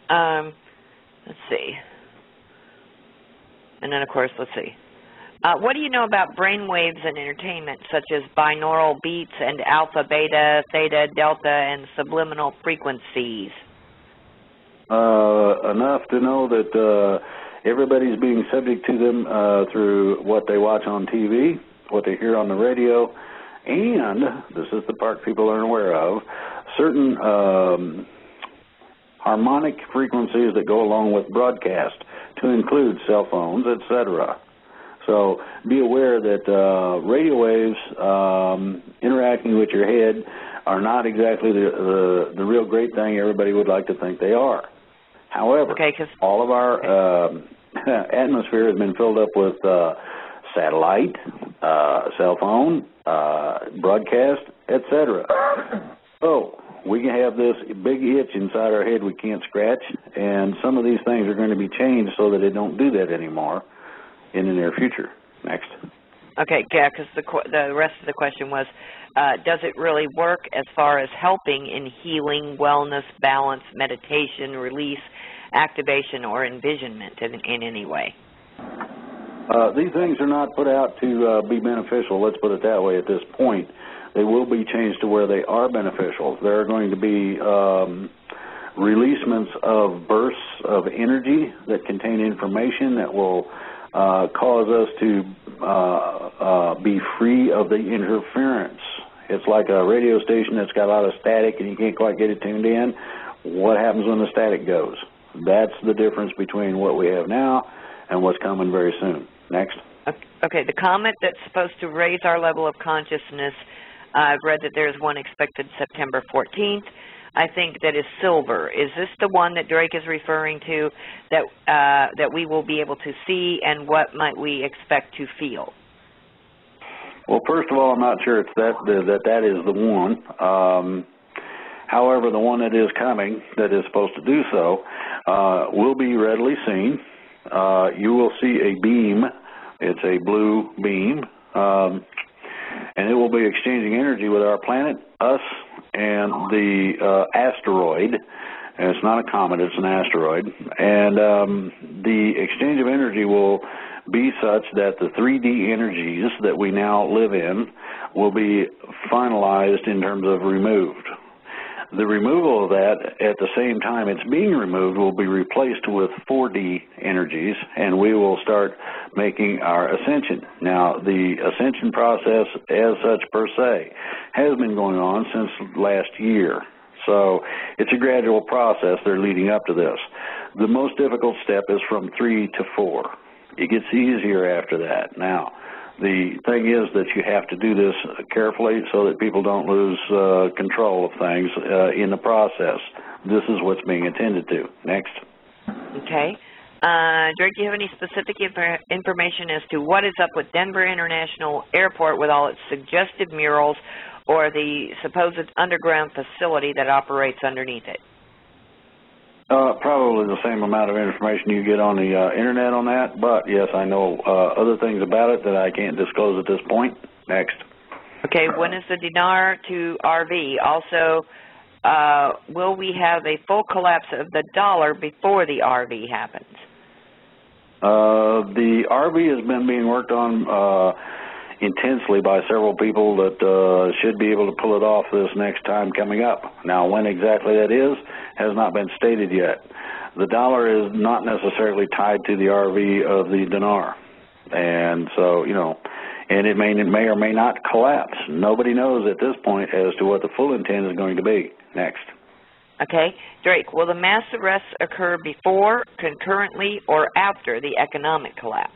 let's see. And then, of course, let's see. What do you know about brain waves and entertainment, such as binaural beats and alpha, beta, theta, delta, and subliminal frequencies? Enough to know that everybody's being subject to them through what they watch on TV, what they hear on the radio, and, this is the part people aren't aware of, certain harmonic frequencies that go along with broadcast, to include cell phones, etc. So be aware that radio waves interacting with your head are not exactly the real great thing everybody would like to think they are. However, all of our atmosphere has been filled up with satellite, cell phone, broadcast, etc. So we can have this big itch inside our head we can't scratch, and some of these things are going to be changed so that it don't do that anymore in the near future. Next. Okay, yeah, because the rest of the question was, does it really work as far as helping in healing, wellness, balance, meditation, release, activation, or envisionment in any way? These things are not put out to be beneficial, let's put it that way at this point. They will be changed to where they are beneficial. There are going to be releasements of bursts of energy that contain information that will cause us to be free of the interference. It's like a radio station that's got a lot of static and you can't quite get it tuned in. What happens when the static goes? That's the difference between what we have now and what's coming very soon. Next. Okay, the comet that's supposed to raise our level of consciousness, I've read that there's one expected September 14th. I think that is silver. Is this the one that Drake is referring to that we will be able to see, and what might we expect to feel? Well, first of all, I'm not sure it's that is the one. However, the one that is coming, that is supposed to do so, will be readily seen. You will see a beam. It's a blue beam, and it will be exchanging energy with our planet, us, and the asteroid. And it's not a comet, it's an asteroid. And the exchange of energy will be such that the 3D energies that we now live in will be finalized in terms of removed. The removal of that, at the same time it's being removed, will be replaced with 4D energies, and we will start making our ascension. Now, the ascension process as such per se has been going on since last year. So it's a gradual process. They're leading up to this. The most difficult step is from 3 to 4. It gets easier after that. Now, the thing is that you have to do this carefully so that people don't lose control of things in the process. This is what's being attended to. Next. Okay. Drake, do you have any specific information as to what is up with Denver International Airport with all its suggestive murals or the supposed underground facility that operates underneath it? Probably the same amount of information you get on the Internet on that, but yes, I know other things about it that I can't disclose at this point. Next. Okay, when is the dinar to RV? Also, will we have a full collapse of the dollar before the RV happens? The RV has been being worked on intensely by several people that should be able to pull it off this next time coming up. Now, when exactly that is has not been stated yet. The dollar is not necessarily tied to the RV of the dinar. And so, and it may or may not collapse. Nobody knows at this point as to what the full intent is going to be. Next. Okay. Drake, will the mass arrests occur before, concurrently, or after the economic collapse?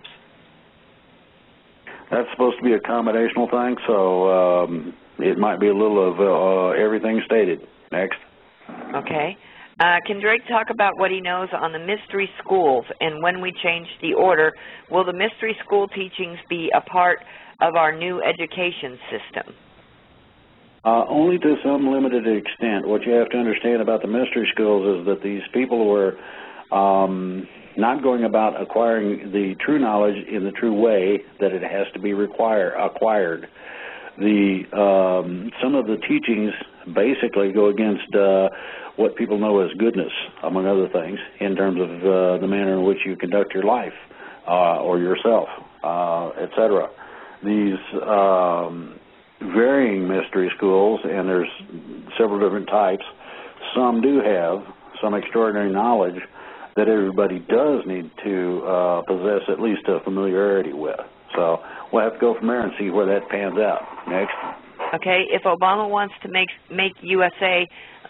That's supposed to be a combinational thing, so it might be a little of everything stated. Next. Okay. Can Drake talk about what he knows on the mystery schools, and when we change the order, will the mystery school teachings be a part of our new education system? Only to some limited extent. What you have to understand about the mystery schools is that these people were not going about acquiring the true knowledge in the true way that it has to be acquired. Some of the teachings basically go against what people know as goodness, among other things, in terms of the manner in which you conduct your life or yourself, etc. These varying mystery schools, and there's several different types, some do have some extraordinary knowledge that everybody does need to possess at least a familiarity with. So we'll have to go from there and see where that pans out. Next. Okay, if Obama wants to make USA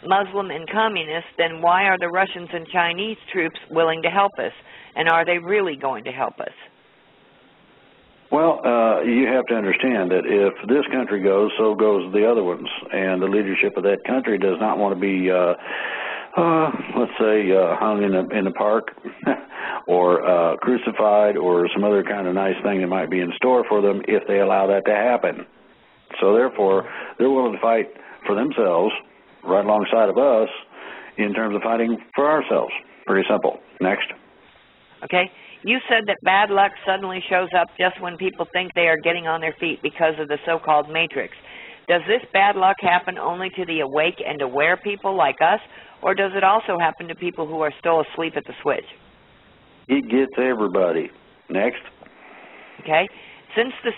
Muslim and communist, then why are the Russians and Chinese troops willing to help us? And are they really going to help us? Well, you have to understand that if this country goes, so goes the other ones. And the leadership of that country does not want to be, let's say, hung in the park or crucified or some other kind of nice thing that might be in store for them if they allow that to happen. So therefore, they're willing to fight for themselves right alongside of us in terms of fighting for ourselves. Pretty simple. Next. Okay. You said that bad luck suddenly shows up just when people think they are getting on their feet because of the so-called matrix. Does this bad luck happen only to the awake and aware people like us, or does it also happen to people who are still asleep at the switch? It gets everybody. Next. Okay. Since the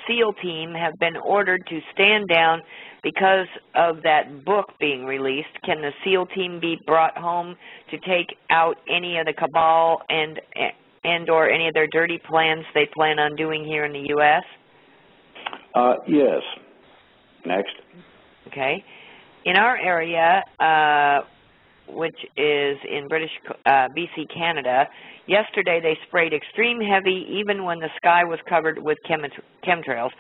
SEAL team have been ordered to stand down because of that book being released, can the SEAL team be brought home to take out any of the cabal and or any of their dirty plans they plan on doing here in the U.S.? Yes. Next. Okay. In our area, which is in BC, Canada, yesterday they sprayed extreme heavy even when the sky was covered with chemtrails.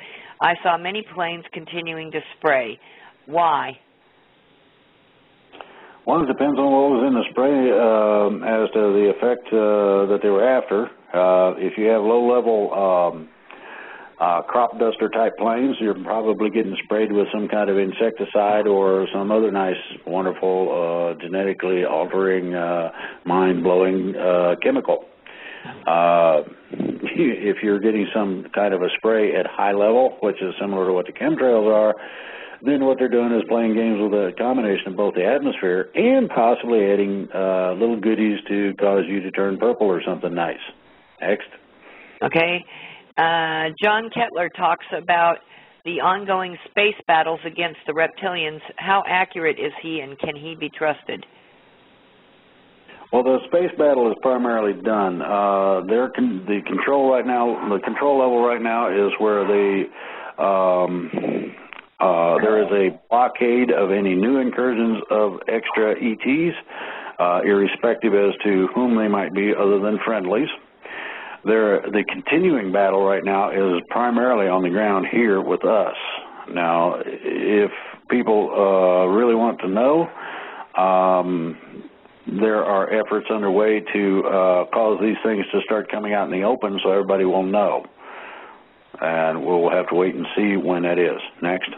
I saw many planes continuing to spray. Why? Well, it depends on what was in the spray as to the effect that they were after. If you have low-level crop duster type planes, you're probably getting sprayed with some kind of insecticide or some other nice, wonderful, genetically altering, mind-blowing chemical. If you're getting some kind of a spray at high level, which is similar to what the chemtrails are, then what they're doing is playing games with a combination of both the atmosphere and possibly adding little goodies to cause you to turn purple or something nice. Next. Okay. John Kettler talks about the ongoing space battles against the reptilians. How accurate is he, and can he be trusted? Well, the space battle is primarily done. The control right now, the control level right now is where there is a blockade of any new incursions of extra ETs, irrespective as to whom they might be other than friendlies. The continuing battle right now is primarily on the ground here with us. Now, if people really want to know, there are efforts underway to cause these things to start coming out in the open so everybody will know. And we'll have to wait and see when that is. Next.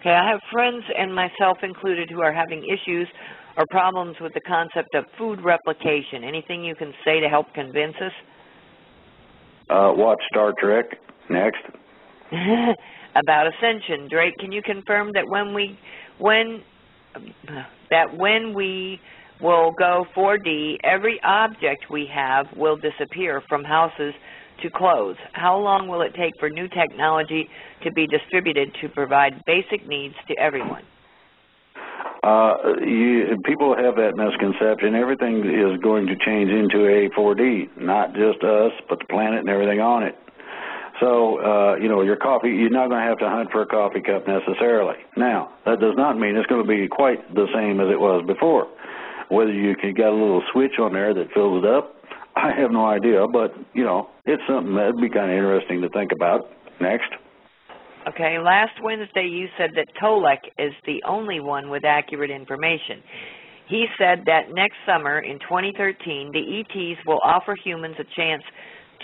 Okay, I have friends and myself included who are having issues or problems with the concept of food replication. Anything you can say to help convince us? Watch Star Trek. Next. About ascension, Drake, can you confirm that when we will go 4D, every object we have will disappear, from houses to close? How long will it take for new technology to be distributed to provide basic needs to everyone? People have that misconception. Everything is going to change into a 4D, not just us, but the planet and everything on it. So, your coffee, you're not going to have to hunt for a coffee cup necessarily. Now, that does not mean it's going to be quite the same as it was before. Whether you can get a little switch on there that fills it up, I have no idea, but, it's something that would be kind of interesting to think about. Next. Okay, last Wednesday you said that Tolek is the only one with accurate information. He said that next summer, in 2013, the ETs will offer humans a chance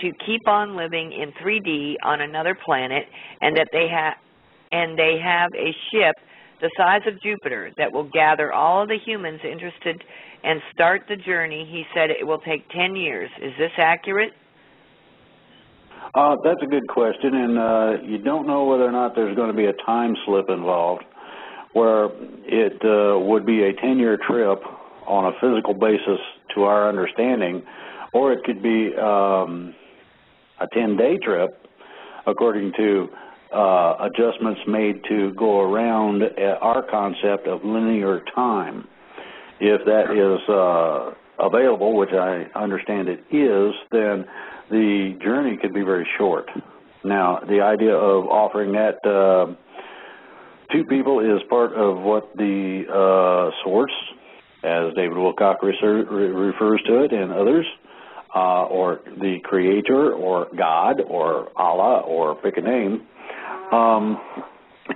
to keep on living in 3D on another planet, and that they have a ship the size of Jupiter that will gather all of the humans interested and start the journey. He said it will take 10 years. Is this accurate? That's a good question, and you don't know whether or not there's going to be a time slip involved where it would be a 10-year trip on a physical basis to our understanding, or it could be a 10-day trip according to adjustments made to go around our concept of linear time. If that is available, which I understand it is, then the journey could be very short. Now, the idea of offering that to people is part of what the source, as David Wilcock refers to it, and others, or the Creator, or God, or Allah, or pick a name,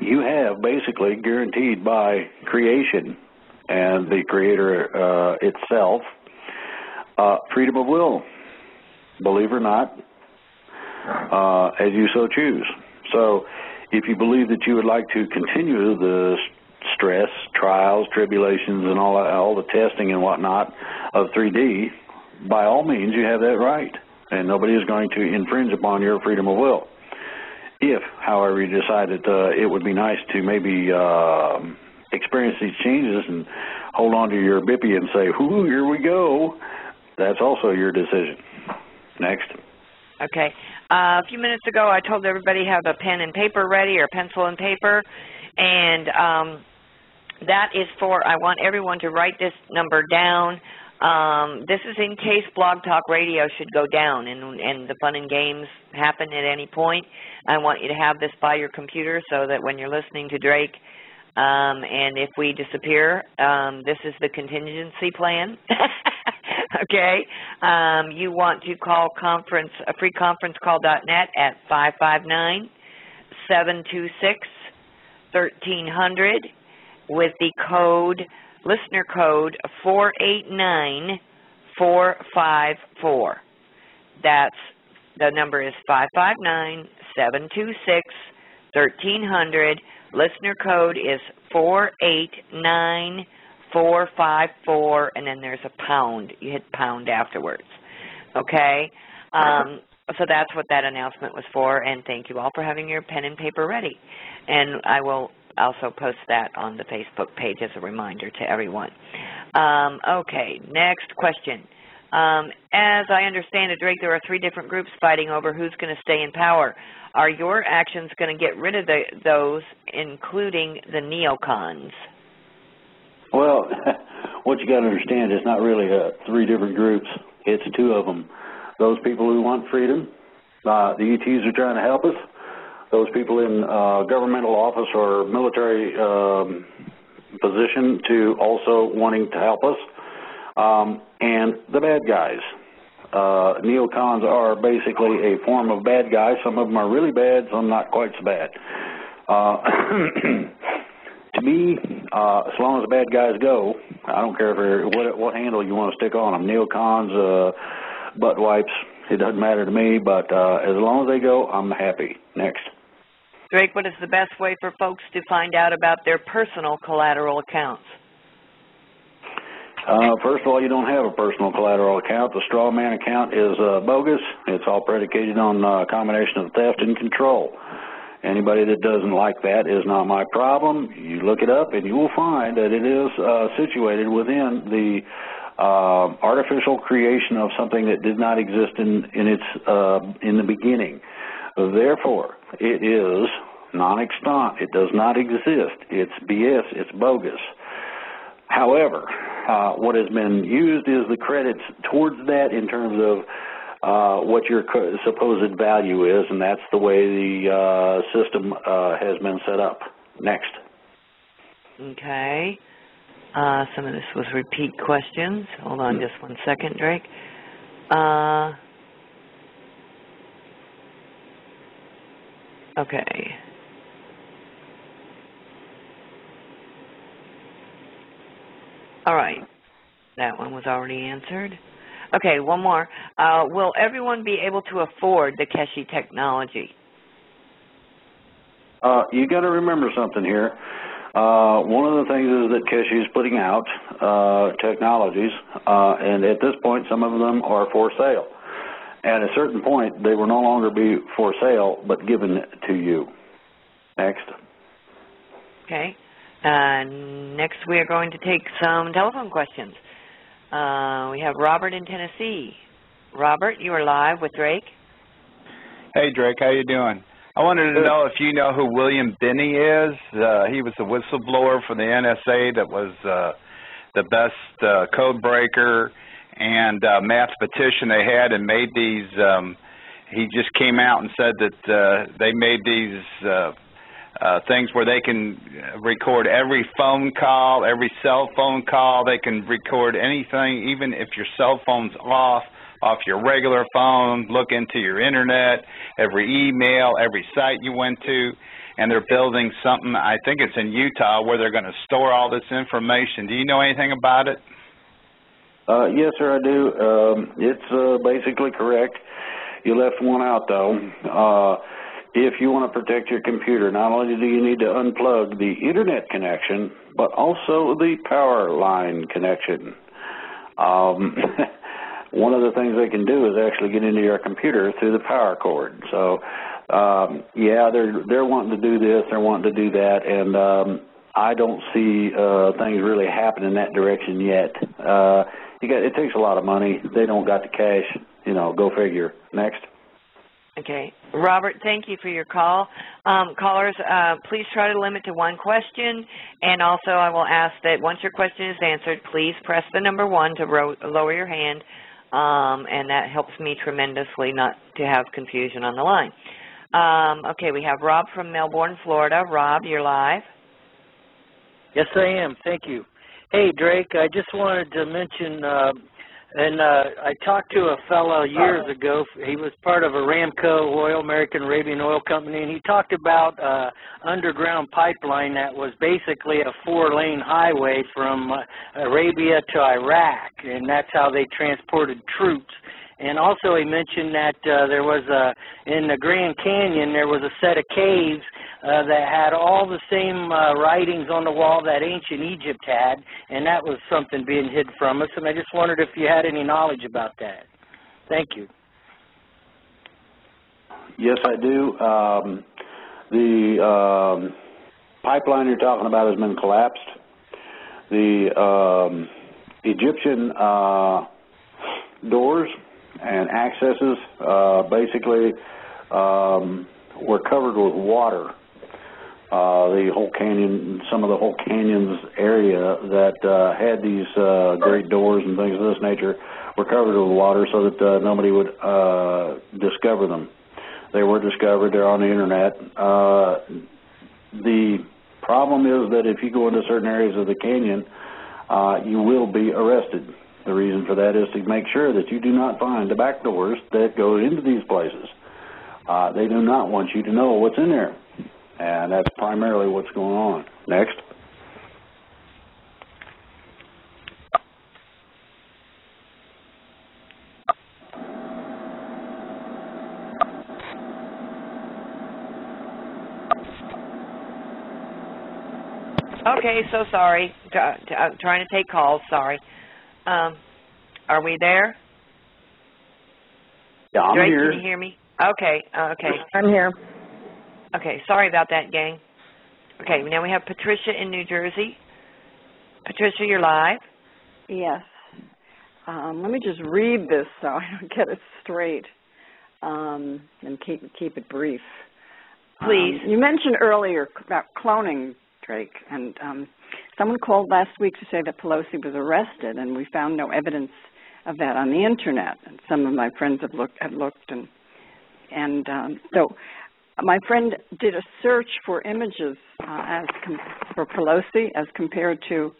you have basically guaranteed by creation and the Creator itself freedom of will, believe it or not, as you so choose. So if you believe that you would like to continue the stress, trials, tribulations, and all the testing and whatnot of 3D, by all means you have that right, and nobody is going to infringe upon your freedom of will. If, however, you decide that it would be nice to maybe experience these changes and hold on to your bippy and say, "Ooh, here we go," that's also your decision. Next. Okay. A few minutes ago, I told everybody have a pen and paper ready, or pencil and paper, and that is for, I want everyone to write this number down. This is in case Blog Talk Radio should go down and the fun and games happen at any point. I want you to have this by your computer so that when you're listening to Drake, and if we disappear, this is the contingency plan. Okay. You want to call freeconferencecall.net at 559-726-1300 with the listener code 489454. The number is 559-726-1300. Listener code is 489454, and then there's a pound. You hit pound afterwards. Okay? So that's what that announcement was for, and thank you all for having your pen and paper ready. And I will also post that on the Facebook page as a reminder to everyone. Okay, next question. As I understand it, Drake, there are 3 different groups fighting over who's going to stay in power. Are your actions going to get rid of those, including the neocons? Well, what you got to understand is not really 3 different groups. It's 2 of them. Those people who want freedom, the ETs are trying to help us. Those people in governmental office or military position to also wanting to help us, and the bad guys. Neocons are basically a form of bad guys. Some of them are really bad, some not quite so bad. To me, as long as the bad guys go, I don't care what handle you want to stick on them. Neocons, butt wipes, it doesn't matter to me, but as long as they go, I'm happy. Next. Drake, what is the best way for folks to find out about their personal collateral accounts? First of all, you don't have a personal collateral account. The straw man account is bogus. It's all predicated on a combination of theft and control. Anybody that doesn't like that is not my problem. You look it up and you will find that it is situated within the artificial creation of something that did not exist in the beginning. Therefore, it is non-extant. It does not exist. It's BS. It's bogus. However, what has been used is the credits towards that in terms of what your supposed value is, and that's the way the system has been set up. Next. Okay. Some of this was repeat questions. Hold on just one second, Drake. Okay. All right. That one was already answered. Okay, one more. Will everyone be able to afford the Keshe technology? You got to remember something here. One of the things is that Keshe is putting out technologies, and at this point, some of them are for sale. At a certain point, they will no longer be for sale, but given to you. Next. Okay. Next, we are going to take some telephone questions. We have Robert in Tennessee. Robert, you are live with Drake. Hey, Drake. How you doing? I wanted to know if you know who William Binney is. He was a whistleblower for the NSA that was the best code breaker and mathematician they had, and made these. He just came out and said that they made these things where they can record every phone call, every cell phone call. They can record anything, even if your cell phone's off your regular phone, look into your internet, every email, every site you went to, and they're building something, I think it's in Utah, where they're going to store all this information. Do you know anything about it? Yes, sir, I do. It's basically correct. You left one out, though. If you want to protect your computer, not only do you need to unplug the internet connection, but also the power line connection. One of the things they can do is actually get into your computer through the power cord. So, yeah, they're wanting to do this, they're wanting to do that, and I don't see things really happening in that direction yet. It takes a lot of money. They don't got the cash. Go figure. Next. Okay. Robert, thank you for your call. Callers, please try to limit to one question, and also I will ask that once your question is answered, please press the number 1 to lower your hand, and that helps me tremendously not to have confusion on the line. Okay, we have Rob from Melbourne, Florida. Rob, you're live. Yes, I am. Thank you. Hey, Drake, I just wanted to mention, I talked to a fellow years ago. He was part of Aramco Oil, American Arabian Oil Company, and he talked about underground pipeline that was basically a 4-lane highway from Arabia to Iraq, and that's how they transported troops. And also he mentioned that there was in the Grand Canyon, there was a set of caves that had all the same writings on the wall that ancient Egypt had, and that was something being hid from us. And I just wondered if you had any knowledge about that. Thank you. Yes, I do. The pipeline you're talking about has been collapsed. The Egyptian doors and accesses basically were covered with water. The whole canyon, some of the whole canyons area that had these great doors and things of this nature were covered with water so that nobody would discover them. They were discovered. They're on the internet. The problem is that if you go into certain areas of the canyon, you will be arrested. The reason for that is to make sure that you do not find the back doors that go into these places. They do not want you to know what's in there, and that's primarily what's going on. Next. Okay, so sorry. I'm trying to take calls. Sorry. Are we there? Yeah, I'm Drake, here. can you hear me? Okay. I'm here. Okay, sorry about that, gang. Okay, now we have Patricia in New Jersey. Patricia, you're live. Yes. Let me just read this so I don't get it straight, and keep it brief. Please. You mentioned earlier about cloning, Drake, and someone called last week to say that Pelosi was arrested, and we found no evidence of that on the internet. And some of my friends have looked, and so my friend did a search for images for Pelosi as compared to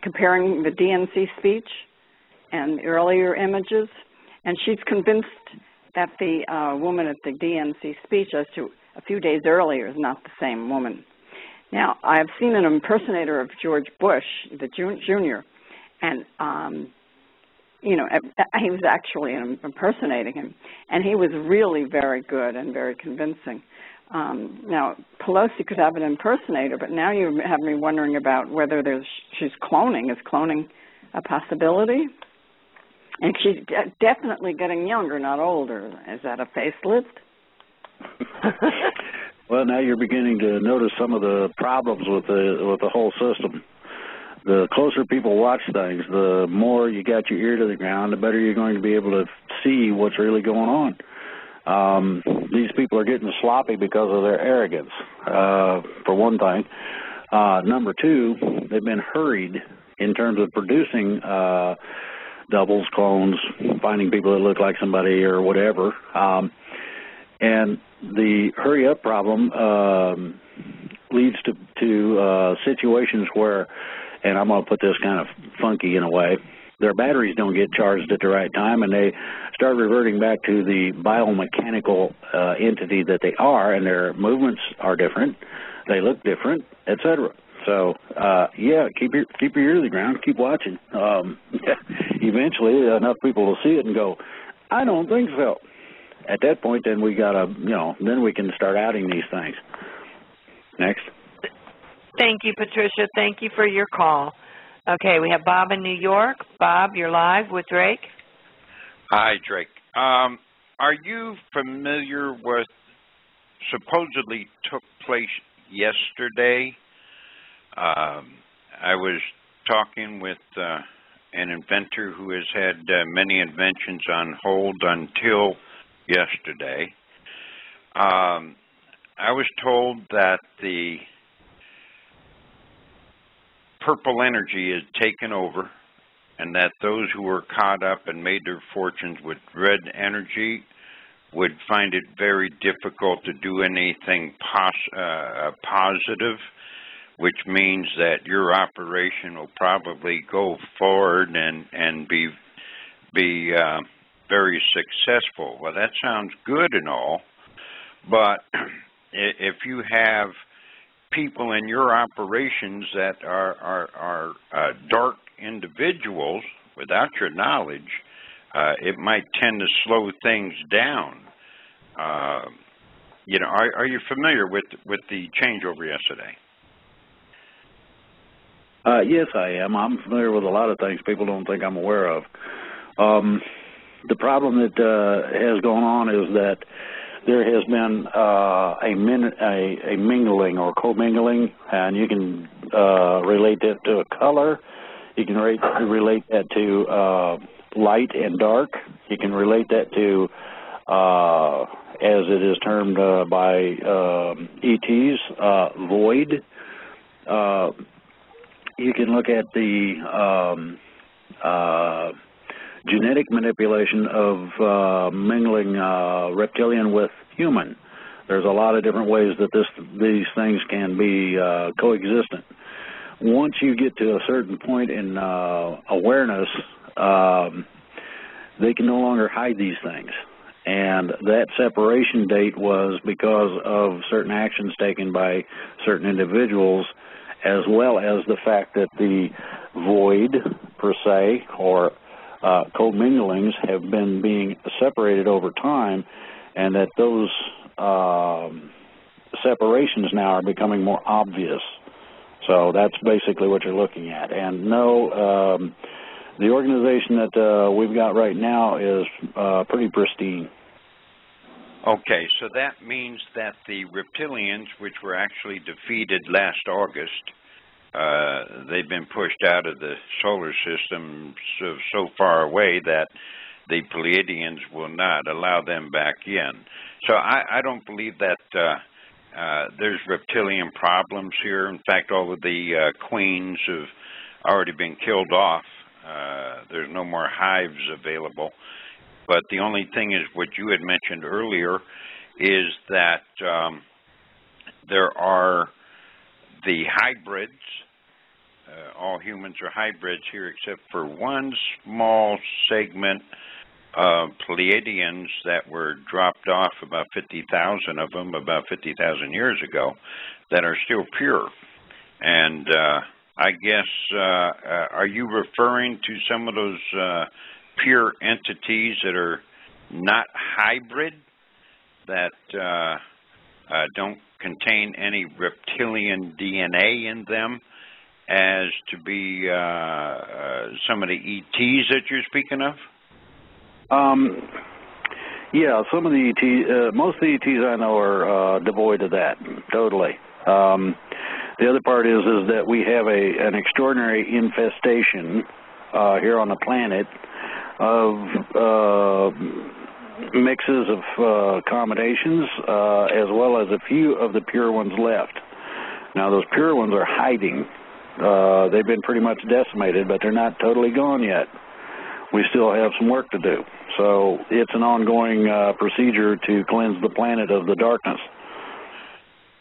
comparing the DNC speech and earlier images, and she's convinced that the woman at the DNC speech as to a few days earlier is not the same woman. Now, I have seen an impersonator of George Bush, the Jr., and he was actually impersonating him, and he was really very good and very convincing. Now, Pelosi could have an impersonator, but now you have me wondering about whether she's cloning. Is cloning a possibility? And she's definitely getting younger, not older. Is that a facelift? Well, now you're beginning to notice some of the problems with the whole system. The closer people watch things, the more you got your ear to the ground, the better you're going to be able to see what's really going on. These people are getting sloppy because of their arrogance, for one thing. Number two, they've been hurried in terms of producing doubles, clones, finding people that look like somebody or whatever. And the hurry-up problem leads to situations where, and I'm going to put this kind of funky in a way, their batteries don't get charged at the right time, and they start reverting back to the biomechanical entity that they are, and their movements are different, they look different, etc. So, yeah, keep your ear to the ground, keep watching. Eventually, enough people will see it and go, I don't think so. At that point, then we gotta, then we can start outing these things. Next. Thank you, Patricia. Thank you for your call. Okay, we have Bob in New York. Bob, you're live with Drake. Hi, Drake. Are you familiar with supposedly took place yesterday? I was talking with an inventor who has had many inventions on hold until yesterday. I was told that the purple energy is taken over, and that those who were caught up and made their fortunes with red energy would find it very difficult to do anything positive, which means that your operation will probably go forward and be very successful. Well, that sounds good and all, but if you have people in your operations that are dark individuals without your knowledge, it might tend to slow things down. Are you familiar with the changeover yesterday? Yes, I am. I'm familiar with a lot of things people don't think I'm aware of. The problem that has gone on is that there has been a mingling or commingling, and you can relate that to a color. You can relate that to light and dark. You can relate that to, as it is termed by ETs, void. You can look at the genetic manipulation of mingling reptilian with human. There's a lot of different ways that these things can be coexistent. Once you get to a certain point in awareness, they can no longer hide these things. And that separation date was because of certain actions taken by certain individuals, as well as the fact that the void, per se, or comminglings have been being separated over time, and that those separations now are becoming more obvious. So that's basically what you're looking at. And no, the organization that we've got right now is pretty pristine. Okay, so that means that the reptilians, which were actually defeated last August, they've been pushed out of the solar system so far away that the Pleiadians will not allow them back in. So I don't believe that there's reptilian problems here. In fact, all of the queens have already been killed off. There's no more hives available. But the only thing is what you had mentioned earlier is that there are the hybrids. All humans are hybrids here except for one small segment of Pleiadians that were dropped off, about 50,000 of them, about 50,000 years ago, that are still pure. And I guess, are you referring to some of those pure entities that are not hybrid, that don't contain any reptilian DNA in them, as to be some of the ETs that you're speaking of? Yeah, some of the ETs, most of the ETs I know are devoid of that, totally. The other part is that we have an extraordinary infestation here on the planet of mixes of accommodations, as well as a few of the pure ones left. Now, those pure ones are hiding. They've been pretty much decimated, but they're not totally gone yet. We still have some work to do. So it's an ongoing procedure to cleanse the planet of the darkness.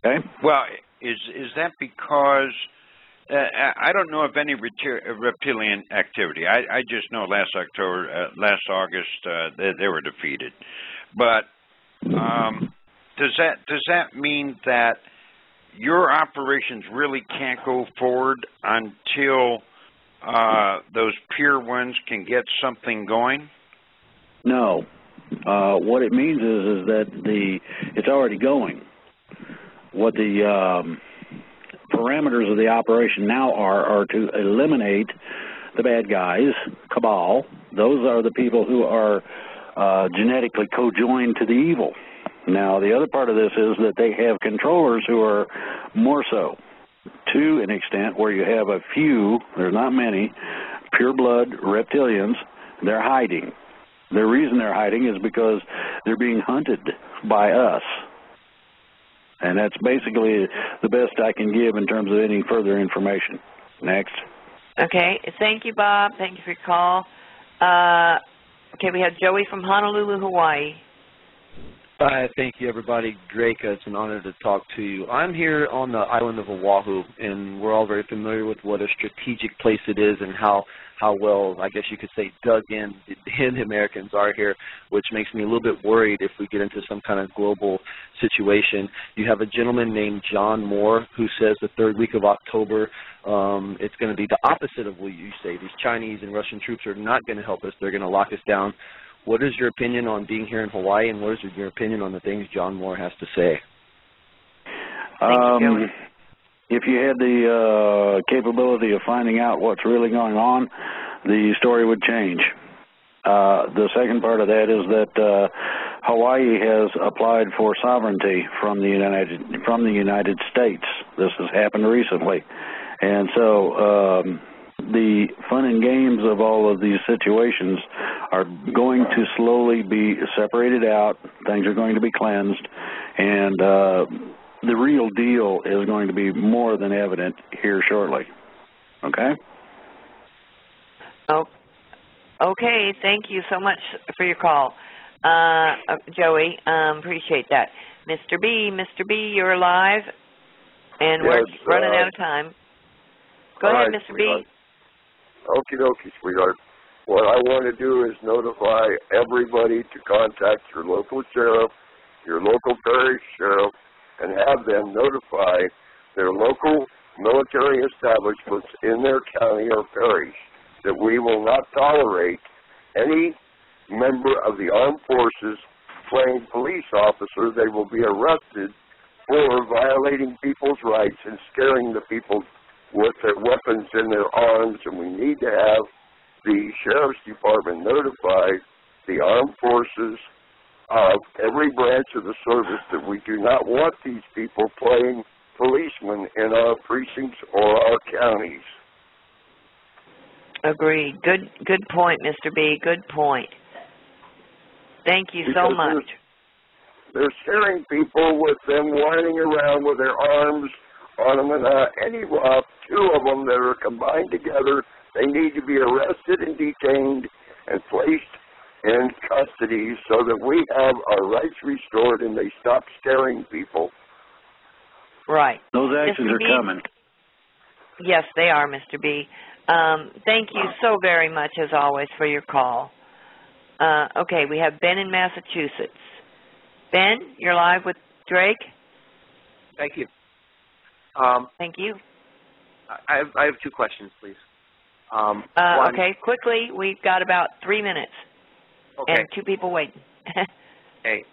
Okay? Well, is that because I don't know of any reptilian activity. I just know last August they were defeated. But does that mean that your operations really can't go forward until those pure ones can get something going? No. What it means is that it's already going. What the parameters of the operation now are to eliminate the bad guys, cabal. Those are the people who are genetically co-joined to the evil. Now, the other part of this is that they have controllers who are more so, to an extent where you have a few, there's not many, pure blood reptilians. They're hiding. The reason they're hiding is because they're being hunted by us. And that's basically the best I can give in terms of any further information. Next. Okay. Thank you, Bob. Thank you for your call. Okay, we have Joey from Honolulu, Hawaii. Hi, thank you, everybody. Drake, it's an honor to talk to you. I'm here on the island of Oahu, and we're all very familiar with what a strategic place it is and how well, I guess you could say, dug in the Americans are here, which makes me a little bit worried if we get into some kind of global situation. You have a gentleman named John Moore who says the third week of October it's going to be the opposite of what you say. These Chinese and Russian troops are not going to help us. They're going to lock us down. What is your opinion on being here in Hawaii, and what is your opinion on the things John Moore has to say? If you had the capability of finding out what's really going on, the story would change. The second part of that is that Hawaii has applied for sovereignty from the United States. This has happened recently, and so the fun and games of all of these situations are going to slowly be separated out. Things are going to be cleansed, and the real deal is going to be more than evident here shortly. Okay? Oh, okay. Thank you so much for your call, Joey. Appreciate that. Mr. B, you're alive, and we're running out of time. Go ahead, Mr. B. Okie dokie, sweetheart. What I want to do is notify everybody to contact your local sheriff, your local parish sheriff, and have them notify their local military establishments in their county or parish that we will not tolerate any member of the armed forces playing police officer. They will be arrested for violating people's rights and scaring the people with their weapons in their arms, and we need to have the Sheriff's Department notify the armed forces of every branch of the service that we do not want these people playing police enforcement in our precincts or our counties. Agreed. Good point, Mr. B. Good point. Thank you so much. They're scaring people with them lining around with their arms on them, and any two of them that are combined together, they need to be arrested and detained and placed in custody so that we have our rights restored and they stop scaring people. Right. Those actions are coming. Yes, they are, Mr. B. Thank you so very much, as always, for your call. Okay, we have Ben in Massachusetts. Ben, you're live with Drake. Thank you. Thank you. I have two questions, please. Okay, quickly. We've got about 3 minutes. Okay. And 2 people waiting. Okay.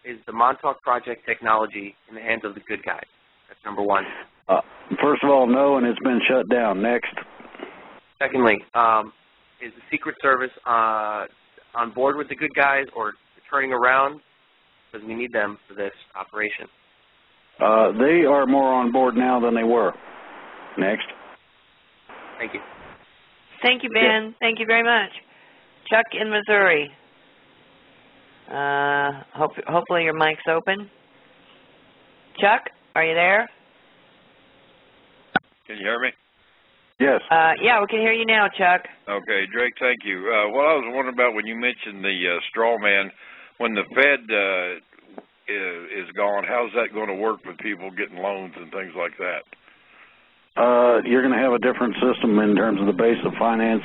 Is the Montauk Project technology in the hands of the good guys? That's number one. First of all, no, and it's been shut down. Next. Secondly, is the Secret Service on board with the good guys or turning around? Because we need them for this operation. They are more on board now than they were. Next. Thank you. Thank you, Ben. Yes. Thank you very much. Chuck in Missouri. Hopefully your mic's open. Chuck, are you there? Can you hear me? Yes. Yeah, we can hear you now, Chuck. Okay, Drake, thank you. What I was wondering about when you mentioned the straw man, when the Fed is gone, how's that going to work with people getting loans and things like that? You're going to have a different system in terms of the base of finance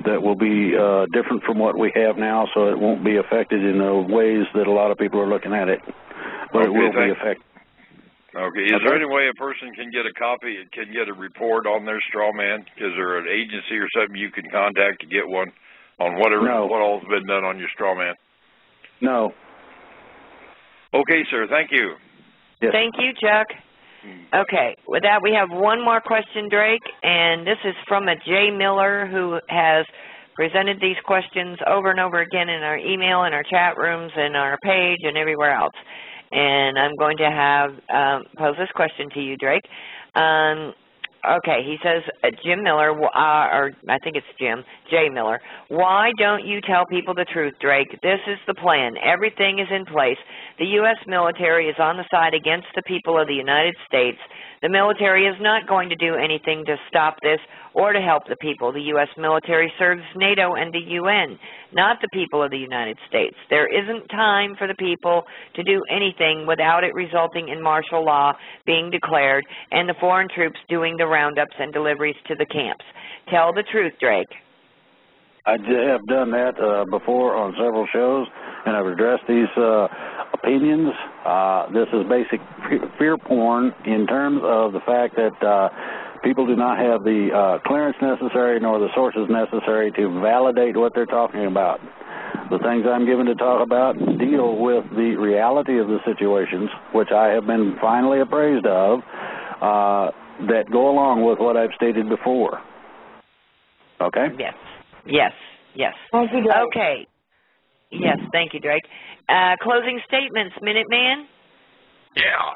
that will be different from what we have now, so it won't be affected in the ways that a lot of people are looking at it. But it will be affected. Okay. Is there any way a person can get a copy, can get a report on their straw man? Is there an agency or something you can contact to get one on what all's been done on your straw man? No. Okay, sir. Thank you. Yes. Thank you, Chuck. Okay. With that, we have one more question, Drake, and this is from a Jay Miller who has presented these questions over and over again in our email, in our chat rooms, and our page, and everywhere else. And I'm going to have pose this question to you, Drake. Okay, he says, Jim Miller, or I think it's Jay Miller, why don't you tell people the truth, Drake? This is the plan. Everything is in place. The U.S. military is on the side against the people of the United States. The military is not going to do anything to stop this or to help the people. The U.S. military serves NATO and the UN, not the people of the United States. There isn't time for the people to do anything without it resulting in martial law being declared and the foreign troops doing the roundups and deliveries to the camps. Tell the truth, Drake. I have done that before on several shows, and I've addressed these opinions. This is basic fear porn in terms of the fact that people do not have the clearance necessary nor the sources necessary to validate what they're talking about. The things I'm given to talk about deal with the reality of the situations, which I have been finally appraised of, that go along with what I've stated before. Okay? Yes. Yes. Yes. Thank you, Drake. Okay. Yes, thank you, Drake. Closing statements, Minuteman? Yeah.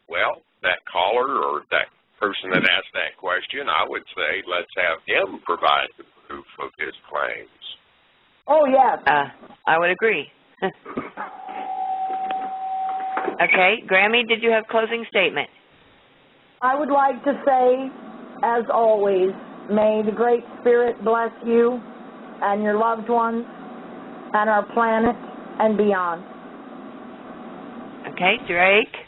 Well, that caller or that person that asked that question, I would say let's have him provide the proof of his claims. Oh, yes. I would agree. Okay. Grammy, did you have closing statement? I would like to say, as always, may the Great Spirit bless you and your loved ones and our planet and beyond. Okay, Drake?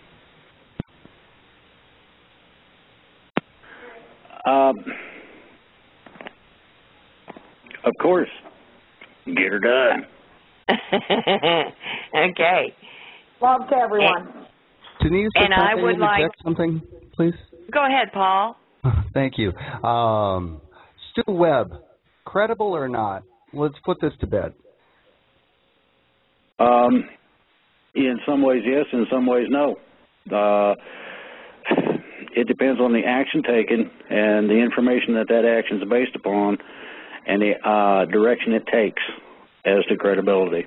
Of course. Get her done. Okay. Love to everyone. Denise, and I would like something, please. Go ahead, Paul. Thank you. Stu Webb, credible or not? Let's put this to bed. In some ways, yes. In some ways, no. It depends on the action taken and the information that action is based upon and the direction it takes as to credibility.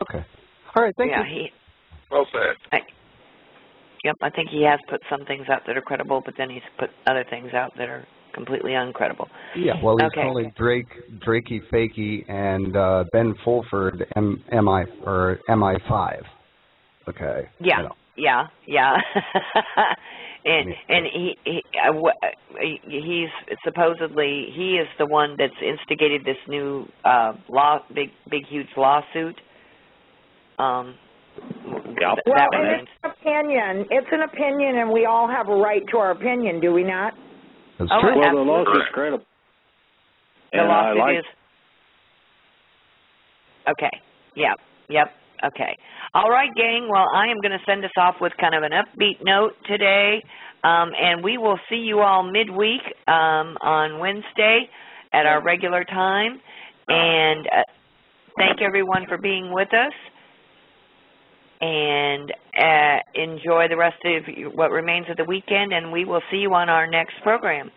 Okay. All right. Thank you. Well said. Yep, I think he has put some things out that are credible, but then he's put other things out that are completely uncredible. Yeah, well, he's okay. calling Drake Drakey Fakey and Ben Fulford MI5. Okay. Yeah, you know. yeah. and he's supposedly, he is the one that's instigated this new huge lawsuit. Well, it's an opinion. It's an opinion, and we all have a right to our opinion, do we not? That's true. Well, absolutely. the lawsuit's credible. The lawsuit is... Okay. Yep. Okay. All right, gang. Well, I am going to send us off with kind of an upbeat note today, and we will see you all midweek on Wednesday at our regular time. And thank everyone for being with us. And enjoy the rest of what remains of the weekend, and we will see you on our next program.